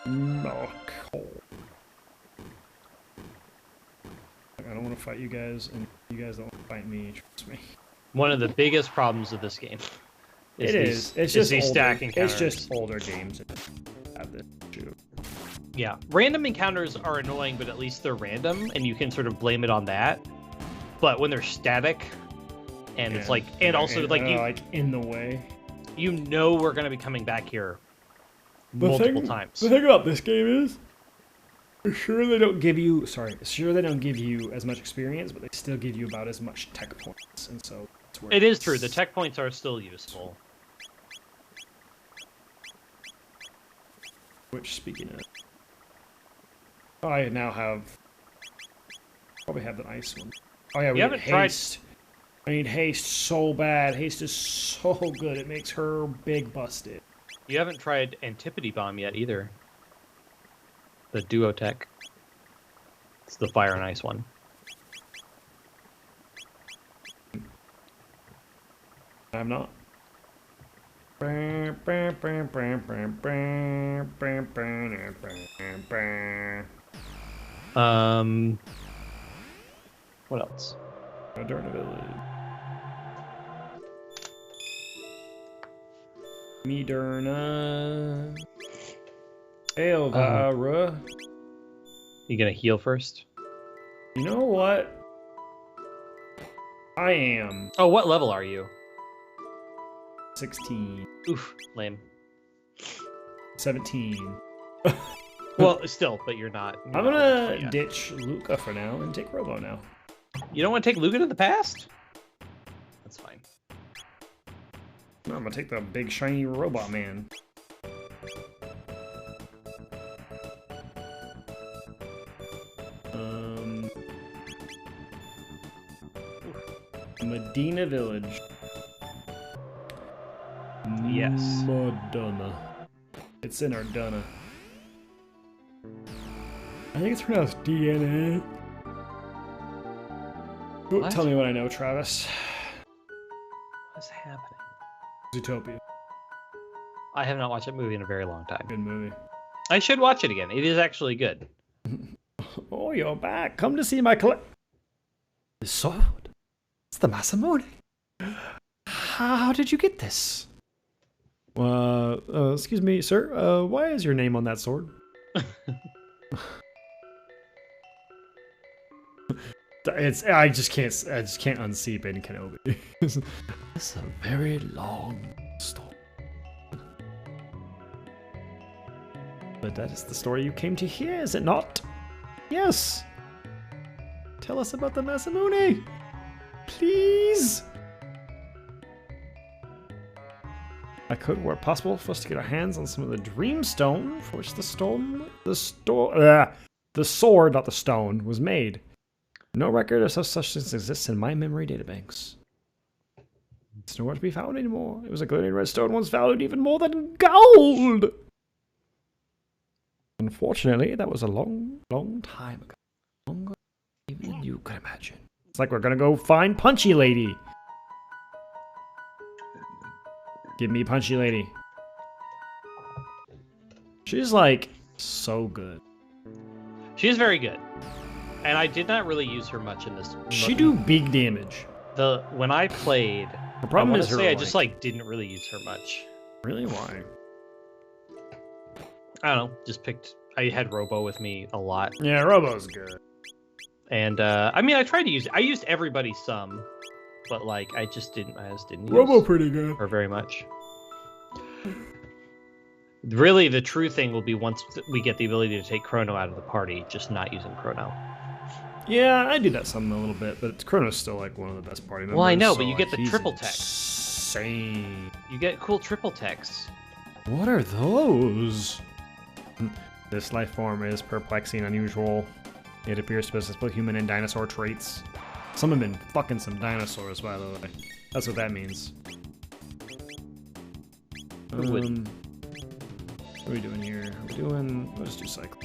Melchior. I don't want to fight you guys, and you guys don't want to fight me. Trust me. One of the biggest problems of this game. It's just these older, stacking counters. It's just older games that have this issue. Yeah, random encounters are annoying, but at least they're random, and you can sort of blame it on that. But when they're static, and it's like, and also like in the way, you know we're gonna be coming back here multiple times. The thing about this game is, sure they don't give you as much experience, but they still give you about as much tech points, and so it's where it is true. The tech points are still useful. Which, speaking of, I now probably have the ice one. Oh yeah, we have haste. I need haste so bad. Haste is so good. It makes her big busted. You haven't tried Antipode Bomb yet either. The duo tech. It's the fire and ice one. I'm not. What else? Moderna Village. Moderna. Elvira. You gonna heal first? You know what? I am. Oh, what level are you? 16. Oof, lame. 17. Well, still, but you're not. I'm gonna ditch Luca for now and take Robo now. You don't want to take Luca to the past? That's fine. No, I'm gonna take the big shiny robot man. Medina Village. Yes. Madonna. It's in Ardonna. I think it's pronounced DNA. What? Tell me what I know, Travis. What's happening? Zootopia. I have not watched that movie in a very long time. Good movie. I should watch it again. It is actually good. Oh, you're back. Come to see my The sword. It's the Masamune. How did you get this? Excuse me, sir. Why is your name on that sword? I just can't unsee Ben Kenobi. It's a very long story. But that is the story you came to hear, is it not? Yes. Tell us about the Masamune, please. I could, were it possible for us to get our hands on some of the Dreamstone for which the sword, not the stone, was made. No record of such things exists in my memory databanks. It's nowhere to be found anymore. It was a glittering red stone once valued even more than gold. Unfortunately, that was a long, long time ago. Longer even than you could imagine. It's like we're gonna go find Punchy Lady. Give me Punchy Lady. She's like so good. She's very good. And I did not really use her much in this. She do big damage. When I played, the problem is I just like didn't really use her much. Really? Why? I don't know. Just picked. I had Robo with me a lot. Yeah, Robo's good. And I mean, I tried to use. I used everybody some, but like I just didn't use Robo pretty good. her very much. Really, the true thing will be once we get the ability to take Chrono out of the party, just not using Chrono. Yeah, I do that some a little bit, but Chrono's still like one of the best party members. Well, I know, so but you get the he's triple tech. Insane. You get cool triple techs. What are those? This life form is perplexing and unusual. It appears to possess both human and dinosaur traits. Some have been fucking some dinosaurs, by the way. That's what that means. What are we doing here? Let's do cycle.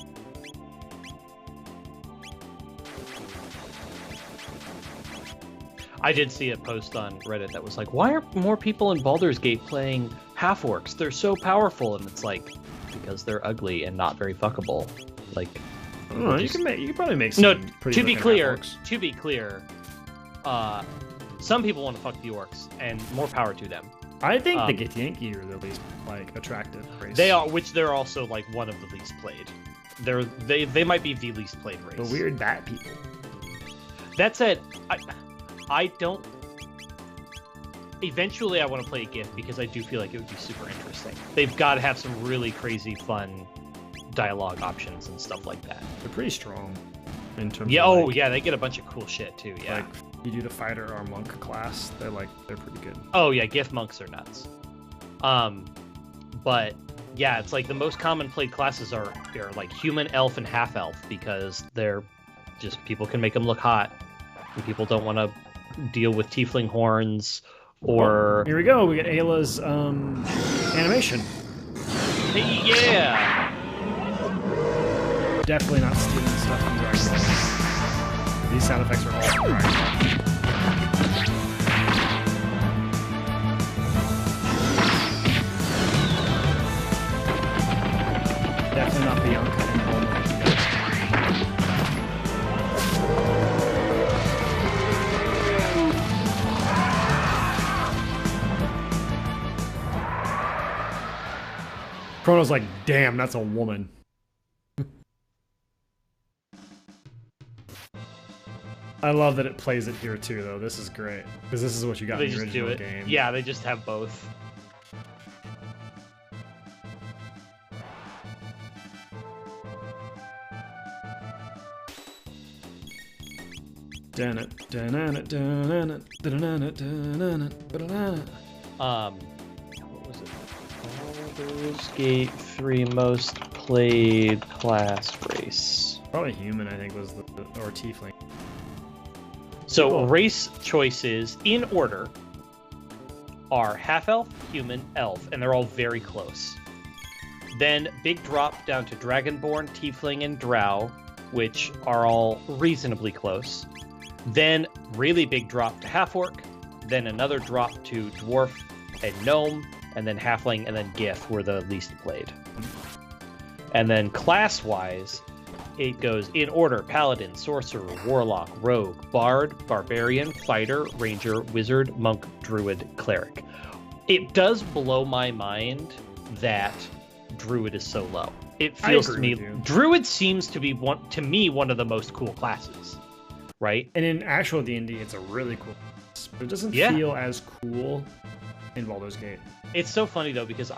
I did see a post on Reddit that was like, why are more people in Baldur's Gate playing half-orcs? They're so powerful. And it's like, because they're ugly and not very fuckable. Like, I don't know, you can probably make some pretty to be clear, half-orcs. Some people want to fuck the orcs, and more power to them. I think the Githyanki are the least like attractive race. They are, which they're also like one of the least played. They might be the least played race. The weird bat people. That said, I don't. Eventually, I want to play a Gith because I do feel like it would be super interesting. They've got to have some really crazy, fun dialogue options and stuff like that. They're pretty strong in terms. Yeah. Of, yeah. They get a bunch of cool shit too. Yeah. Like you do the fighter or monk class, they're pretty good. Oh yeah, Gith monks are nuts. But yeah, it's like the most common played classes are like human, elf, and half elf because they're just people can make them look hot. And people don't want to deal with tiefling horns or. Here we go. We get Ayla's animation. Hey, yeah. Definitely not stealing stuff from Dragon Ball. These sound effects are all from Dragon Ball. Definitely not Bianca and Bulma. Chrono's like, damn, that's a woman. I love that it plays it here too, though. This is great because this is what you got in the original game. Yeah, they just have both. What was it? Baldur's Gate 3 most played class race. Probably human, I think, was or tiefling. So race choices in order are half-elf, human, elf, and they're all very close. Then big drop down to dragonborn, tiefling, and drow, which are all reasonably close. Then really big drop to half-orc, then another drop to dwarf and gnome, and then halfling, and then Gith were the least played. And then class-wise, it goes in order: paladin, sorcerer, warlock, rogue, bard, barbarian, fighter, ranger, wizard, monk, druid, cleric. It does blow my mind that druid is so low. It feels to me druid seems to be one of the most cool classes, right? And in actual D&D, it's a really cool class, but it doesn't feel as cool in Baldur's Gate. It's so funny though, because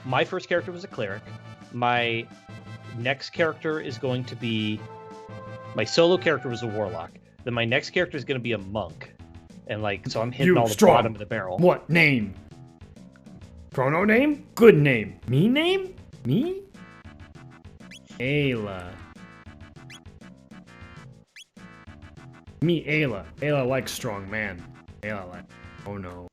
my first character was a cleric. My next character is going to be, my solo character was a warlock. Then my next character is going to be a monk, and like, so I'm hitting all the bottom of the barrel. What name? Chrono name? Good name. Me name? Me? Ayla. Me, Ayla. Ayla likes strong man. Ayla like, oh no.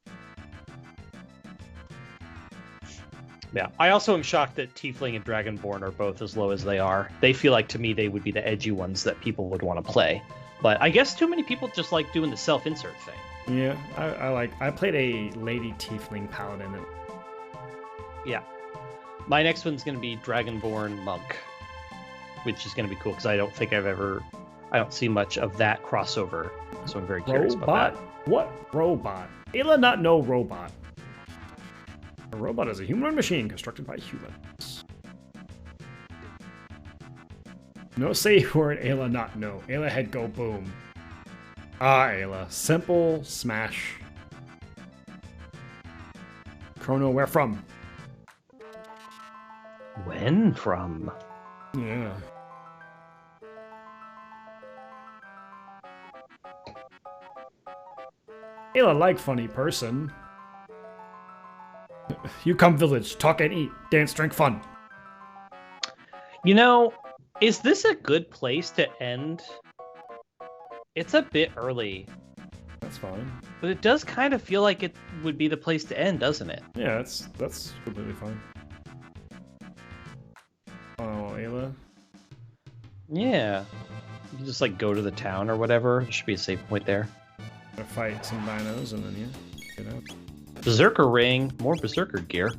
Yeah, I also am shocked that Tiefling and Dragonborn are both as low as they are. They feel like, to me, they would be the edgy ones that people would want to play. But I guess too many people just like doing the self-insert thing. Yeah, I played a lady Tiefling paladin. Yeah. My next one's going to be Dragonborn Monk, which is going to be cool because I don't see much of that crossover. So I'm very curious about that. What robot? Ayla not no robot. A robot is a humanoid machine constructed by humans. No safe word, Ayla not no. Ayla head go boom. Ah, Ayla. Simple smash. Chrono, where from? When from? Yeah. Ayla like funny person. You come village, talk and eat, dance, drink, fun. You know, is this a good place to end? It's a bit early. That's fine. But it does kind of feel like it would be the place to end, doesn't it? Yeah, that's completely fine. Oh, Ayla? Yeah. You can just like go to the town or whatever. There should be a safe point there. Gotta fight some dinos and then yeah, get out. Berserker ring, more berserker gear.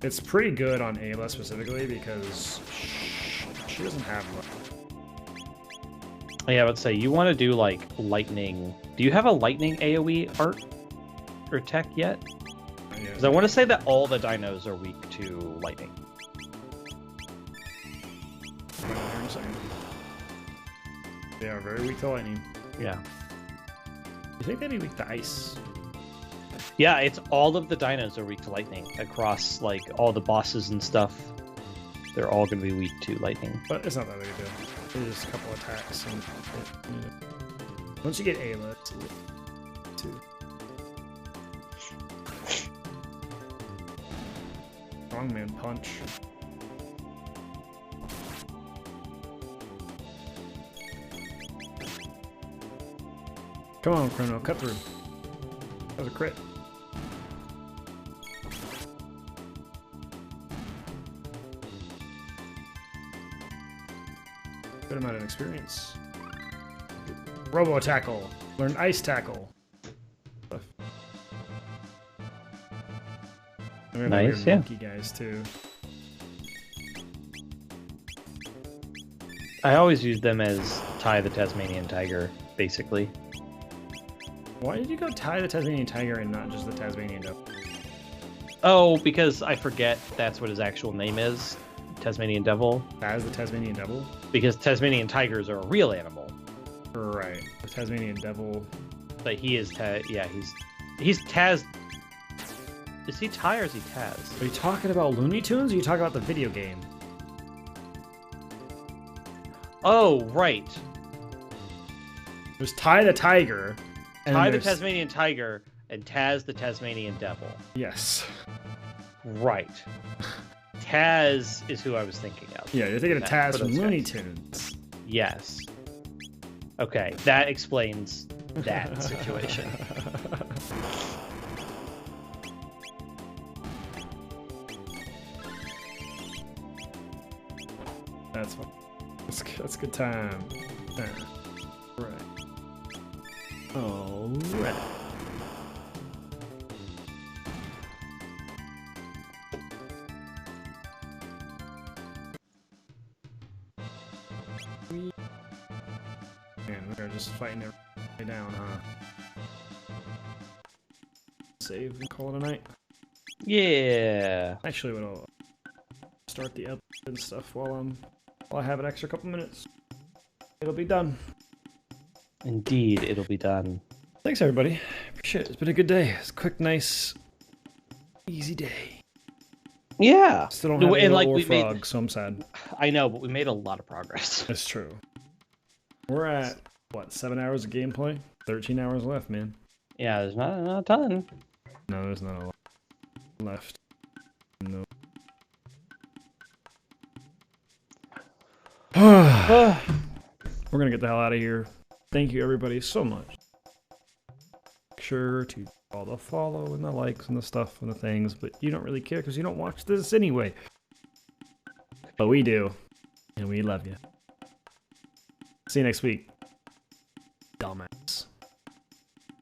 It's pretty good on Ayla specifically because she doesn't have much. Yeah, I would say you want to do like lightning. Do you have a lightning AoE art or tech yet? Because I want to say that all the dinos are weak to lightning. They are very weak to lightning. Yeah. You think they'd be weak to ice? Yeah, it's all of the dinos are weak to lightning across like all the bosses and stuff. They're all going to be weak to lightning. But it's not that big a deal. There's a couple attacks. And, once you get Ayla, it's a little too. Strongman punch. Come on, Chrono, cut through. That was a crit. Good amount of experience. Robo tackle. Learn ice tackle. Nice, yeah. Monkey guys too. I always use them as Ty the Tasmanian Tiger, basically. Why did you go Ty the Tasmanian Tiger and not just the Tasmanian Devil? Oh, because I forget that's what his actual name is. Tasmanian Devil. As the Tasmanian Devil? Because Tasmanian tigers are a real animal. Right. The Tasmanian Devil. But he is yeah, he's Taz. Is he Ty or is he Taz? Are you talking about Looney Tunes or are you talking about the video game? Oh, right. There's Ty the Tiger. Ty the Tasmanian Tiger and Taz the Tasmanian Devil. Yes. Right. Taz is who I was thinking of. Yeah, you're thinking of Taz from Looney Tunes. Yes. Okay, that explains that situation. That's fun. That's good time. Right. Alright. Man, we're just fighting everybody down, huh? Save and call it a night. Yeah. Actually, what I'll start the up and stuff while I have an extra couple minutes. It'll be done. Indeed, it'll be done. Thanks, everybody. Appreciate it. It's been a good day. It's a quick, nice, easy day. Yeah. Still don't have and any like more we frog, so I'm sad. I know, but we made a lot of progress. That's true. We're at, what, 7 hours of gameplay? 13 hours left, man. Yeah, there's not a ton. No, there's not a lot left. No. We're gonna get the hell out of here. Thank you, everybody, so much. Make sure to all the follow and the likes and the stuff and the things, but you don't really care because you don't watch this anyway. But we do, and we love you. See you next week. Dumbass.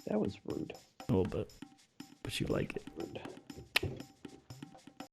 That was rude. A little bit, but you like it. Rude.